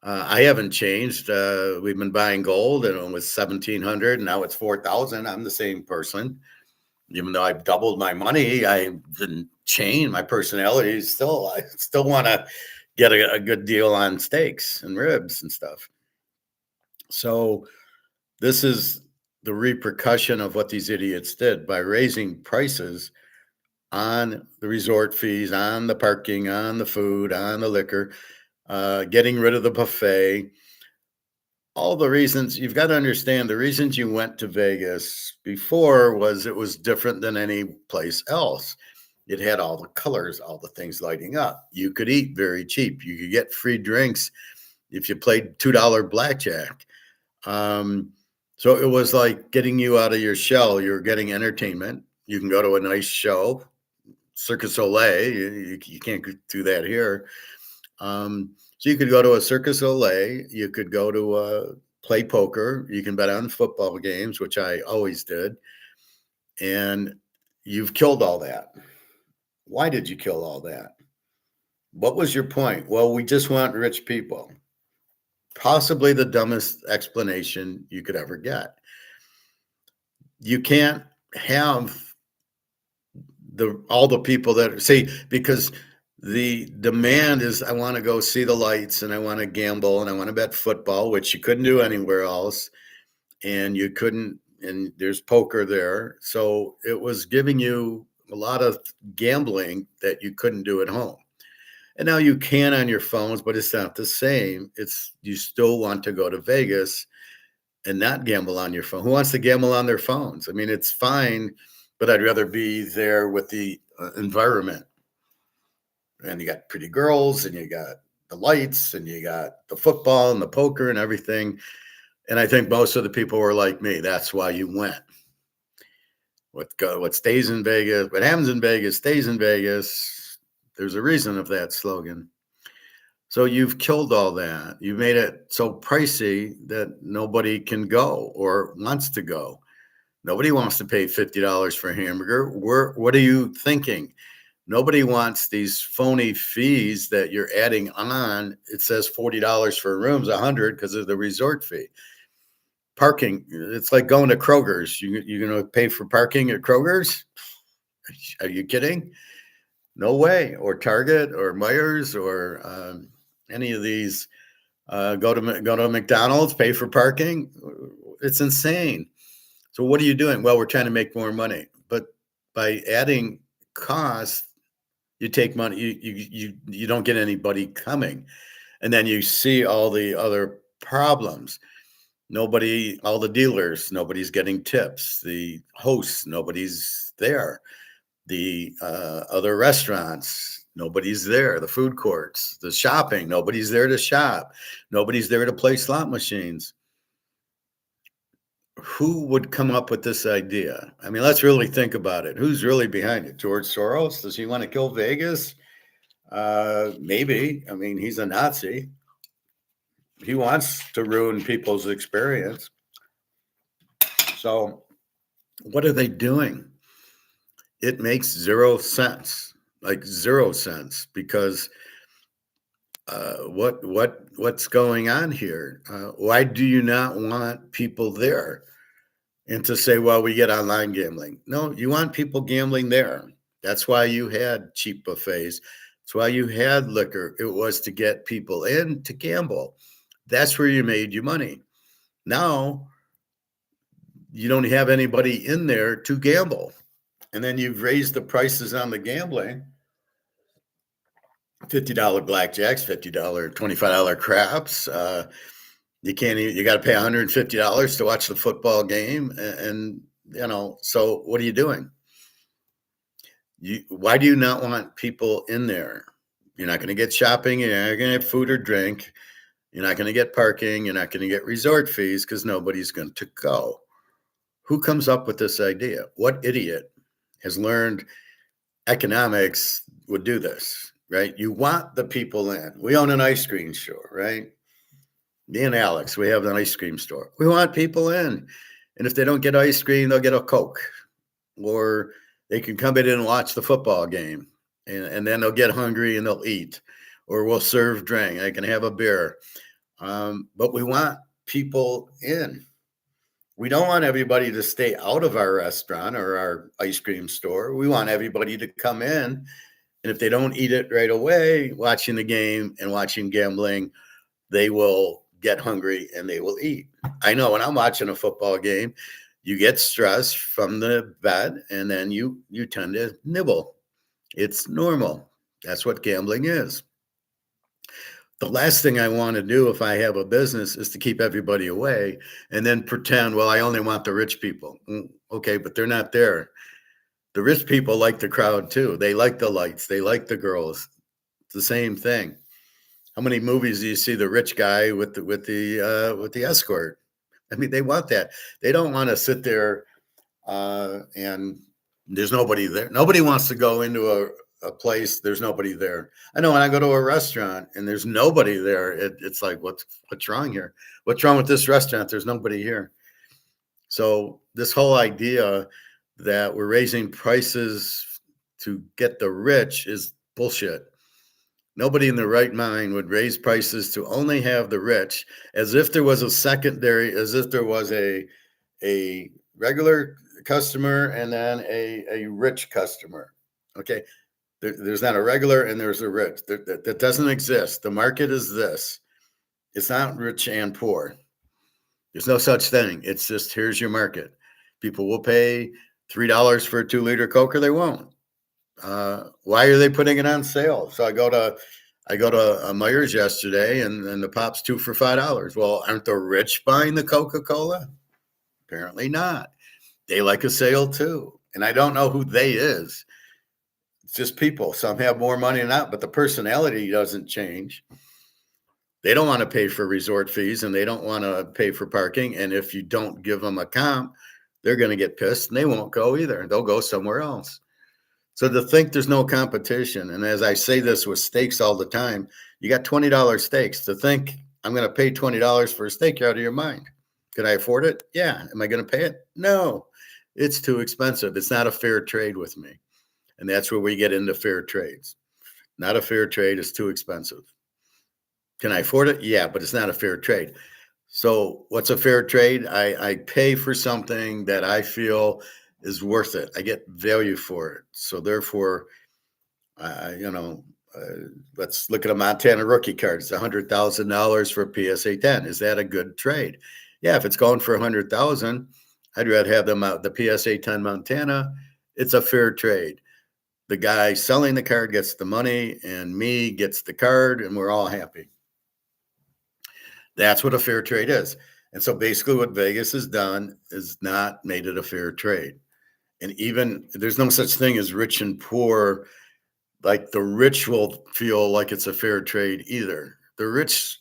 I haven't changed. We've been buying gold, and it was 1,700, and now it's 4,000. I'm the same person. Even though I've doubled my money, I didn't change. My personality is still, I still want to get a good deal on steaks and ribs and stuff. So this is the repercussion of what these idiots did by raising prices on the resort fees, on the parking, on the food, on the liquor, getting rid of the buffet. All the reasons, you've got to understand, the reasons you went to Vegas before was it was different than any place else. It had all the colors, all the things lighting up. You could eat very cheap. You could get free drinks if you played $2 blackjack. So it was like getting you out of your shell. You're getting entertainment. You can go to a nice show, Circus Soleil. You can't do that here. So you could go to a Circus Soleil. You could go to play poker. You can bet on football games, which I always did. And you've killed all that. Why did you kill all that? What was your point? Well, we just want rich people. Possibly the dumbest explanation you could ever get. You can't have all the people that see, because the demand is, I want to go see the lights and I want to gamble and I want to bet football, which you couldn't do anywhere else. And you couldn't, and there's poker there. So it was giving you a lot of gambling that you couldn't do at home. And now you can on your phones, but it's not the same. It's you still want to go to Vegas and not gamble on your phone. Who wants to gamble on their phones? I mean, it's fine, but I'd rather be there with the environment. And you got pretty girls, and you got the lights, and you got the football and the poker and everything. And I think most of the people were like me. That's why you went. What stays in Vegas, what happens in Vegas stays in Vegas. There's a reason of that slogan. So you've killed all that. You've made it so pricey that nobody can go or wants to go. Nobody wants to pay $50 for a hamburger. What are you thinking? Nobody wants these phony fees that you're adding on. It says $40 for rooms, $100 because of the resort fee. Parking, it's like going to Kroger's. You're going to pay for parking at Kroger's? Are you kidding? No way. Or Target or Myers or any of these. Go to McDonald's, pay for parking. It's insane. So what are you doing? Well, we're trying to make more money, but by adding cost, you take money. You don't get anybody coming, and then you see all the other problems. All the dealers, nobody's getting tips. The hosts, nobody's there. The other restaurants, nobody's there. The food courts, the shopping, nobody's there to shop. Nobody's there to play slot machines. Who would come up with this idea? I mean, let's really think about it. Who's really behind it? George Soros? Does he want to kill Vegas? Maybe. I mean, he's a Nazi. He wants to ruin people's experience. So what are they doing? It makes 0 sense, like 0 sense, because what's going on here? Why do you not want people there? And to say, well, we get online gambling. No, you want people gambling there. That's why you had cheap buffets. That's why you had liquor. It was to get people in to gamble. That's where you made your money. Now, you don't have anybody in there to gamble. And then you've raised the prices on the gambling. $50 blackjacks, $50, $25 craps. You got to pay $150 to watch the football game. And so what are you doing? Why do you not want people in there? You're not going to get shopping. You're not going to get food or drink. You're not going to get parking. You're not going to get resort fees because nobody's going to go. Who comes up with this idea? What idiot has learned economics would do this, right? You want the people in. We own an ice cream store, right? Me and Alex, we have an ice cream store. We want people in. And if they don't get ice cream, they'll get a Coke. Or they can come in and watch the football game. And then they'll get hungry and they'll eat. Or we'll serve drink. They can have a beer. But we want people in. We don't want everybody to stay out of our restaurant or our ice cream store. We want everybody to come in. And if they don't eat it right away, watching the game and watching gambling, they will get hungry and they will eat. I know when I'm watching a football game, you get stress from the bet and then you tend to nibble. It's normal. That's what gambling is. The last thing I want to do if I have a business is to keep everybody away and then pretend, well, I only want the rich people. Okay, but they're not there. The rich people like the crowd too. They like the lights. They like the girls. It's the same thing. How many movies do you see the rich guy with the escort? I mean, they want that. They don't want to sit there and there's nobody there. Nobody wants to go into a place. There's nobody there. I know when I go to a restaurant and there's nobody there, it's like, what's wrong here? What's wrong with this restaurant? There's nobody here. So this whole idea that we're raising prices to get the rich is bullshit. Nobody in their right mind would raise prices to only have the rich, as if there was a secondary, as if there was a regular customer and then a rich customer. Okay. There's not a regular and there's a rich. That doesn't exist. The market is this. It's not rich and poor. There's no such thing. It's just, here's your market. People will pay $3 for a 2-liter Coke or they won't. Why are they putting it on sale? So I go to I go to Myers yesterday, and the pop's 2 for $5. Well, aren't the rich buying the Coca-Cola? Apparently not. They like a sale too. And I don't know who they is. It's just people. Some have more money than not, but the personality doesn't change. They don't want to pay for resort fees, and they don't want to pay for parking. And if you don't give them a comp, they're going to get pissed, and they won't go either. They'll go somewhere else. So to think there's no competition, and as I say this with steaks all the time, you got $20 steaks. To think I'm going to pay $20 for a steak, you're out of your mind. Can I afford it? Yeah. Am I going to pay it? No. It's too expensive. It's not a fair trade with me. And that's where we get into fair trades. Not a fair trade. It's too expensive. Can I afford it? Yeah, but it's not a fair trade. So what's a fair trade? I pay for something that I feel is worth it. I get value for it. So therefore, let's look at a Montana rookie card. It's $100,000 for a PSA 10. Is that a good trade? Yeah, if it's going for $100,000, I'd rather have them out the PSA 10 Montana. It's a fair trade. The guy selling the card gets the money, and me gets the card, and we're all happy. That's what a fair trade is. And so basically what Vegas has done is not made it a fair trade. And even there's no such thing as rich and poor. Like the rich will feel like it's a fair trade either. The rich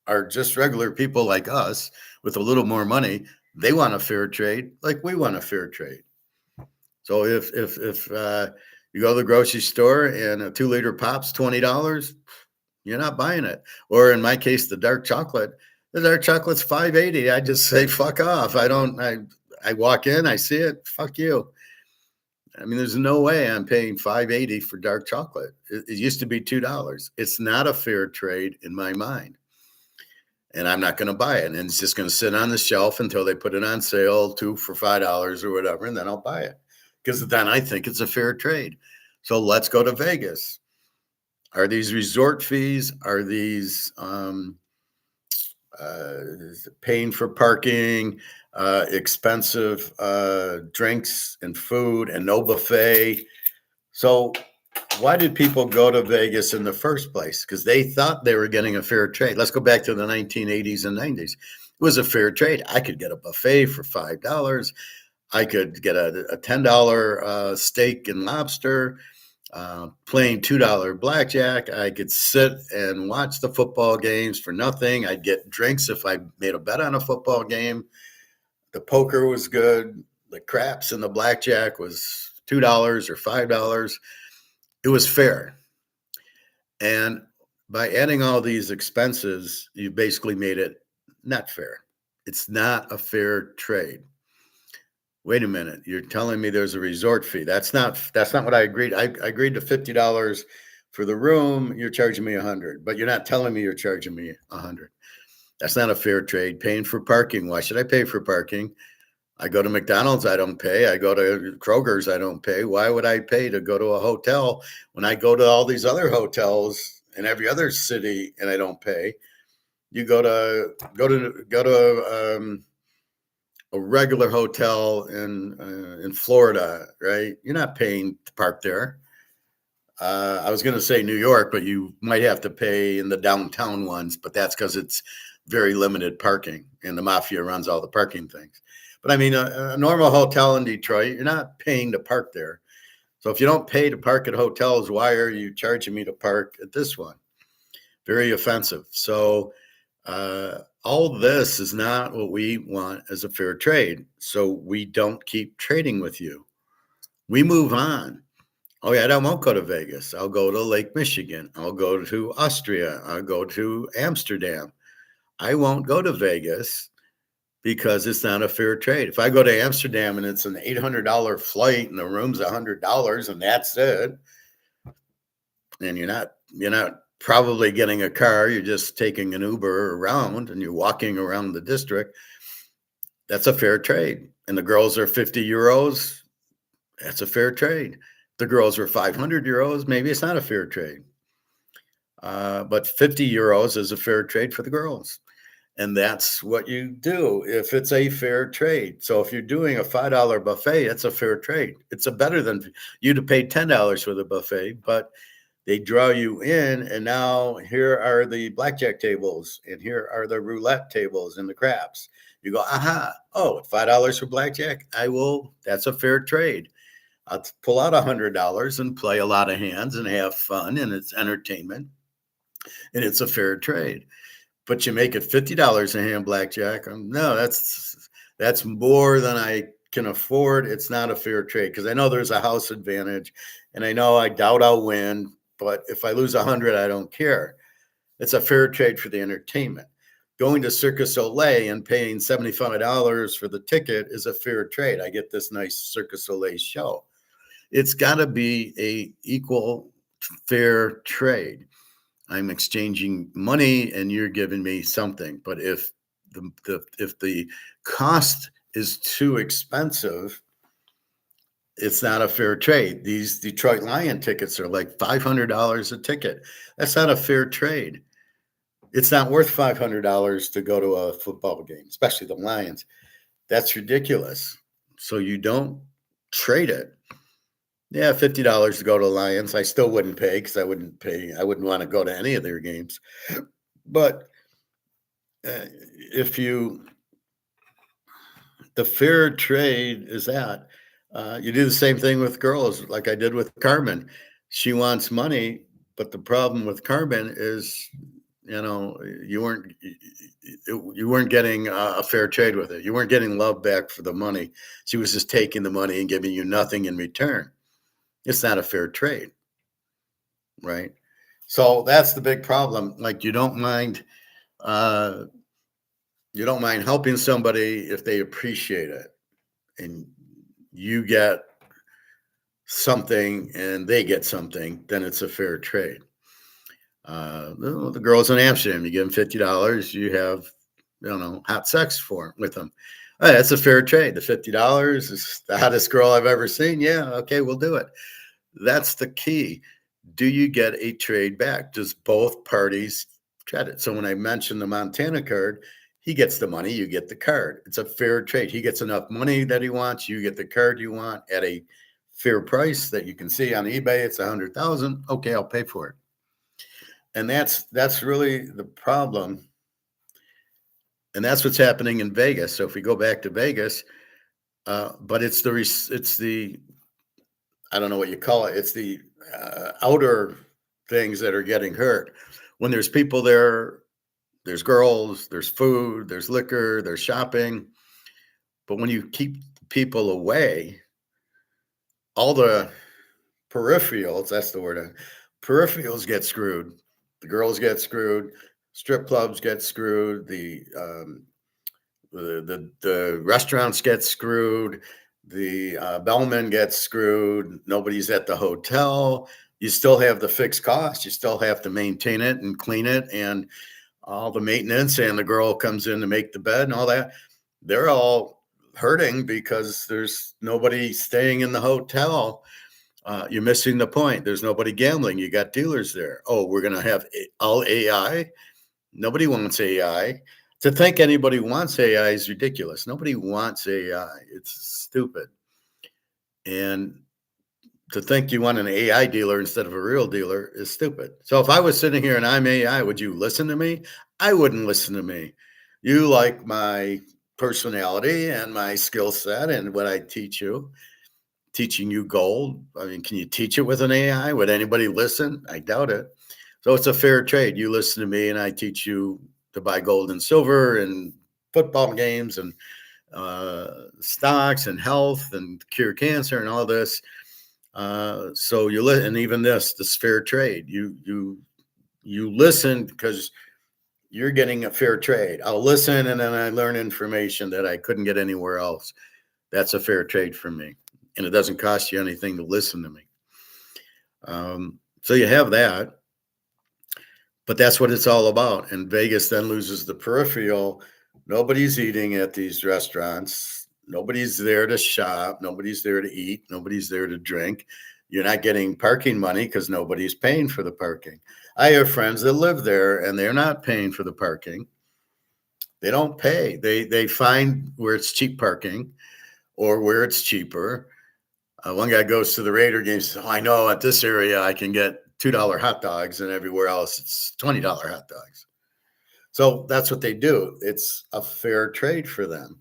are just regular people like us with a little more money. They want a fair trade like we want a fair trade. So if you go to the grocery store and a 2-liter pop's $20, you're not buying it. Or in my case, the dark chocolate's $5.80. I just say, fuck off. I walk in, I see it. Fuck you. I mean, there's no way I'm paying $5.80 for dark chocolate. It used to be $2. It's not a fair trade in my mind. And I'm not going to buy it. And it's just going to sit on the shelf until they put it on sale, 2 for $5 or whatever. And then I'll buy it because then I think it's a fair trade. So let's go to Vegas. Are these resort fees? Are these paying for parking, expensive drinks and food, and no buffet? So why did people go to Vegas in the first place? Because they thought they were getting a fair trade. Let's go back to the 1980s and 90s. It was a fair trade. I could get a buffet for $5. I could get a $10 steak and lobster. Playing $2 blackjack. I could sit and watch the football games for nothing. I'd get drinks if I made a bet on a football game. The poker was good. The craps and the blackjack was $2 or $5. It was fair. And by adding all these expenses, you basically made it not fair. It's not a fair trade. Wait a minute, you're telling me there's a resort fee. That's not what I agreed. I agreed to $50 for the room. You're charging me $100, but you're not telling me you're charging me $100. That's not a fair trade. Paying for parking. Why should I pay for parking? I go to McDonald's, I don't pay. I go to Kroger's, I don't pay. Why would I pay to go to a hotel when I go to all these other hotels in every other city and I don't pay? You go to a regular hotel in Florida, right? You're not paying to park there. I was going to say New York, but you might have to pay in the downtown ones, but that's because it's very limited parking and the mafia runs all the parking things. But I mean, a normal hotel in Detroit, you're not paying to park there. So if you don't pay to park at hotels, why are you charging me to park at this one? Very offensive. So all this is not what we want as a fair trade. So we don't keep trading with you. We move on. Oh yeah, I won't go to Vegas. I'll go to Lake Michigan. I'll go to Austria. I'll go to Amsterdam. I won't go to Vegas because it's not a fair trade. If I go to Amsterdam and it's an $800 flight and the room's $100 and that's it, and you're not probably getting a car, you're just taking an Uber around and you're walking around the district, that's a fair trade. And the girls are 50 euros, that's a fair trade. The girls are 500 euros, maybe it's not a fair trade. But 50 euros is a fair trade for the girls. And that's what you do if it's a fair trade. So if you're doing a $5 buffet, it's a fair trade. It's better than you to pay $10 for the buffet, but They draw you in, and now here are the blackjack tables, and here are the roulette tables and the craps. You go, aha, oh, $5 for blackjack. That's a fair trade. I'll pull out $100 and play a lot of hands and have fun, and it's entertainment, and it's a fair trade. But you make it $50 a hand blackjack. No, that's more than I can afford. It's not a fair trade because I know there's a house advantage, and I know I doubt I'll win. But if I lose 100, I don't care. It's a fair trade for the entertainment. Going to Circus Olay and paying $75 for the ticket is a fair trade. I get this nice Circus Olay show. It's got to be a equal, fair trade. I'm exchanging money and you're giving me something. But if the cost is too expensive, it's not a fair trade. These Detroit Lion tickets are like $500 a ticket. That's not a fair trade. It's not worth $500 to go to a football game, especially the Lions. That's ridiculous. So you don't trade it. Yeah, $50 to go to Lions. I still wouldn't pay because I wouldn't want to go to any of their games. But the fair trade is that. You do the same thing with girls, like I did with Carmen. She wants money, but the problem with Carmen is, you weren't getting a fair trade with it. You weren't getting love back for the money. She was just taking the money and giving you nothing in return. It's not a fair trade, right? So that's the big problem. Like you don't mind helping somebody if they appreciate it, and you get something and they get something, then it's a fair trade. The girls in Amsterdam, you give them $50, you have, hot sex with them. Hey, that's a fair trade. The $50 is the hottest girl I've ever seen. Yeah, okay, we'll do it. That's the key. Do you get a trade back? Does both parties get it? So when I mentioned the Montana card, he gets the money, you get the card. It's a fair trade. He gets enough money that he wants, you get the card you want at a fair price that you can see on eBay. It's $100,000. Okay, I'll pay for it. And that's really the problem. And that's what's happening in Vegas. So if we go back to Vegas, but it's the I don't know what you call it. It's the outer things that are getting hurt. When there's people there, there's girls, there's food, there's liquor, there's shopping. But when you keep people away, all the peripherals, that's the word, peripherals get screwed. The girls get screwed. Strip clubs get screwed. The restaurants get screwed. The bellman gets screwed. Nobody's at the hotel. You still have the fixed cost. You still have to maintain it and clean it and all the maintenance. And the girl comes in to make the bed and all that. They're all hurting because there's nobody staying in the hotel. You're missing the point. There's nobody gambling. You got dealers there. Oh, we're going to have all AI. Nobody wants AI. To think anybody wants AI is ridiculous. Nobody wants AI. It's stupid. And to think you want an AI dealer instead of a real dealer is stupid. So if I was sitting here and I'm AI, would you listen to me? I wouldn't listen to me. You like my personality and my skill set and what I teach you. Teaching you gold. I mean, can you teach it with an AI? Would anybody listen? I doubt it. So it's a fair trade. You listen to me and I teach you to buy gold and silver and football games and stocks and health and cure cancer and all this. So you listen, and even this fair trade. You listen because you're getting a fair trade. I'll listen and then I learn information that I couldn't get anywhere else. That's a fair trade for me. And it doesn't cost you anything to listen to me. So you have that, but that's what it's all about. And Vegas then loses the peripheral. Nobody's eating at these restaurants. Nobody's there to shop. Nobody's there to eat. Nobody's there to drink. You're not getting parking money because nobody's paying for the parking. I have friends that live there and they're not paying for the parking. They don't pay. They find where it's cheap parking or where it's cheaper. One guy goes to the Raider game and says, I know at this area I can get $2 hot dogs, and everywhere else it's $20 hot dogs. So that's what they do. It's a fair trade for them.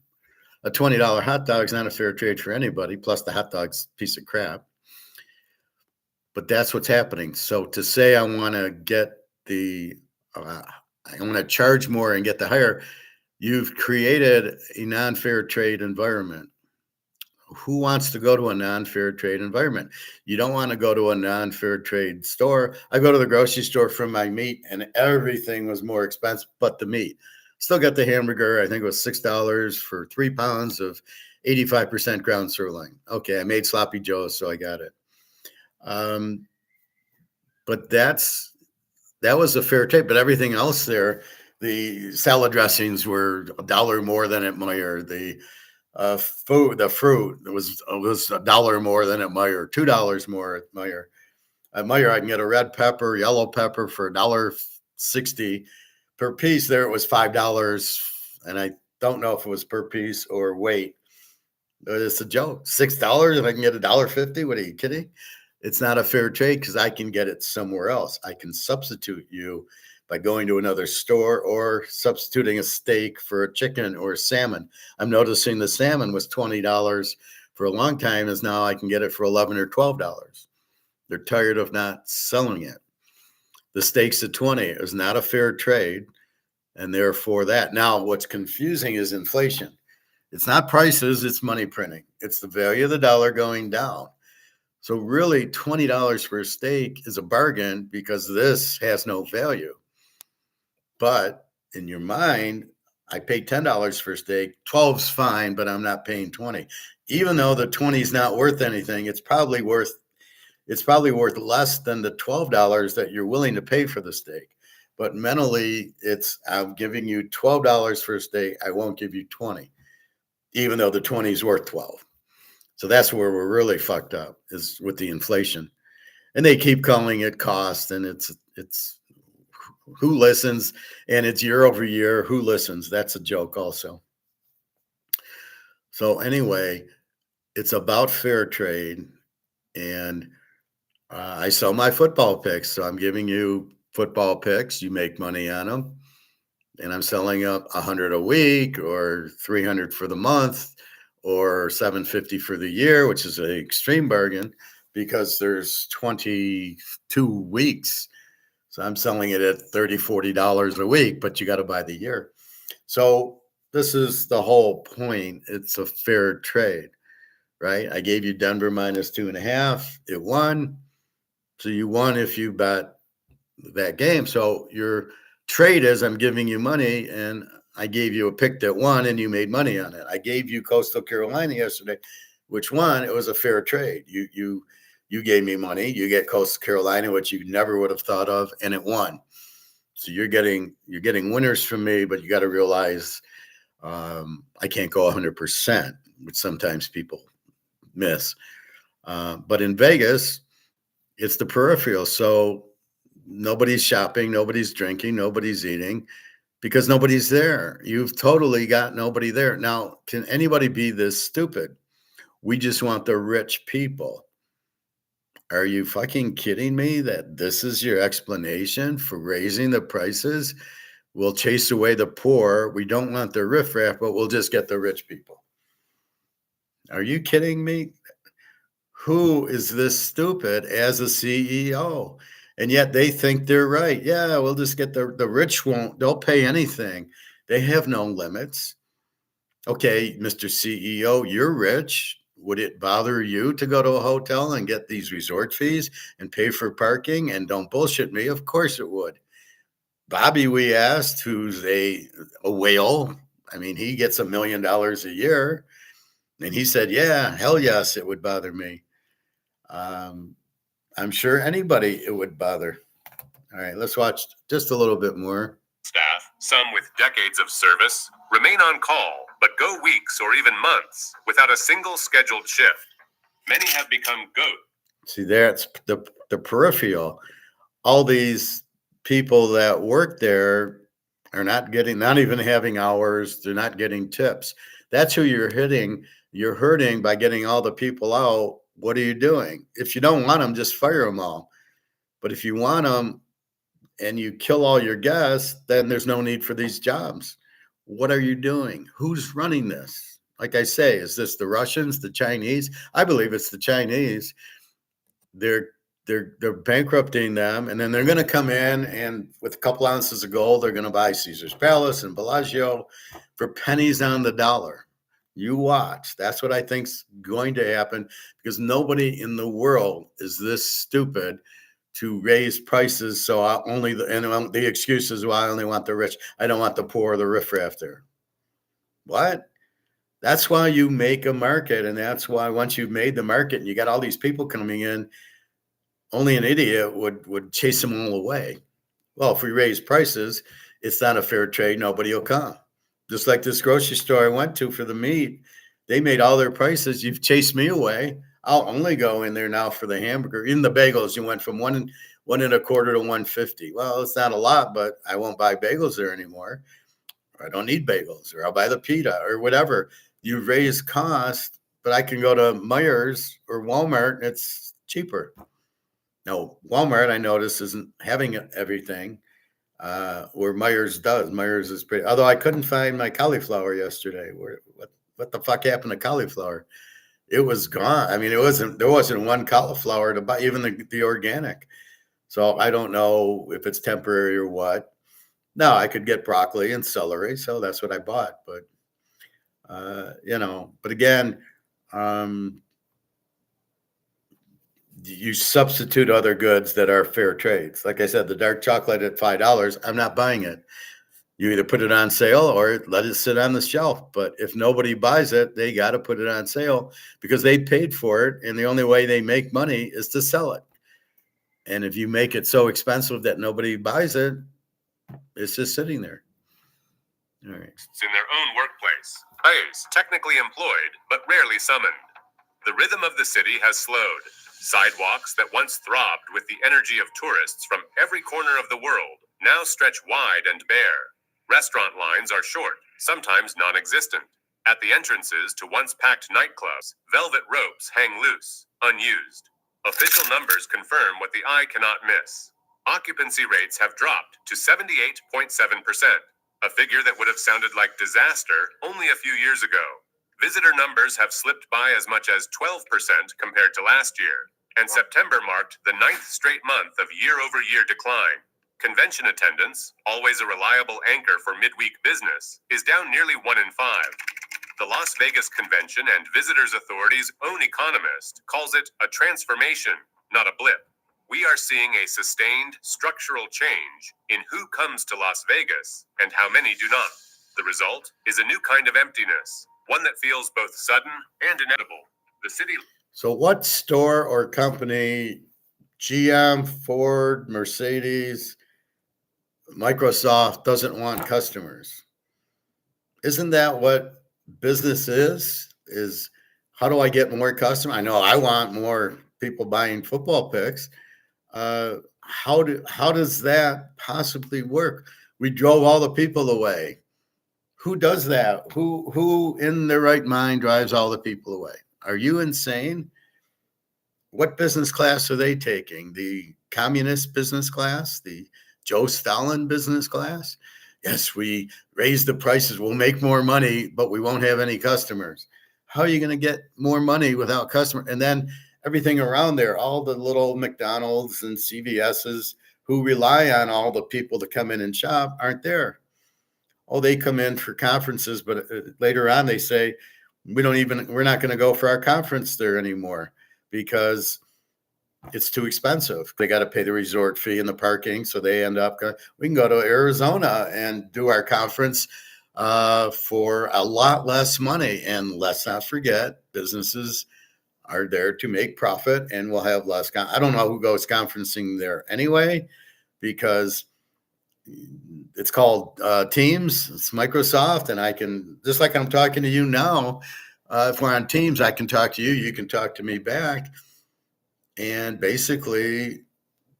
A $20 hot dog is not a fair trade for anybody, plus the hot dog's a piece of crap. But that's what's happening. So to say I want to get I want to charge more and get the higher, you've created a non-fair trade environment. Who wants to go to a non-fair trade environment? You don't want to go to a non-fair trade store. I go to the grocery store for my meat, and everything was more expensive but the meat. Still got the hamburger. I think it was $6 for 3 pounds of 85% ground sirloin. Okay, I made sloppy joes, so I got it. But that was a fair trade. But everything else there, the salad dressings were $1 more than at Meijer. The fruit was $1 more than at Meijer, $2 more at Meijer. At Meijer, I can get a red pepper, yellow pepper for $1.60 per piece. There it was $5, and I don't know if it was per piece or weight. But it's a joke. $6 and I can get $1.50. What are you kidding? It's not a fair trade because I can get it somewhere else. I can substitute you by going to another store or substituting a steak for a chicken or salmon. I'm noticing the salmon was $20 for a long time, is now I can get it for $11 or $12. They're tired of not selling it. The steak's at $20. It was not a fair trade, and therefore that. Now, what's confusing is inflation. It's not prices, it's money printing. It's the value of the dollar going down. So really, $20 for a steak is a bargain because this has no value. But in your mind, I paid $10 for a steak. 12's fine, but I'm not paying 20. Even though the 20 is not worth anything, it's probably worth less than the $12 that you're willing to pay for the steak. But mentally, I'm giving you $12 for a steak. I won't give you 20, even though the 20 is worth 12. So that's where we're really fucked up, is with the inflation. And they keep calling it cost, and it's who listens, and it's year over year. Who listens? That's a joke also. So anyway, it's about fair trade, and I sell my football picks. So I'm giving you football picks. You make money on them, and I'm selling up 100 a week or 300 for the month or 750 for the year, which is an extreme bargain because there's 22 weeks. So I'm selling it at $30, $40 a week, but you got to buy the year. So this is the whole point. It's a fair trade, right? I gave you Denver minus 2.5. It won. So you won if you bet that game. So your trade is I'm giving you money, and I gave you a pick that won and you made money on it. I gave you Coastal Carolina yesterday, which won. It was a fair trade. You gave me money. You get Coastal Carolina, which you never would have thought of, and it won. So you're getting winners from me, but you got to realize I can't go 100%, which sometimes people miss. But in Vegas, it's the peripheral. So nobody's shopping, nobody's drinking, nobody's eating, because nobody's there. You've totally got nobody there. Now, can anybody be this stupid? We just want the rich people. Are you fucking kidding me that this is your explanation for raising the prices? We'll chase away the poor. We don't want the riffraff, but we'll just get the rich people. Are you kidding me? Who is this stupid as a CEO? And yet they think they're right. Yeah, we'll just get the rich they'll pay anything. They have no limits. Okay, Mr. CEO, you're rich. Would it bother you to go to a hotel and get these resort fees and pay for parking? And don't bullshit me. Of course it would. Bobby, we asked, who's a whale. I mean, he gets $1 million a year. And he said, yeah, hell yes, it would bother me. I'm sure anybody it would bother. All right, let's watch just a little bit more. Staff, some with decades of service, remain on call, but go weeks or even months without a single scheduled shift. Many have become GOAT. See, that's the peripheral. All these people that work there are not even having hours. They're not getting tips. That's who you're hitting. You're hurting by getting all the people out. What are you doing? If you don't want them, just fire them all. But if you want them and you kill all your guests, then there's no need for these jobs. What are you doing? Who's running this? Like I say, is this the Russians, the Chinese? I believe it's the Chinese. They're they're bankrupting them, and then they're going to come in and with a couple ounces of gold, they're going to buy Caesar's Palace and Bellagio for pennies on the dollar. You watch. That's what I think's going to happen, because nobody in the world is this stupid to raise prices. So I only the excuse is, well, I only want the rich. I don't want the poor or the riffraff there. What? That's why you make a market, and that's why once you've made the market and you got all these people coming in, only an idiot would chase them all away. Well, if we raise prices, it's not a fair trade. Nobody will come. Just like this grocery store I went to for the meat, they made all their prices. You've chased me away. I'll only go in there now for the hamburger. In the bagels, you went from one and a quarter to 150. Well, it's not a lot, but I won't buy bagels there anymore. Or I don't need bagels, or I'll buy the pita or whatever. You raise cost, but I can go to Meijer's or Walmart and it's cheaper. No, Walmart, I notice, isn't having everything where Meijer's does. Meijer's is pretty. Although I couldn't find my cauliflower yesterday. What the fuck happened to cauliflower? It was gone. I mean, there wasn't one cauliflower to buy, even the organic. So I don't know if it's temporary or what. No, I could get broccoli and celery, so that's what I bought. But but again, you substitute other goods that are fair trades. Like I said, the dark chocolate at $5, I'm not buying it. You either put it on sale or let it sit on the shelf. But if nobody buys it, they got to put it on sale because they paid for it. And the only way they make money is to sell it. And if you make it so expensive that nobody buys it, it's just sitting there. All right. It's in their own workplace. Eyes technically employed, but rarely summoned. The rhythm of the city has slowed. Sidewalks that once throbbed with the energy of tourists from every corner of the world now stretch wide and bare. Restaurant lines are short, sometimes non-existent. At the entrances to once packed nightclubs, velvet ropes hang loose, unused. Official numbers confirm what the eye cannot miss. Occupancy rates have dropped to 78.7%, a figure that would have sounded like disaster only a few years ago. Visitor numbers have slipped by as much as 12% compared to last year, and September marked the 9th straight month of year-over-year decline. Convention attendance, always a reliable anchor for midweek business, is down nearly 1 in 5. The Las Vegas Convention and Visitors Authority's own economist calls it a transformation, not a blip. We are seeing a sustained structural change in who comes to Las Vegas and how many do not. The result is a new kind of emptiness, one that feels both sudden and inevitable. The city. So what store or company, GM, Ford, Mercedes, Microsoft, doesn't want customers? Isn't that what business is how do I get more customers? I know I want more people buying football picks. How does that possibly work? We drove all the people away. Who does that? Who in their right mind drives all the people away? Are you insane? What business class are they taking? The communist business class? The Joe Stalin business class? Yes, we raise the prices. We'll make more money, but we won't have any customers. How are you going to get more money without customers? And then everything around there, all the little McDonald's and CVS's who rely on all the people to come in and shop aren't there. Oh, they come in for conferences, but later on they say, we're not going to go for our conference there anymore because it's too expensive. They got to pay the resort fee and the parking. So they end up, we can go to Arizona and do our conference for a lot less money. And let's not forget, businesses are there to make profit and we'll have less. I don't know who goes conferencing there anyway, because it's called Teams. It's Microsoft. And I can, just like I'm talking to you now, if we're on Teams, I can talk to you. You can talk to me back. And basically,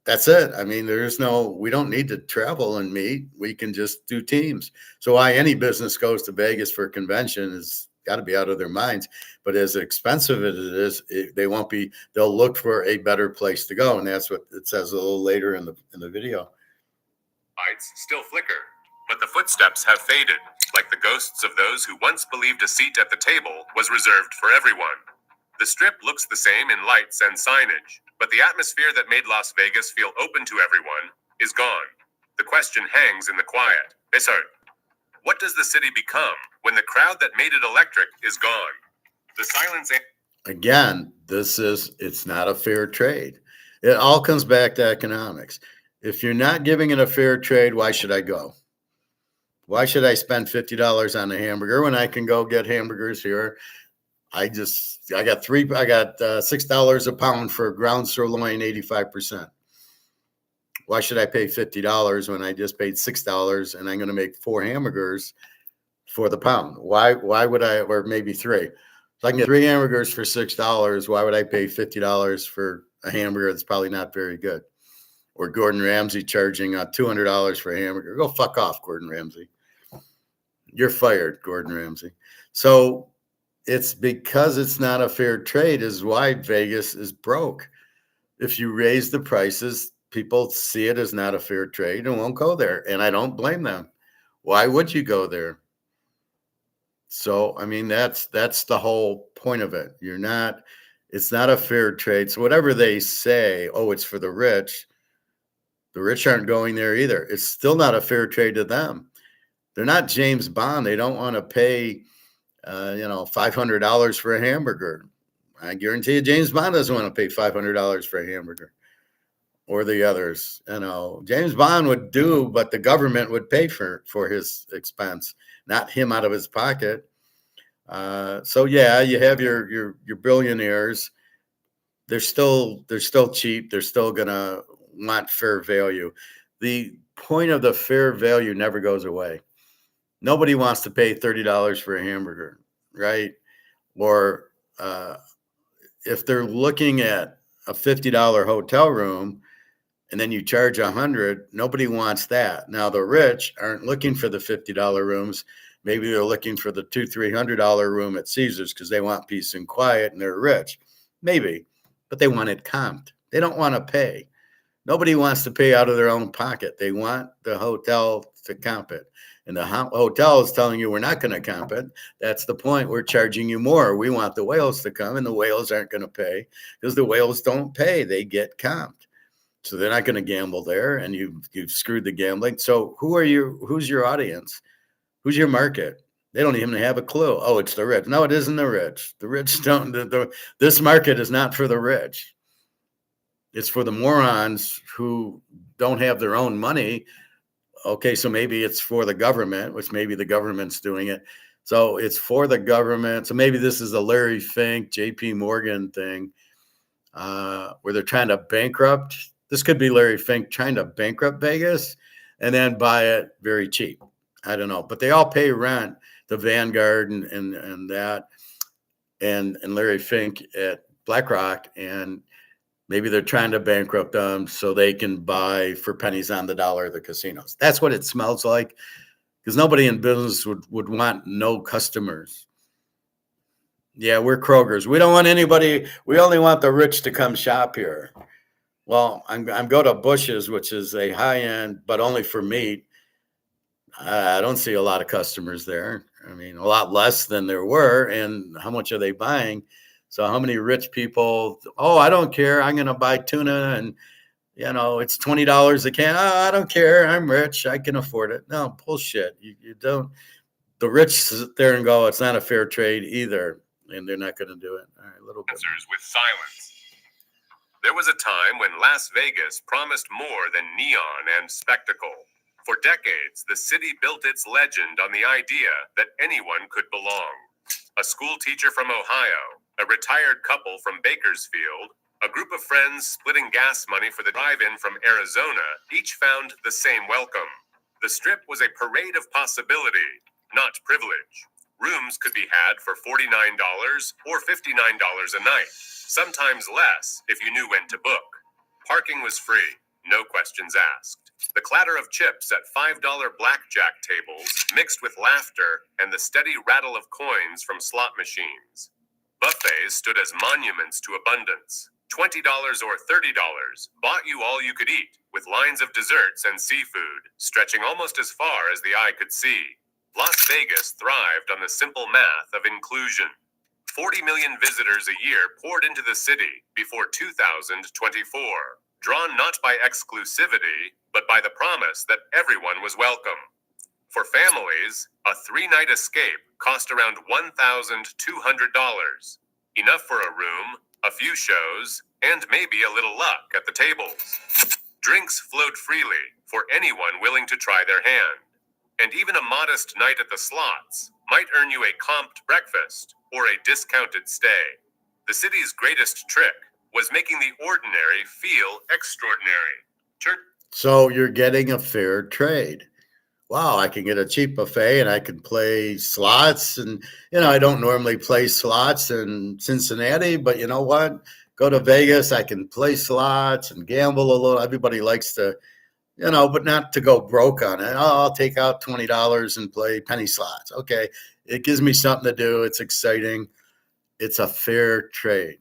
that's it. I mean, we don't need to travel and meet. We can just do Teams. So why any business goes to Vegas for a convention is got to be out of their minds. But as expensive as it is, they won't be. They'll look for a better place to go, and that's what it says a little later in the video. Lights still flicker, but the footsteps have faded, like the ghosts of those who once believed a seat at the table was reserved for everyone. The Strip looks the same in lights and signage, but the atmosphere that made Las Vegas feel open to everyone is gone. The question hangs in the quiet. What does the city become when the crowd that made it electric is gone? The silence. Again, it's not a fair trade. It all comes back to economics. If you're not giving it a fair trade, why should I go? Why should I spend $50 on a hamburger when I can go get hamburgers here? I got $6 a pound for ground sirloin, 85%. Why should I pay $50 when I just paid $6 and I'm going to make 4 hamburgers for the pound? Why would I, or maybe 3? If I can get 3 hamburgers for $6, why would I pay $50 for a hamburger that's probably not very good? Or Gordon Ramsay charging $200 for a hamburger. Go fuck off, Gordon Ramsay. You're fired, Gordon Ramsay. So it's because it's not a fair trade is why Vegas is broke. If you raise the prices, people see it as not a fair trade and won't go there. And I don't blame them. Why would you go there? So, I mean, that's the whole point of it. It's not a fair trade. So whatever they say, oh, it's for the rich aren't going there either. It's still not a fair trade to them. They're not James Bond. They don't want to pay, $500 for a hamburger. I guarantee you James Bond doesn't want to pay $500 for a hamburger or the others. James Bond would do, but the government would pay for his expense, not him out of his pocket. So yeah, you have your billionaires. They're still cheap. They're still going to want fair value. The point of the fair value never goes away. Nobody wants to pay $30 for a hamburger, right? Or if they're looking at a $50 hotel room and then you charge $100, nobody wants that. Now the rich aren't looking for the $50 rooms. Maybe they're looking for the $200-300 room at Caesars because they want peace and quiet and they're rich. Maybe, but they want it comped. They don't want to pay. Nobody wants to pay out of their own pocket. They want the hotel to comp it. And the hotel is telling you we're not going to comp it. That's the point. We're charging you more. We want the whales to come, and the whales aren't going to pay because the whales don't pay. They get comped. So they're not going to gamble there, and you've screwed the gambling. So who's your audience? Who's your market? They don't even have a clue. Oh, it's the rich. No, it isn't the rich. The rich don't. This market is not for the rich. It's for the morons who don't have their own money. Okay, so maybe it's for the government, which maybe the government's doing it. So it's for the government. So maybe this is a Larry Fink, JP Morgan thing where they're trying to bankrupt. This could be Larry Fink trying to bankrupt Vegas and then buy it very cheap. I don't know. But they all pay rent, the Vanguard and that, and Larry Fink at BlackRock, and maybe they're trying to bankrupt them so they can buy for pennies on the dollar the casinos. That's what it smells like, because nobody in business would want no customers. Yeah, we're Kroger's. We don't want anybody. We only want the rich to come shop here. Well, I'm go to Bush's, which is a high-end, but only for meat. I don't see a lot of customers there. I mean, a lot less than there were. And how much are they buying? So how many rich people, oh, I don't care. I'm going to buy tuna and, it's $20 a can. Oh, I don't care. I'm rich. I can afford it. No, bullshit. You don't. The rich sit there and go, it's not a fair trade either. And they're not going to do it. All right, a little bit. Answers with silence. There was a time when Las Vegas promised more than neon and spectacle. For decades, the city built its legend on the idea that anyone could belong. A school teacher from Ohio, a retired couple from Bakersfield, a group of friends splitting gas money for the drive-in from Arizona, each found the same welcome. The Strip was a parade of possibility, not privilege. Rooms could be had for $49 or $59 a night, sometimes less if you knew when to book. Parking was free, no questions asked. The clatter of chips at $5 blackjack tables mixed with laughter and the steady rattle of coins from slot machines. Buffets stood as monuments to abundance. $20 or $30 bought you all you could eat, with lines of desserts and seafood stretching almost as far as the eye could see. Las Vegas thrived on the simple math of inclusion. 40 million visitors a year poured into the city before 2024, drawn not by exclusivity, but by the promise that everyone was welcome. For families, a 3-night escape cost around $1,200, enough for a room, a few shows, and maybe a little luck at the tables. Drinks flowed freely for anyone willing to try their hand, and even a modest night at the slots might earn you a comped breakfast or a discounted stay. The city's greatest trick was making the ordinary feel extraordinary. So you're getting a fair trade. Wow, I can get a cheap buffet and I can play slots. And, I don't normally play slots in Cincinnati, but you know what? Go to Vegas, I can play slots and gamble a little. Everybody likes to, but not to go broke on it. Oh, I'll take out $20 and play penny slots. Okay, it gives me something to do. It's exciting. It's a fair trade.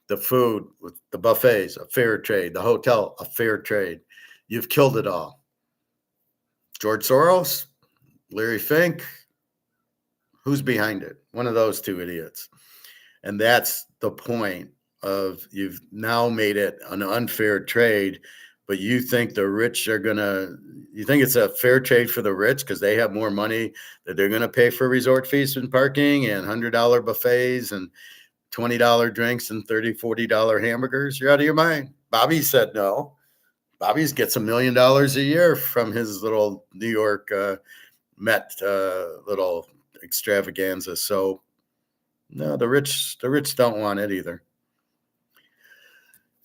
The food, the buffets, a fair trade. The hotel, a fair trade. You've killed it all. George Soros, Larry Fink, who's behind it? One of those two idiots. And that's the point of you've now made it an unfair trade, but you think the rich are you think it's a fair trade for the rich because they have more money that they're going to pay for resort fees and parking and $100 buffets and $20 drinks and $30, $40 hamburgers? You're out of your mind. Bobby said no. Bobby's gets $1 million a year from his little New York Met little extravaganza. So no, the rich don't want it either.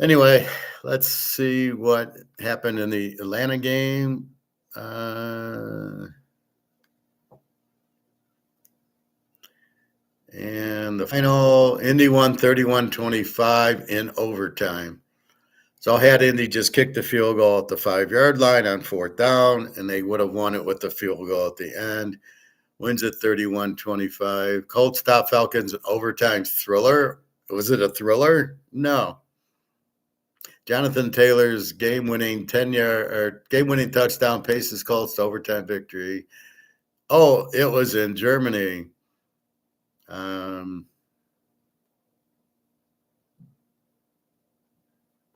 Anyway, let's see what happened in the Atlanta game. And the final, Indy won 31-25 in overtime. So I had Indy just kick the field goal at the 5-yard line on 4th down, and they would have won it with the field goal at the end. Wins at 31-25. Colts top Falcons overtime thriller. Was it a thriller? No. Jonathan Taylor's game-winning 10-yard or game-winning touchdown paces Colts to overtime victory. Oh, it was in Germany.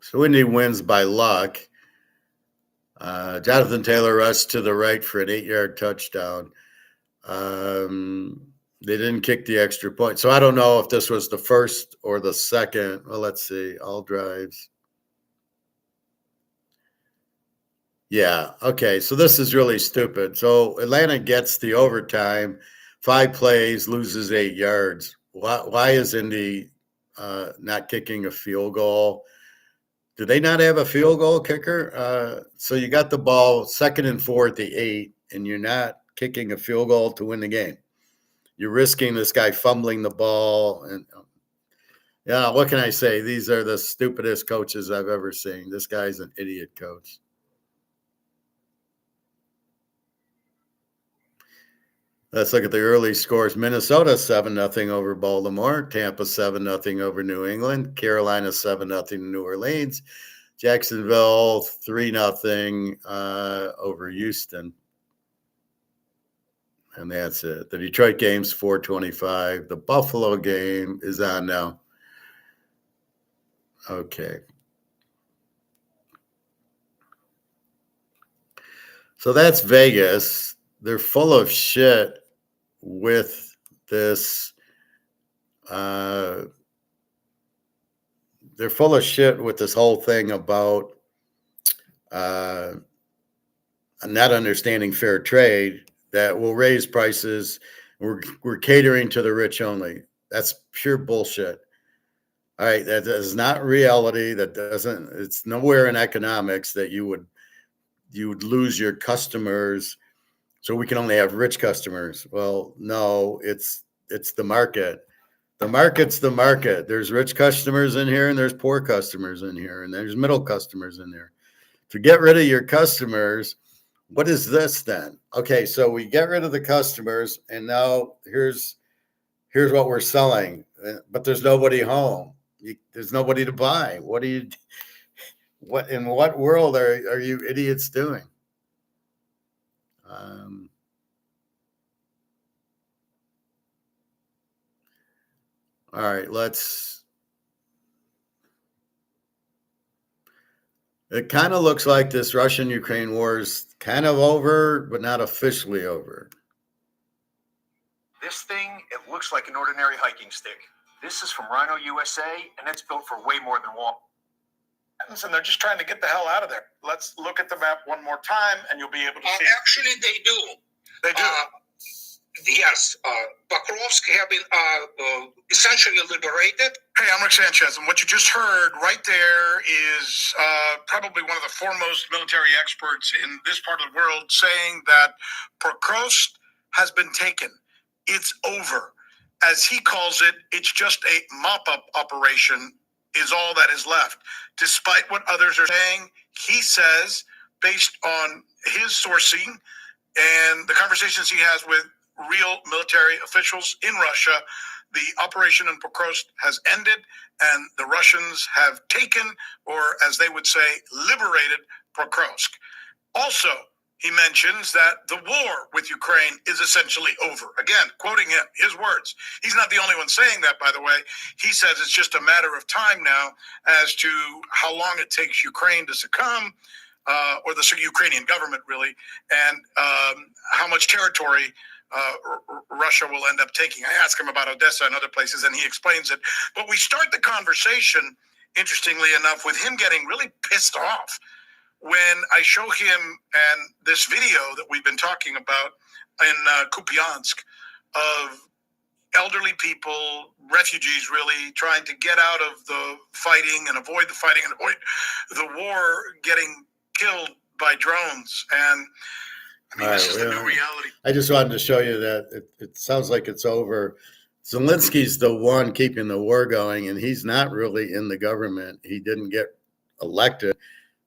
So Indy wins by luck. Jonathan Taylor rushed to the right for an 8-yard touchdown. They didn't kick the extra point. So I don't know if this was the first or the second. Well, let's see. All drives. Yeah. Okay. So this is really stupid. So Atlanta gets the overtime, 5 plays, loses 8 yards. Why is Indy not kicking a field goal? Do they not have a field goal kicker? So you got the ball 2nd and 4 at the 8, and you're not kicking a field goal to win the game. You're risking this guy fumbling the ball. And yeah, what can I say? These are the stupidest coaches I've ever seen. This guy's an idiot coach. Let's look at the early scores. Minnesota 7-0 over Baltimore. Tampa 7-0 over New England. Carolina 7-0 New Orleans. Jacksonville 3-0 over Houston. And that's it. The Detroit game's 4:25. The Buffalo game is on now. Okay. So that's Vegas. They're full of shit with this. They're full of shit with this whole thing about not understanding fair trade that will raise prices. We're catering to the rich only. That's pure bullshit. All right, that is not reality. It's nowhere in economics that you would lose your customers. So we can only have rich customers. Well, no, it's the market. The market's the market. There's rich customers in here and there's poor customers in here and there's middle customers in there. to get rid of your customers. What is this then? Okay, so we get rid of the customers, and now here's what we're selling, but there's nobody home. There's nobody to buy. What in what world are you idiots doing? All right, it kind of looks like this Russian-Ukraine war is kind of over, but not officially over. This thing, it looks like an ordinary hiking stick. This is from Rhino USA, and it's built for way more than walk. And they're just trying to get the hell out of there. Let's look at the map one more time, and you'll be able to see. Actually, they do. They do. Yes, Pokrovsk have been essentially liberated. Hey, I'm Rick Sanchez, and what you just heard right there is probably one of the foremost military experts in this part of the world saying that Pokrovsk has been taken. It's over. As he calls it, it's just a mop-up operation is all that is left. Despite what others are saying, he says, based on his sourcing and the conversations he has with real military officials in Russia, the operation in Pokrovsk has ended and the Russians have taken, or as they would say, liberated Pokrovsk. Also, he mentions that the war with Ukraine is essentially over. Again, quoting him, his words. He's not the only one saying that, by the way. He says it's just a matter of time now as to how long it takes Ukraine to succumb, or the Ukrainian government, really, and how much territory Russia will end up taking. I ask him about Odessa and other places, and he explains it. But we start the conversation, interestingly enough, with him getting really pissed off when I show him and this video that we've been talking about in Kupiansk of elderly people, refugees really, trying to get out of the fighting and avoid the fighting and avoid the war, getting killed by drones. And I mean, this is the new reality. I just wanted to show you that it sounds like it's over. Zelensky's the one keeping the war going, and he's not really in the government. He didn't get elected.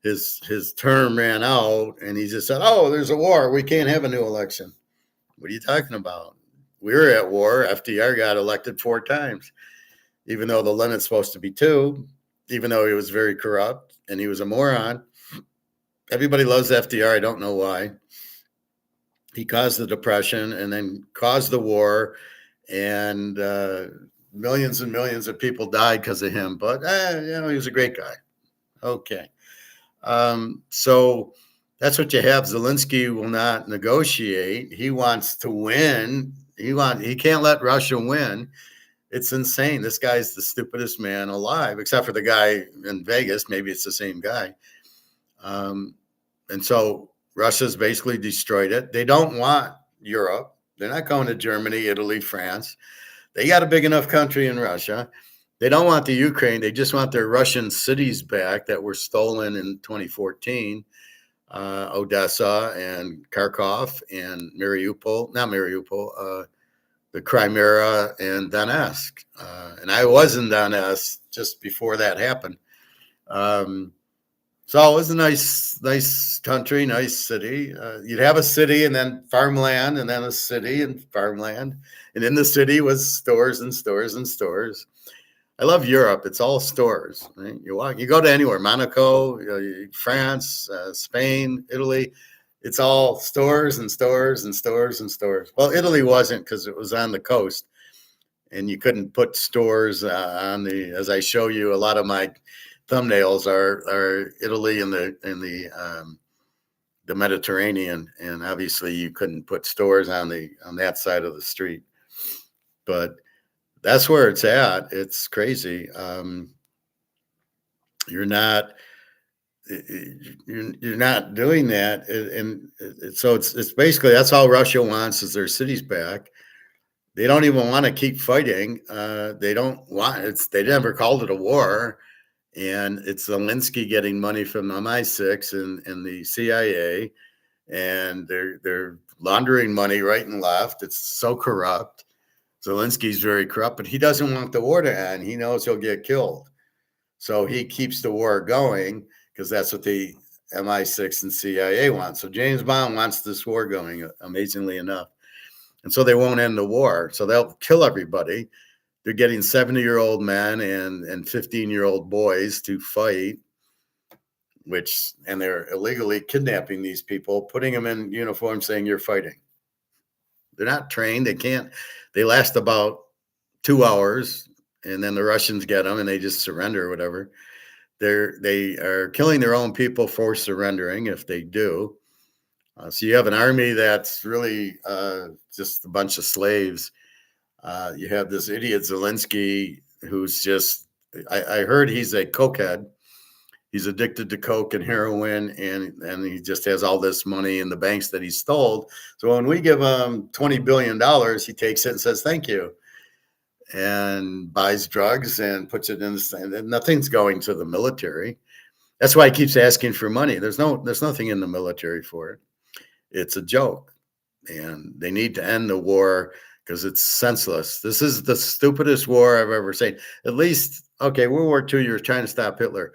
His term ran out, and he just said, "Oh, there's a war. We can't have a new election." What are you talking about? We were at war. FDR got elected 4 times, even though the limit's supposed to be 2, even though he was very corrupt and he was a moron. Everybody loves FDR. I don't know why. He caused the Depression and then caused the war, and millions and millions of people died because of him. But, he was a great guy. Okay. So that's what you have. Zelensky will not negotiate. He wants to win. He can't let Russia win. It's insane. This guy's the stupidest man alive, except for the guy in Vegas. Maybe it's the same guy. And so Russia's basically destroyed it. They don't want Europe. They're not going to Germany, Italy, France. They got a big enough country in Russia. They don't want the Ukraine. They just want their Russian cities back that were stolen in 2014, Odessa and Kharkov and the Crimea and Donetsk. And I was in Donetsk just before that happened. So it was a nice country, nice city. You'd have a city and then farmland, and then a city and farmland. And in the city was stores and stores and stores. I love Europe. It's all stores. Right? You go to anywhere, Monaco, France, Spain, Italy. It's all stores and stores and stores and stores. Well, Italy wasn't, because it was on the coast, and you couldn't put stores on the. As I show you, a lot of my thumbnails are Italy and the Mediterranean, and obviously you couldn't put stores on that side of the street. But that's where it's at. It's crazy. You're not doing that, and so it's basically that's all Russia wants is their cities back. They don't even want to keep fighting. They don't want it. They never called it a war, and it's Zelensky getting money from MI6 and the CIA, and they're laundering money right and left. It's so corrupt. Zelensky's very corrupt, but he doesn't want the war to end. He knows he'll get killed. So he keeps the war going because that's what MI6 and CIA want. So James Bond wants this war going, amazingly enough. And so they won't end the war. So they'll kill everybody. They're getting 70-year-old men and 15-year-old boys to fight, and they're illegally kidnapping these people, putting them in uniform, saying you're fighting. They're not trained. They last about 2 hours, and then the Russians get them and they just surrender or whatever. They are killing their own people for surrendering if they do. So you have an army that's really just a bunch of slaves. You have this idiot Zelensky who's I heard he's a cokehead. He's addicted to coke and heroin, and he just has all this money in the banks that he stole. So when we give him $20 billion, he takes it and says, thank you, and buys drugs and puts it in and nothing's going to the military. That's why he keeps asking for money. There's nothing in the military for it. It's a joke, and they need to end the war because it's senseless. This is the stupidest war I've ever seen. At least, okay, World War II, you're trying to stop Hitler.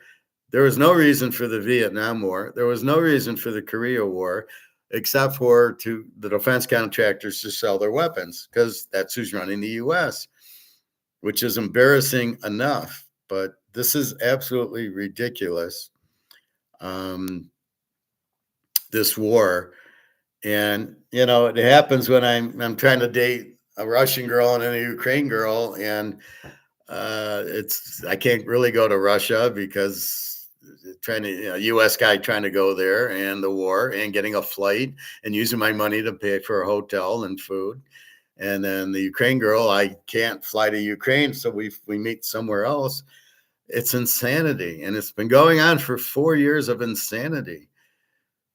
There was no reason for the Vietnam War. There was no reason for the Korea War, except for the defense contractors to sell their weapons, because that's who's running the U.S., which is embarrassing enough. But this is absolutely ridiculous, this war. And, it happens when I'm trying to date a Russian girl and a Ukraine girl, and I can't really go to Russia because U.S. guy trying to go there, and the war, and getting a flight, and using my money to pay for a hotel and food. And then the Ukraine girl, I can't fly to Ukraine, so we meet somewhere else. It's insanity, and it's been going on for 4 years of insanity.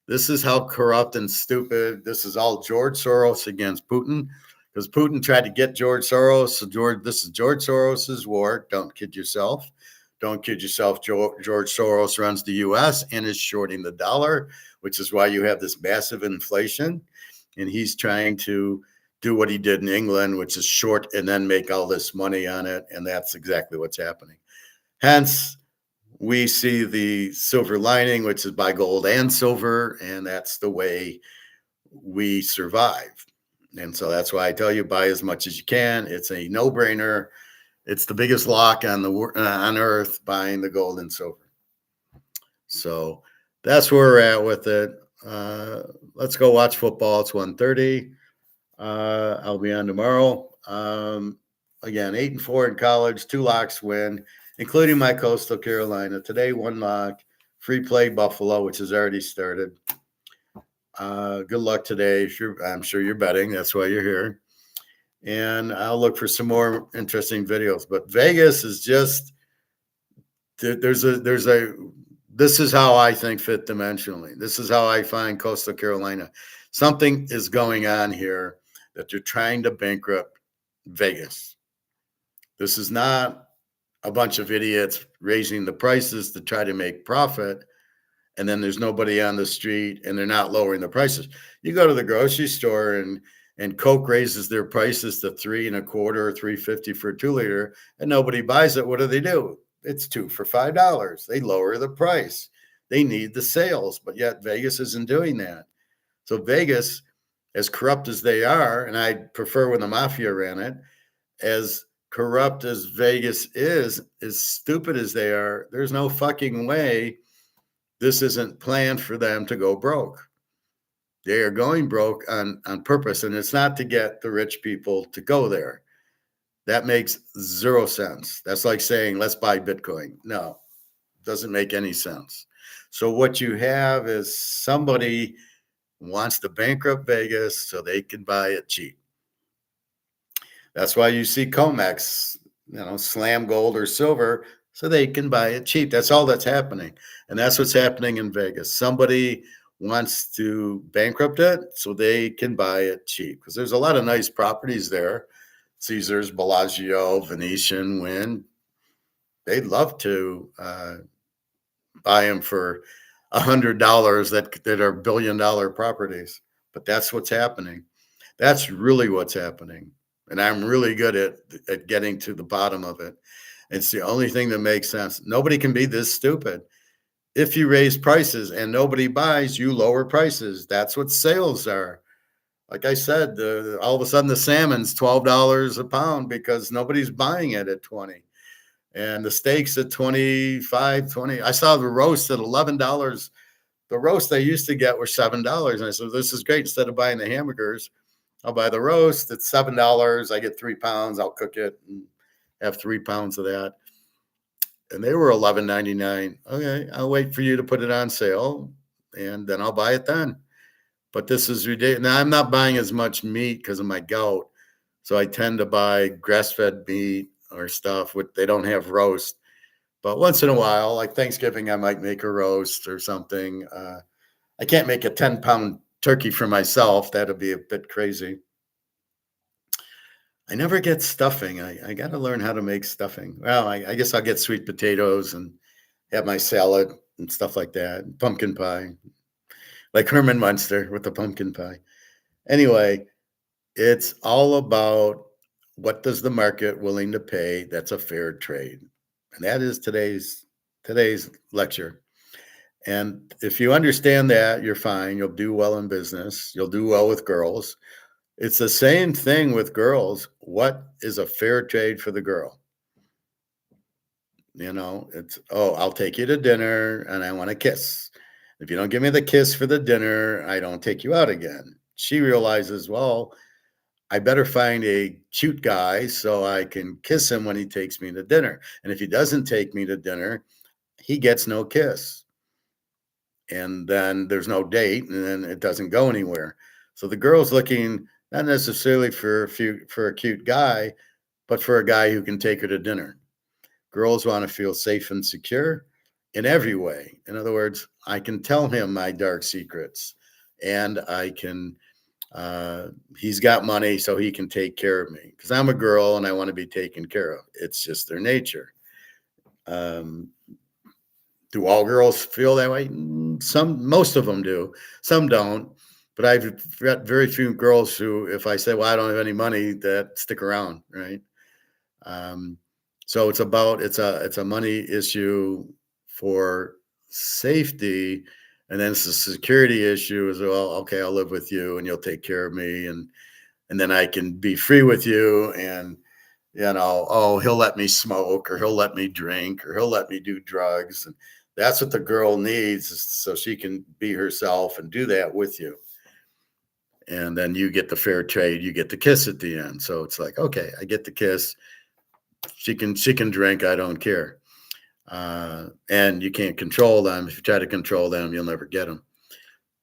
This is how corrupt and stupid. This is all George Soros against Putin, because Putin tried to get George Soros. So this is George Soros's war. Don't kid yourself. Don't kid yourself. George Soros runs the U.S. and is shorting the dollar, which is why you have this massive inflation. And he's trying to do what he did in England, which is short and then make all this money on it. And that's exactly what's happening. Hence, we see the silver lining, which is buy gold and silver, and that's the way we survive. And so that's why I tell you, buy as much as you can. It's a no-brainer. It's the biggest lock on earth, buying the gold and silver. So that's where we're at with it. Let's go watch football. It's 1:30. I'll be on tomorrow. Again, 8-4 in college, 2 locks win, including my Coastal Carolina. Today, 1 lock, free play Buffalo, which has already started. Good luck today. I'm sure you're betting. That's why you're here. And I'll look for some more interesting videos. But Vegas is just, this is how I think fifth dimensionally. This is how I find Coastal Carolina. Something is going on here that you're trying to bankrupt Vegas. This is not a bunch of idiots raising the prices to try to make profit, and then there's nobody on the street and they're not lowering the prices. You go to the grocery store and Coke raises their prices to $3.25 or $3.50 for a 2-liter, and nobody buys it. What do? It's 2 for $5. They lower the price. They need the sales, but yet Vegas isn't doing that. So Vegas, as corrupt as they are, and I prefer when the mafia ran it, as corrupt as Vegas is, as stupid as they are, there's no fucking way this isn't planned for them to go broke. They are going broke on purpose, and it's not to get the rich people to go there. That makes 0 sense. That's like saying, let's buy Bitcoin. No, doesn't make any sense. So what you have is somebody wants to bankrupt Vegas so they can buy it cheap. That's why you see COMEX, slam gold or silver so they can buy it cheap. That's all that's happening. And that's what's happening in Vegas. Somebody wants to bankrupt it so they can buy it cheap, because there's a lot of nice properties there. Caesars, Bellagio, Venetian, Wynn. They'd love to buy them for $100 that are billion-dollar properties. But that's what's happening. That's really what's happening. And I'm really good at getting to the bottom of it. It's the only thing that makes sense. Nobody can be this stupid. If you raise prices and nobody buys, you lower prices. That's what sales are. Like I said, all of a sudden the salmon's $12 a pound because nobody's buying it at 20. And the steaks at 25, 20. I saw the roast at $11. The roast I used to get were $7. And I said, this is great. Instead of buying the hamburgers, I'll buy the roast. It's $7. I get 3 pounds. I'll cook it and have 3 pounds of that. And they were $11.99. Okay, I'll wait for you to put it on sale, and then I'll buy it then. But this is ridiculous. Now, I'm not buying as much meat because of my gout, so I tend to buy grass-fed meat or stuff. They don't have roast. But once in a while, like Thanksgiving, I might make a roast or something. I can't make a 10-pound turkey for myself. That'd be a bit crazy. I never get stuffing. I got to learn how to make stuffing. Well, I guess I'll get sweet potatoes and have my salad and stuff like that. Pumpkin pie, like Herman Munster with the pumpkin pie. Anyway, it's all about what does the market willing to pay that's a fair trade. And that is today's lecture. And if you understand that, you're fine. You'll do well in business. You'll do well with girls. It's the same thing with girls. What is a fair trade for the girl? It's, oh, I'll take you to dinner and I want a kiss. If you don't give me the kiss for the dinner, I don't take you out again. She realizes, well, I better find a cute guy so I can kiss him when he takes me to dinner. And if he doesn't take me to dinner, he gets no kiss. And then there's no date, and then it doesn't go anywhere. So the girl's looking not necessarily for a cute guy, but for a guy who can take her to dinner. Girls want to feel safe and secure in every way. In other words, I can tell him my dark secrets, and I can, he's got money, so he can take care of me because I'm a girl and I want to be taken care of. It's just their nature. Do all girls feel that way? Most of them do. Some don't. But I've got very few girls who, if I say, well, I don't have any money, that stick around, right? So it's a money issue for safety, and then it's a security issue as well. Okay, I'll live with you, and you'll take care of me, and then I can be free with you, and oh, he'll let me smoke, or he'll let me drink, or he'll let me do drugs, and that's what the girl needs, so she can be herself and do that with you. And then you get the fair trade, you get the kiss at the end. So it's like, okay, I get the kiss. She can drink, I don't care. And you can't control them. If you try to control them, you'll never get them.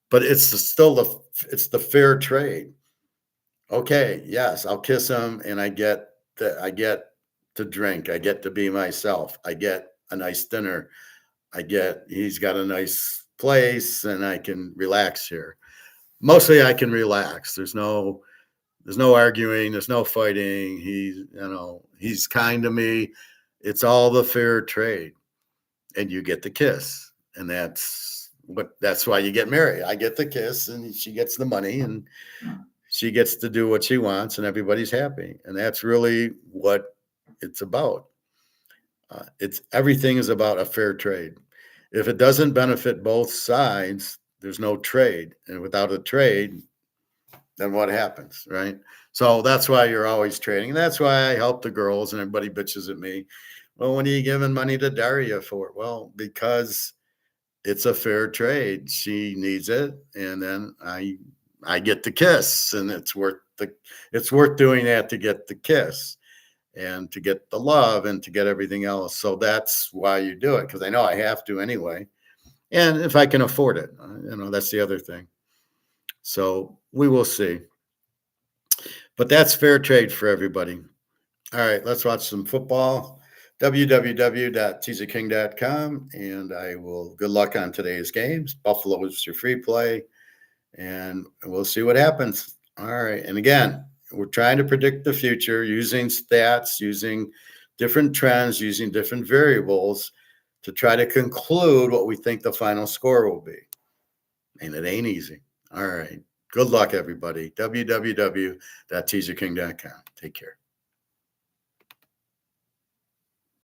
But it's the fair trade. Okay, yes, I'll kiss him and I get to drink. I get to be myself. I get a nice dinner. He's got a nice place and I can relax here. Mostly I can relax. There's no arguing. There's no fighting. He's kind to me. It's all the fair trade, and you get the kiss, and that's why you get married. I get the kiss, and she gets the money, and she gets to do what she wants, and everybody's happy. And that's really what it's about. Everything is about a fair trade. If it doesn't benefit both sides, there's no trade, and without a trade, then what happens, right? So that's why you're always trading. And that's why I help the girls, and everybody bitches at me. Well, when are you giving money to Daria for? Well, because it's a fair trade. She needs it, and then I get the kiss, and it's worth doing that to get the kiss and to get the love and to get everything else. So that's why you do it, because I know I have to anyway. And if I can afford it, that's the other thing. So we will see. But that's fair trade for everybody. All right, let's watch some football. www.teaserking.com. And good luck on today's games. Buffalo is your free play. And we'll see what happens. All right. And again, we're trying to predict the future using stats, using different trends, using different variables to try to conclude what we think the final score will be. And it ain't easy. All right. Good luck, everybody. www.teaserking.com. Take care.